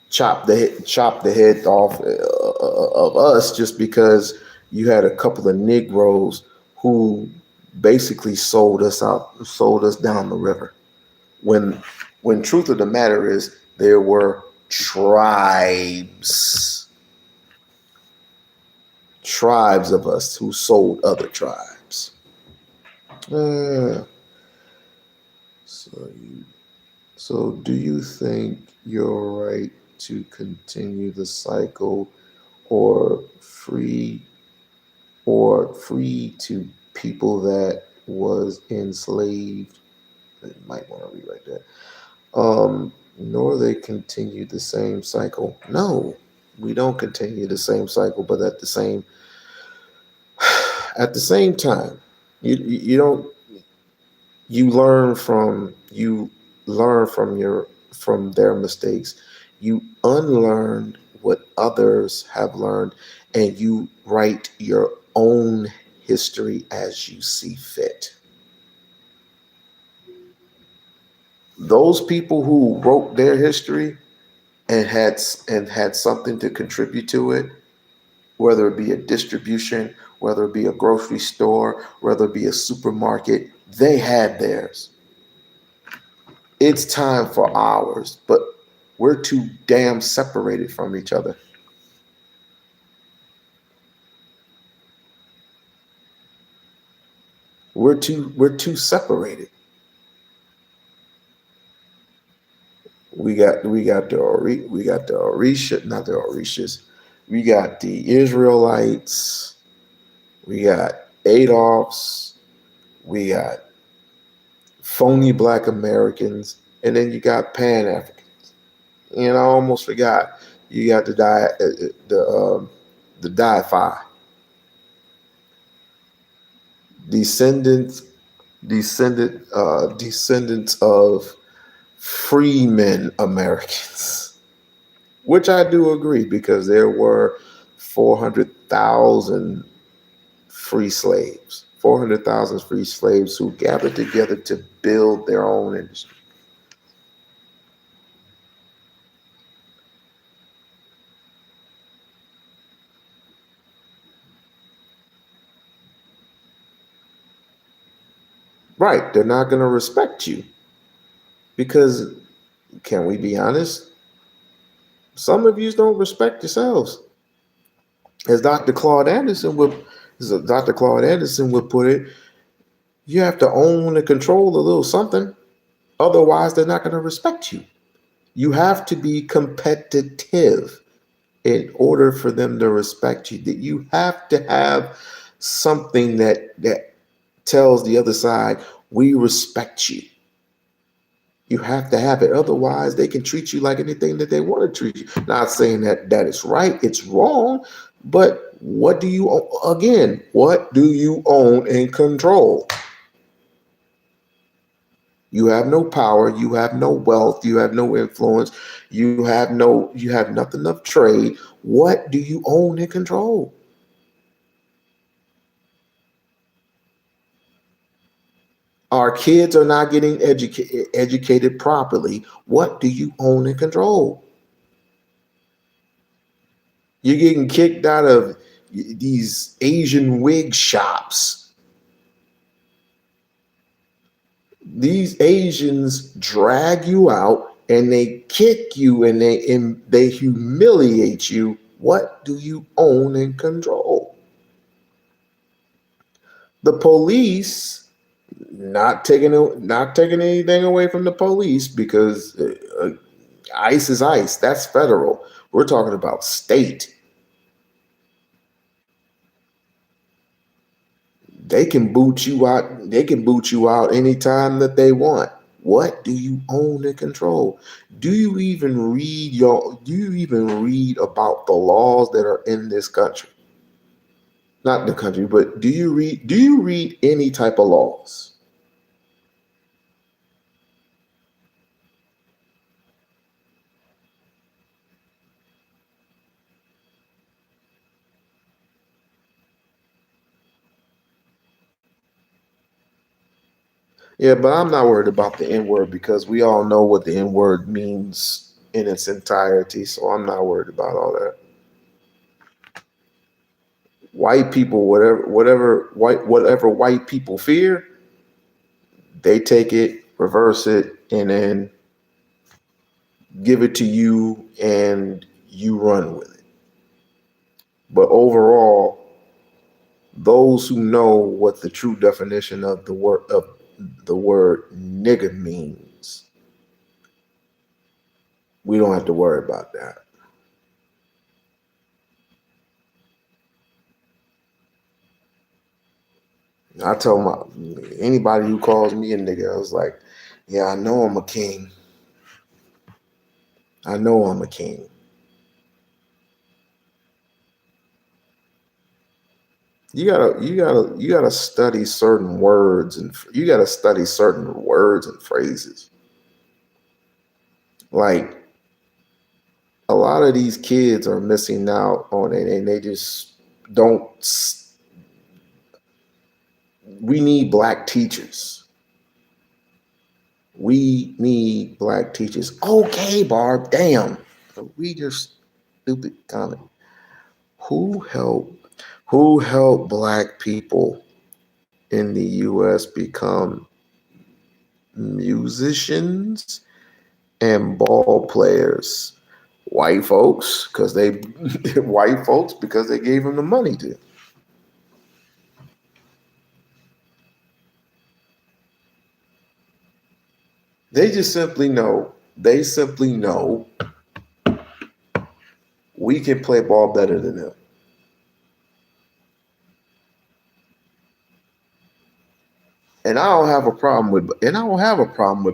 chop the head off of us just because you had a couple of Negroes who basically sold us down the river. When truth of the matter is, there were tribes of us who sold other tribes. So do you think you're right to continue the cycle or free to people that was enslaved? I might want to rewrite that. Nor they continue the same cycle. No, we don't continue the same cycle, but at the same time, you don't. You learn from their mistakes. You unlearn what others have learned, and you write your own history as you see fit. Those people who wrote their history and had something to contribute to it, whether it be a distribution, whether it be a grocery store, whether it be a supermarket, they had theirs. It's time for ours, but we're too damn separated from each other. We're too separated. We got the Orisha, not the Orishas. We got the Israelites. We got Adolfs. We got phony Black Americans, and then you got Pan Africans. And I almost forgot. You got the Di-Fi. Descendants of freemen Americans, which I do agree, because there were 400,000 free slaves who gathered together to build their own industry. Right, they're not going to respect you because, can we be honest? Some of you don't respect yourselves. As Dr. Claude Anderson would put it, you have to own and control a little something. Otherwise, they're not going to respect you. You have to be competitive in order for them to respect you. That you have to have something that tells the other side, We respect you. You have to have it. Otherwise, they can treat you like anything that they want to treat you. Not saying that is right. It's wrong. But what do you own? Again, what do you own and control? You have no power. You have no wealth. You have no influence. You have nothing of trade. What do you own and control? Our kids are not getting educated properly. What do you own and control? You're getting kicked out of these Asian wig shops. These Asians drag you out and they kick you and they humiliate you. What do you own and control? The police, not taking anything away from the police, because ICE is ICE. That's federal. We're talking about state. They can boot you out. They can boot you out anytime that they want. What do you own and control? Do you even read about the laws that are in this country? Not the country, but do you read any type of laws? Yeah, but I'm not worried about the N-word because we all know what the N-word means in its entirety, so I'm not worried about all that. White people, whatever white people fear, they take it, reverse it, and then give it to you and you run with it. But overall, those who know what the true definition of the word nigga means, we don't have to worry about that. I tell anybody who calls me a nigga, I was like, yeah, I know I'm a king. I know I'm a king. You gotta study certain words, and you gotta study certain words and phrases. Like, a lot of these kids are missing out on it, and they just don't. We need black teachers. We need black teachers. Okay, Barb, damn. Read your stupid comment. Who helped black people in the US become musicians and ball players? White folks, because they gave them the money to. They simply know we can play ball better than them. And I don't have a problem with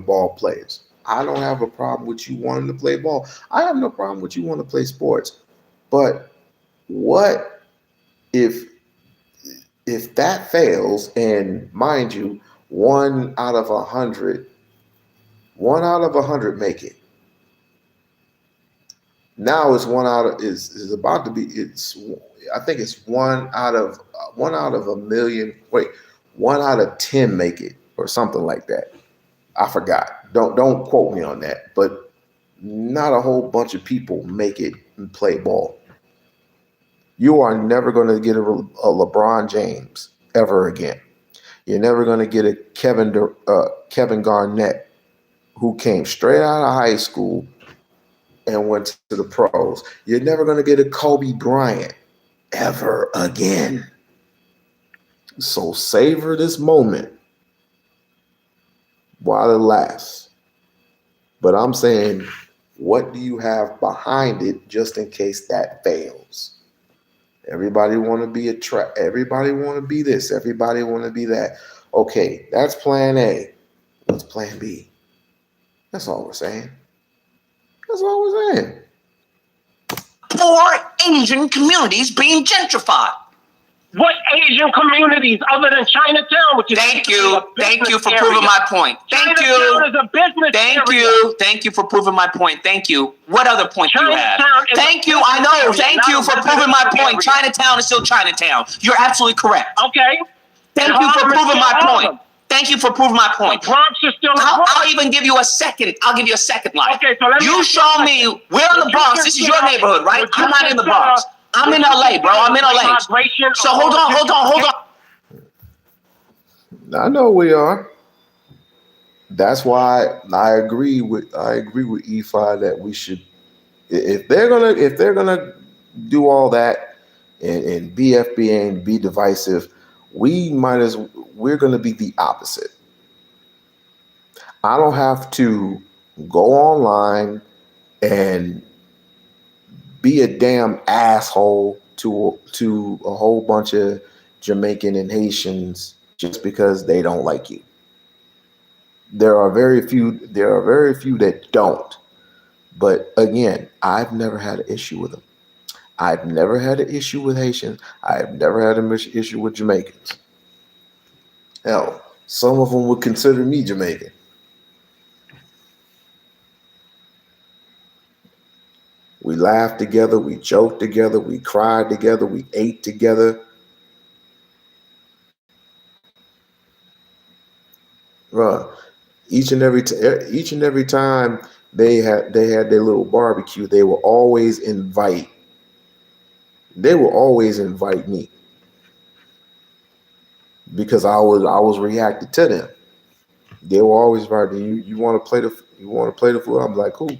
ball players. I don't have a problem with you wanting to play ball. I have no problem with you wanting to play sports. But what if that fails, and mind you, 1 out of 100 make it. Now it's is about to be. I think it's 1 out of a million. Wait, 1 out of 10 make it, or something like that. I forgot. Don't quote me on that. But not a whole bunch of people make it and play ball. You are never going to get a LeBron James ever again. You're never going to get a Kevin Garnett, who came straight out of high school and went to the pros. You're never going to get a Kobe Bryant ever again. So savor this moment while it lasts. But I'm saying, what do you have behind it just in case that fails? Everybody want to be everybody want to be this. Everybody want to be that. Okay, that's plan A. What's plan B? That's all we're saying. That's all we're saying. Poor Asian communities being gentrified. What Asian communities other than Chinatown? Which is Thank you for proving my point. Thank you. Chinatown is a business area. Thank you for proving my point. Thank you. What other point do you have? Chinatown is Thank a you. I know. business Thank area, you for not a proving my residential point. area. Chinatown is still Chinatown. You're absolutely correct. Okay. Thank And you for Harlem is proving still my point. Harlem. Thank you for proving my point. The Bronx is still the Bronx. I'll even give you a second. I'll give you a second life. Okay, so let me You ask you show a me question. where in the Bronx. This is your neighborhood, right? Would you I'm not in the consider- Bronx. I'm in LA, bro. I'm in LA. Migration So or hold on. I know we are. That's why I agree with Ifa that we should, if they're gonna do all that and be FBA and be divisive, we're gonna be the opposite. I don't have to go online and be a damn asshole to a whole bunch of Jamaican and Haitians just because they don't like you. There are very few that don't. But again, I've never had an issue with them. I've never had an issue with Haitians. I've never had an issue with Jamaicans. Hell, some of them would consider me Jamaican. We laughed together, we joked together, we cried together, we ate together. Each and every time they had their little barbecue, they will always invite me because I was reacting to them. They were always inviting you want to play the food? I'm like, cool.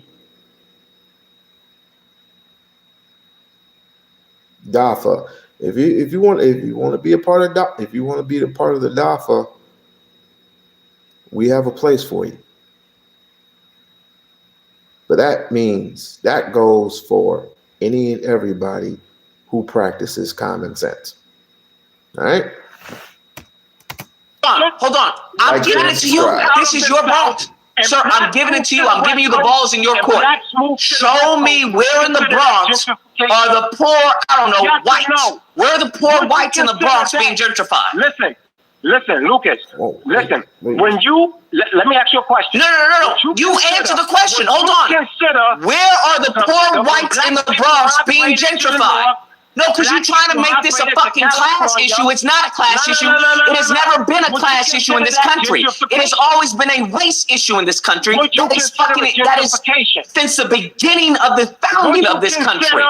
DAFA. If you want to be a part of the DAFA, we have a place for you. But that goes for any and everybody who practices common sense. All right? Hold on. I'm giving it to you. This is your Bronx. Sir, I'm giving it to you. I'm giving you the balls in your court. Show me where in the Bronx are the poor, whites. Where are the poor whites in the Bronx being gentrified? Listen, Lucas. Listen. When you let me ask you a question. No. You answer the question. Hold on. Where are the poor whites in the Bronx being gentrified? No, because you're trying to make this a fucking class issue. It's not a class issue. It has never been a class issue in this country. It has always been a race issue in this country. That is since the beginning of the founding of this country.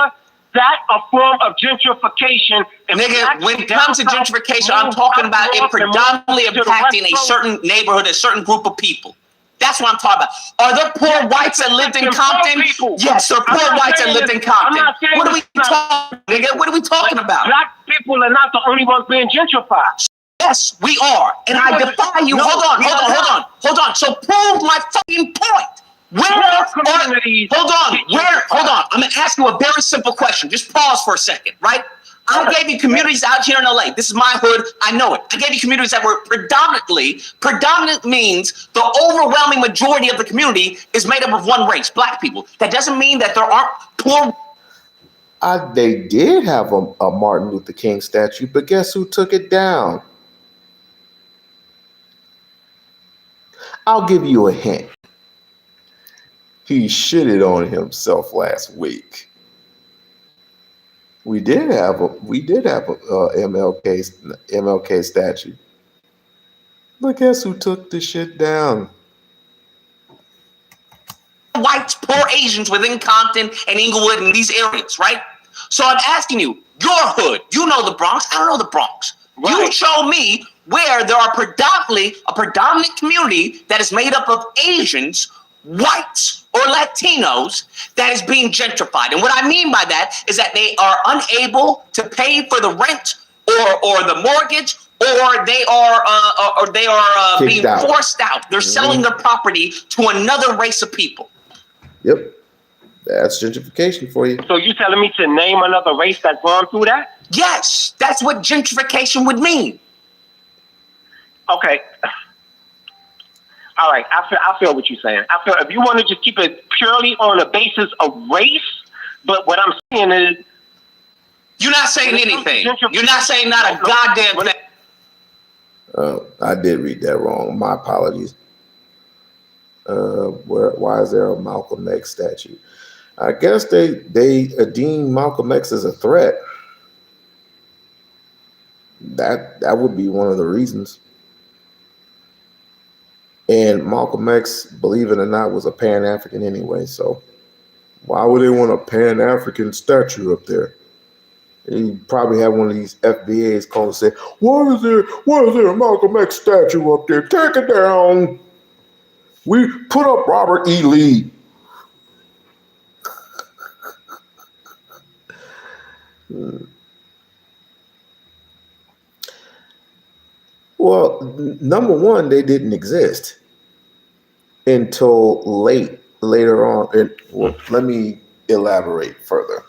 That a form of gentrification. Nigga, when it comes to gentrification, I'm talking about it predominantly impacting a certain neighborhood, a certain group of people. That's what I'm talking about. Are there poor whites that lived in Compton? Yes, there are poor whites that lived in Compton. What are we talking, nigga? What are we talking about? Black people are not the only ones being gentrified. Yes, we are. And I defy you. Hold on. So prove my fucking point. Hold on. I'm going to ask you a very simple question. Just pause for a second, right? I gave you communities out here in LA. This is my hood. I know it. I gave you communities that were predominant means the overwhelming majority of the community is made up of one race, black people. That doesn't mean that there aren't poor. They did have a Martin Luther King statue, but guess who took it down? I'll give you a hint. He shitted on himself last week. We did have a MLK statue. But guess who took the shit down? Whites, poor Asians within Compton and Inglewood and these areas, right? So I'm asking you, your hood, you know the Bronx, I don't know the Bronx. Right. You show me where there are a predominant community that is made up of Asians, whites, or Latinos that is being gentrified. And what I mean by that is that they are unable to pay for the rent or the mortgage, or they are being forced out. They're selling their property to another race of people. Yep. That's gentrification for you. So you telling me to name another race that's gone through that? Yes, that's what gentrification would mean. Okay. All right, I feel what you're saying. I feel if you want to just keep it purely on the basis of race, but what I'm saying is, you're not saying anything. You're not saying not a goddamn thing. I did read that wrong. My apologies. Why is there a Malcolm X statue? I guess they deem Malcolm X as a threat. That would be one of the reasons. And Malcolm X, believe it or not, was a Pan-African anyway. So why would they want a Pan-African statue up there? You probably have one of these FBAs call and say, why is there a Malcolm X statue up there? Take it down. We put up Robert E. Lee. Well, number one, they didn't exist until later on. And well, let me elaborate further.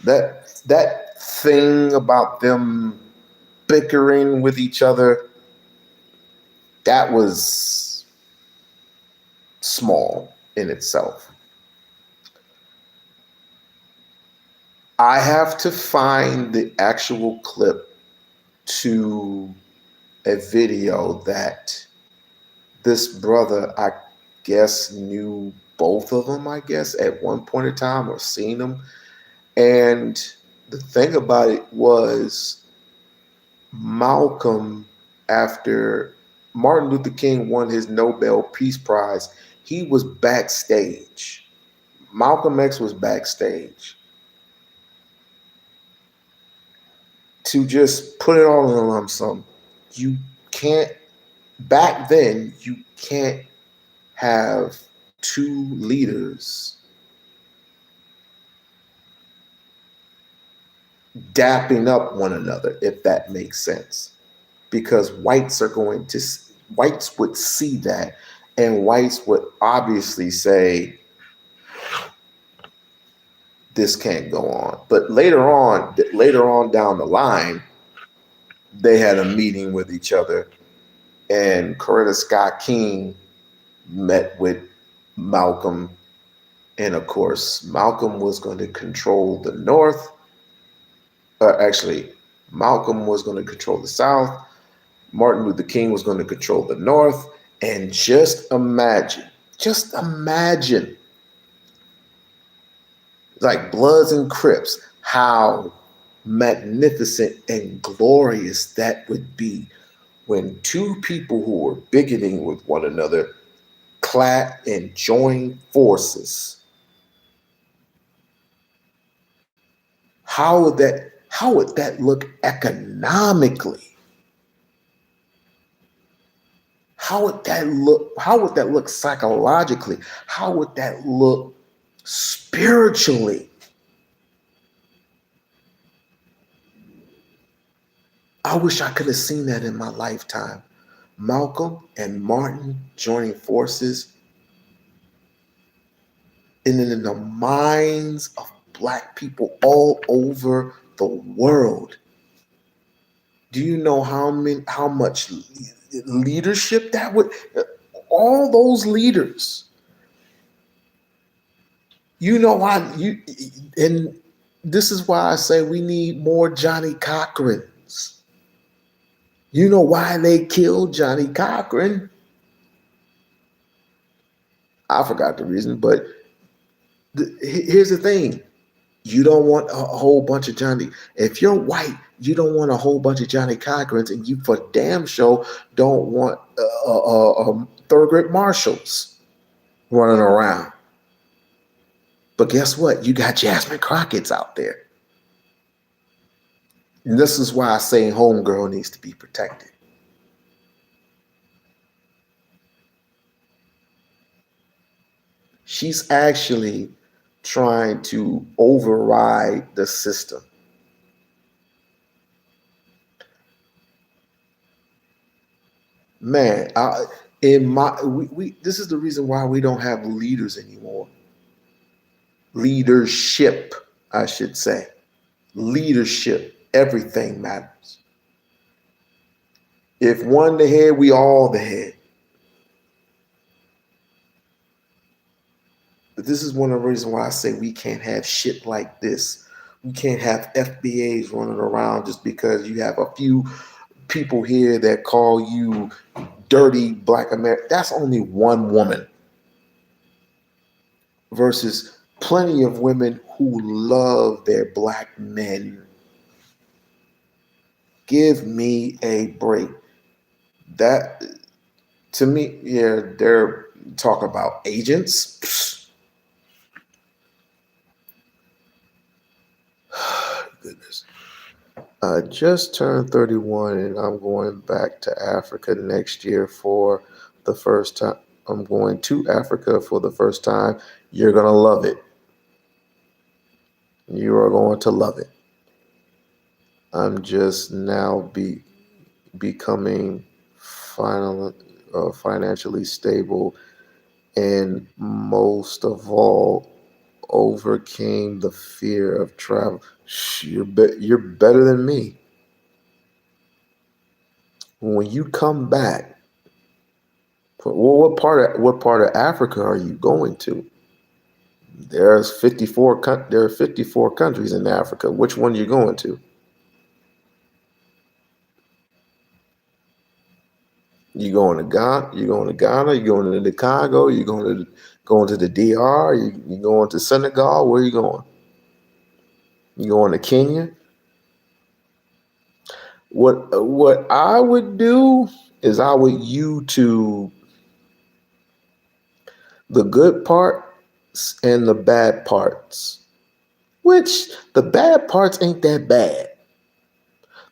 That thing about them bickering with each other, that was small in itself. I have to find the actual clip to a video that this brother, I guess, knew both of them, I guess, at one point in time, or seen them. And the thing about it was, Malcolm, after Martin Luther King won his Nobel Peace Prize, he was backstage. Malcolm X was backstage. To just put it all in a lump sum, you can't, back then, you can't have two leaders dapping up one another, if that makes sense. Because whites would see that, and whites would obviously say, this can't go on. But later on down the line, they had a meeting with each other, and Coretta Scott King met with Malcolm. And of course, Malcolm was going to control the North. Actually, Malcolm was going to control the South. Martin Luther King was going to control the North. And just imagine, like Bloods and Crips, how magnificent and glorious that would be when two people who were bickering with one another clap and join forces. How would that look economically? How would that look psychologically? How would that look spiritually? I wish I could have seen that in my lifetime. Malcolm and Martin joining forces, and in the minds of Black people all over the world. Do you know how much leadership that would, all those leaders, you know why and this is why I say we need more Johnny Cochrans. You know why they killed Johnny Cochran? I forgot the reason, but here's the thing. You don't want a whole bunch of Johnny. If you're white, you don't want a whole bunch of Johnny Cochrans, and you for damn sure don't want Thurgood Marshalls running around. But guess what? You got Jasmine Crockett's out there. And this is why I say homegirl needs to be protected. She's actually trying to override the system. Man, this is the reason why we don't have leaders anymore. Leadership, I should say. Leadership. Everything matters. If one the head, we all the head. But this is one of the reasons why I say we can't have shit like this. We can't have FBAs running around just because you have a few people here that call you dirty black American. That's only one woman versus plenty of women who love their black men. Give me a break. That, to me, yeah, they're talking about agents. Goodness. I just turned 31 and I'm going back to Africa next year for the first time. I'm going to Africa for the first time. You're going to love it. You are going to love it. I'm just now becoming financially stable, and most of all, overcame the fear of travel. You're better than me. When you come back, well, what part of Africa are you going to? There's 54. There are 54 countries in Africa. Which one are you going to? You going to Ghana? You going to Ghana? You going to the Congo? You going to the DR? You going to Senegal? Where are you going? You going to Kenya? What I would do is I would YouTube the good parts and the bad parts. Which the bad parts ain't that bad.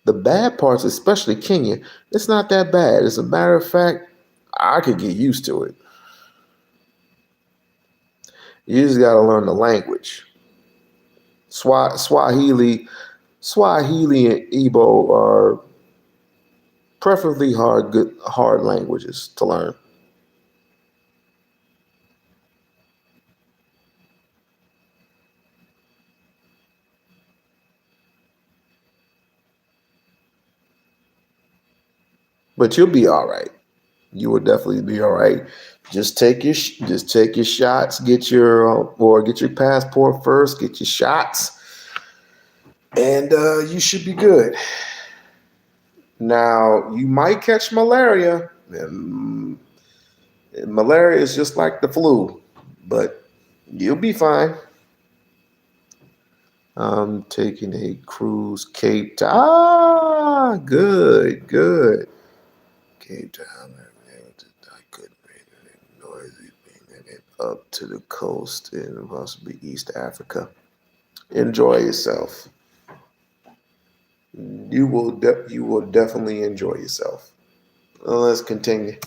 The bad parts, especially Kenya, it's not that bad. As a matter of fact, I could get used to it. You just got to learn the language. Swahili and Igbo are preferably hard languages to learn. But you'll be all right. You will definitely be all right. Just take your shots. Get your passport first. Get your shots, and you should be good. Now you might catch malaria. Malaria is just like the flu, but you'll be fine. I'm taking a cruise Cape Town. Good. Cape Town. I couldn't make it noisy. Up to the coast in possibly East Africa. Enjoy yourself. You will definitely enjoy yourself. Let's continue.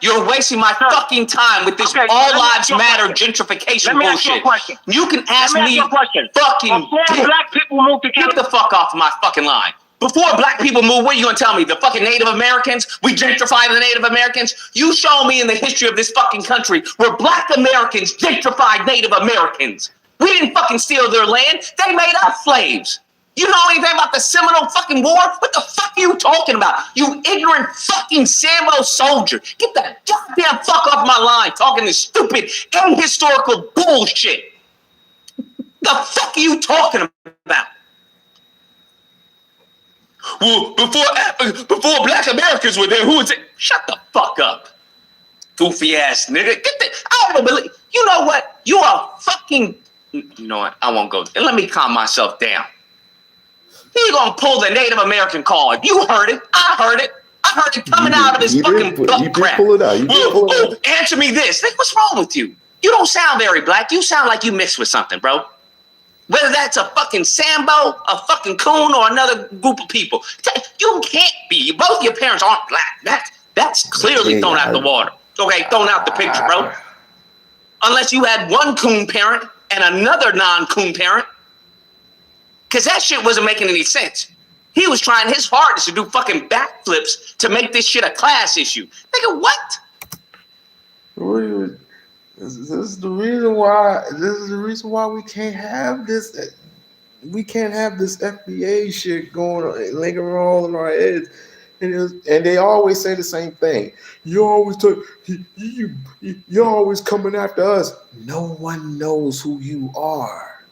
You're wasting my fucking time with this all lives matter gentrification bullshit. You can ask me fucking black people move to get the fuck off my fucking line. Before black people move, what are you gonna tell me? The fucking Native Americans? We gentrify the Native Americans? You show me in the history of this fucking country where black Americans gentrified Native Americans. We didn't fucking steal their land. They made us slaves. You know anything about the Seminole fucking War? What the fuck are you talking about? You ignorant fucking Sambo soldier. Get the goddamn fuck off my line talking this stupid, ahistorical bullshit. The fuck are you talking about? Well, before black Americans were there, who was it? Shut the fuck up. Goofy ass nigga. I don't believe. You know what? You are fucking. You know what? I won't go. Let me calm myself down. He gonna pull the Native American card. You heard it. I heard it. I heard it coming out of his fucking butt crack. Pull it out. Answer me this. What's wrong with you? You don't sound very black. You sound like you mixed with something, bro. Whether that's a fucking Sambo, a fucking coon, or another group of people. You can't be. Both your parents aren't black. That's clearly thrown out the water. Okay, thrown out the picture, bro. Unless you had one coon parent and another non-coon parent. Because that shit wasn't making any sense. He was trying his hardest to do fucking backflips to make this shit a class issue. Nigga, what? This is the reason why. This is the reason why we can't have this. We can't have this FBA shit going on, lingering all in our heads. And they always say the same thing. You're always coming after us. No one knows who you are.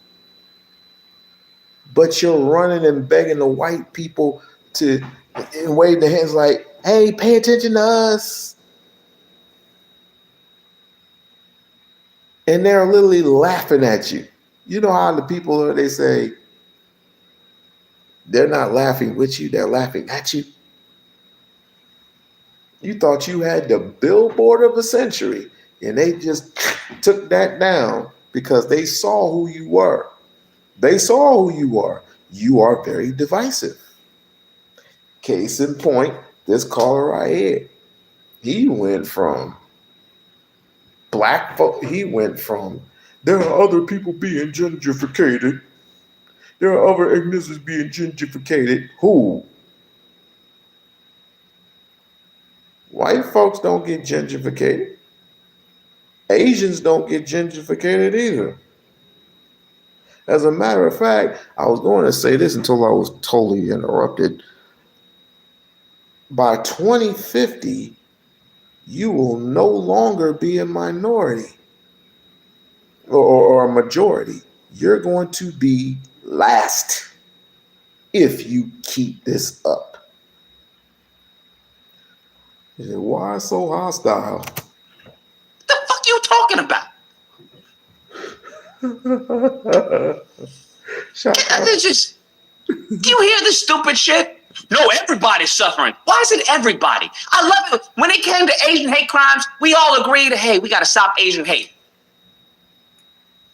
But you're running and begging the white people to and waving their hands like, hey, pay attention to us. And they're literally laughing at you. You know how the people are, they say, they're not laughing with you, they're laughing at you. You thought you had the billboard of the century, and they just took that down because they saw who you were. They saw who you are. You are very divisive. Case in point, this caller right here. He went from black folk, he went from there are other people being gentrificated. There are other ethnicities being gentrificated. Who? White folks don't get gentrificated. Asians don't get gentrificated either. As a matter of fact, I was going to say this until I was totally interrupted. By 2050, you will no longer be a minority or a majority. You're going to be last if you keep this up. You say, why so hostile? What the fuck you talking about? Do you hear this stupid shit? No, everybody's suffering. Why is it everybody? I love it. When it came to Asian hate crimes, we all agreed, hey, we got to stop Asian hate.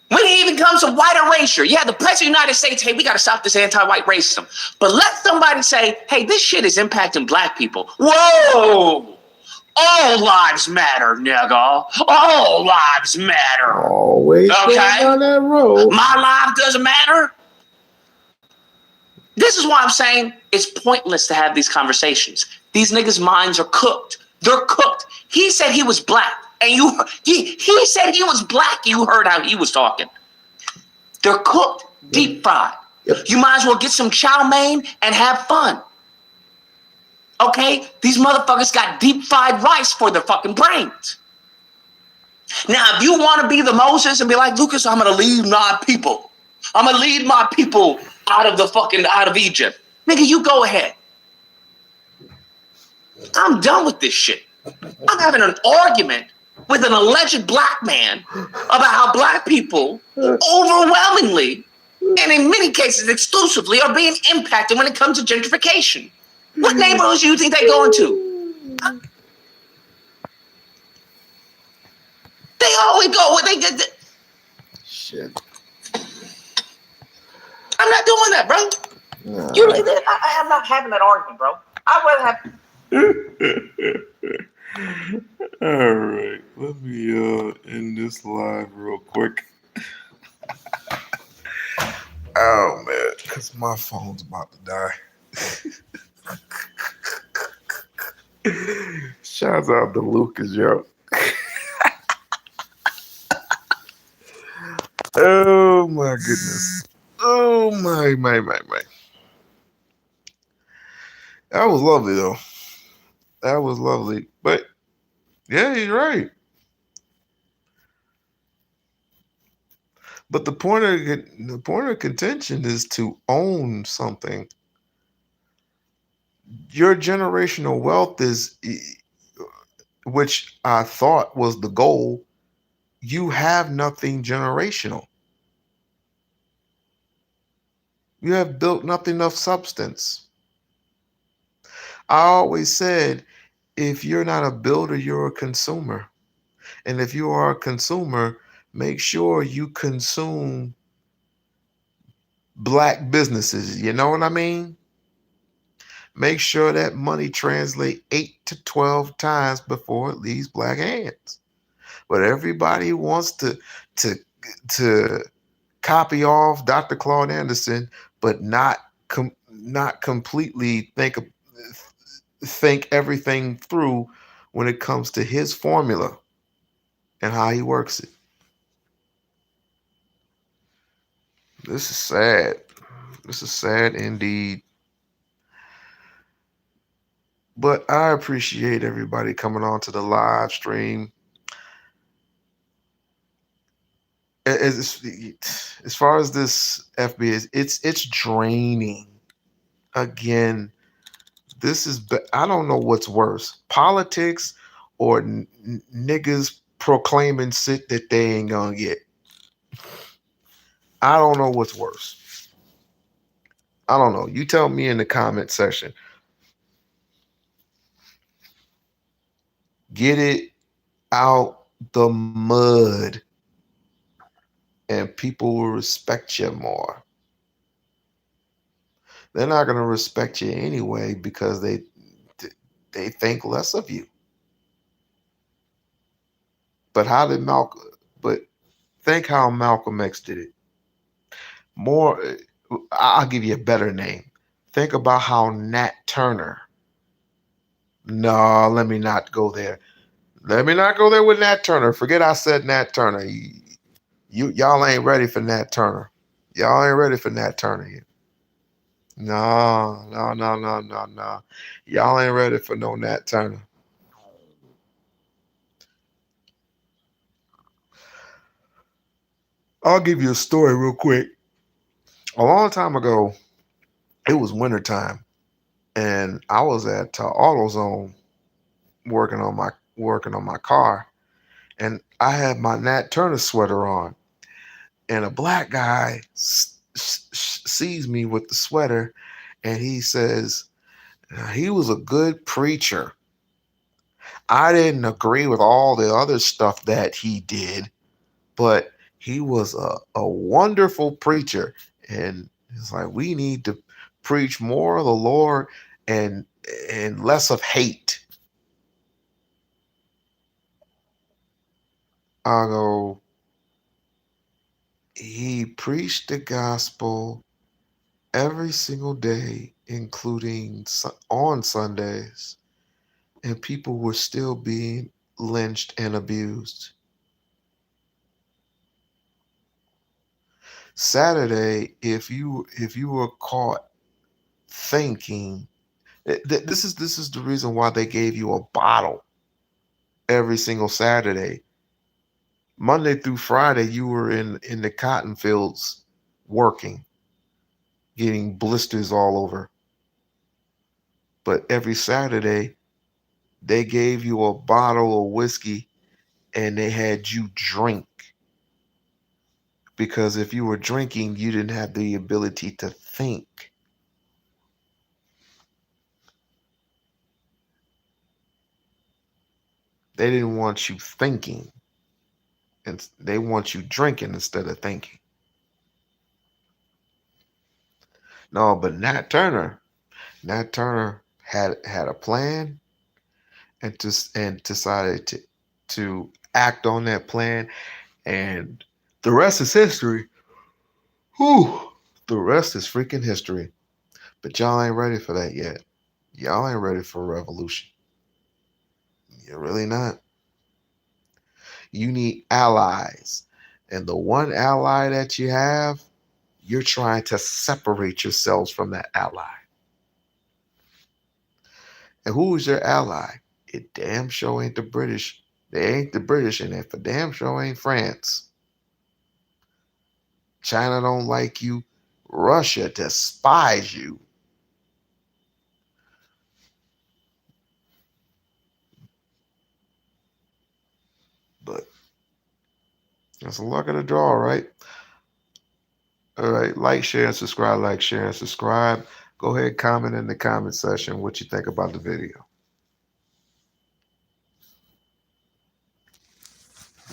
When it even comes to white erasure, yeah, the President of the United States, hey, we got to stop this anti-white racism. But let somebody say, hey, this shit is impacting black people. Whoa! All lives matter, nigga. All lives matter. Always okay? On that road. My life doesn't matter. This is why I'm saying it's pointless to have these conversations. These niggas' minds are cooked. They're cooked. He said he was black, and he said he was black. You heard how he was talking. They're cooked, deep fried. Yep. You might as well get some chow mein and have fun. Okay? These motherfuckers got deep fried rice for their fucking brains. Now, if you want to be the Moses and be like, Lucas, I'm going to lead my people. I'm going to lead my people out of Egypt. Nigga, you go ahead. I'm done with this shit. I'm having an argument with an alleged black man about how black people overwhelmingly, and in many cases exclusively, are being impacted when it comes to gentrification. What neighborhoods do you think they go into? Huh? They always go where they get. Shit. I'm not doing that, bro. No. I am not having that argument, bro. I'd rather have. All right, let me end this live real quick. Oh man, because my phone's about to die. Shouts out to Lucas, yo. Oh my goodness. Oh my. That was lovely though. That was lovely. But yeah, he's right. But the point of contention is to own something. Your generational wealth is, which I thought was the goal. You have nothing generational. You have built nothing of substance. I always said, if you're not a builder, you're a consumer. And if you are a consumer, make sure you consume black businesses. You know what I mean? Make sure that money translates 8 to 12 times before it leaves black hands. But everybody wants to copy off Dr. Claude Anderson, but not completely think everything through when it comes to his formula and how he works it. This is sad. This is sad indeed. But I appreciate everybody coming on to the live stream. As far as this FBA, it's draining. Again, this is, I don't know what's worse, politics or niggas proclaiming shit that they ain't gonna get. I don't know what's worse. I don't know. You tell me in the comment section. Get it out the mud and people will respect you more. They're not going to respect you anyway because they think less of you. But think how Malcolm X did it. I'll give you a better name. Think about how Nat Turner. No, let me not go there. Let me not go there with Nat Turner. Forget I said Nat Turner. Y'all ain't ready for Nat Turner. Y'all ain't ready for Nat Turner yet. No. Y'all ain't ready for no Nat Turner. I'll give you a story real quick. A long time ago, it was wintertime, and I was at AutoZone working on my car, and I had my Nat Turner sweater on, and a black guy sees me with the sweater, and he says he was a good preacher. I didn't agree with all the other stuff that he did, but he was a wonderful preacher. And it's like, we need to preach more of the Lord and less of hate. I go, he preached the gospel every single day, including on Sundays, and people were still being lynched and abused. Saturday, if you were caught thinking, this is the reason why they gave you a bottle every single Saturday. Monday through Friday, you were in the cotton fields working, getting blisters all over. But every Saturday, they gave you a bottle of whiskey and they had you drink. Because if you were drinking, you didn't have the ability to think. They didn't want you thinking. And they want you drinking instead of thinking. No, but Nat Turner had a plan and decided to act on that plan, and the rest is history. Whew, the rest is freaking history. But y'all ain't ready for that yet. Y'all ain't ready for a revolution. You're really not. You need allies. And the one ally that you have, you're trying to separate yourselves from that ally. And who is your ally? It damn sure ain't the British. They ain't the British, and it for damn sure ain't France. China don't like you. Russia despise you. But that's the luck of the draw, right? All right, like, share, and subscribe. Like, share, and subscribe. Go ahead, comment in the comment section what you think about the video.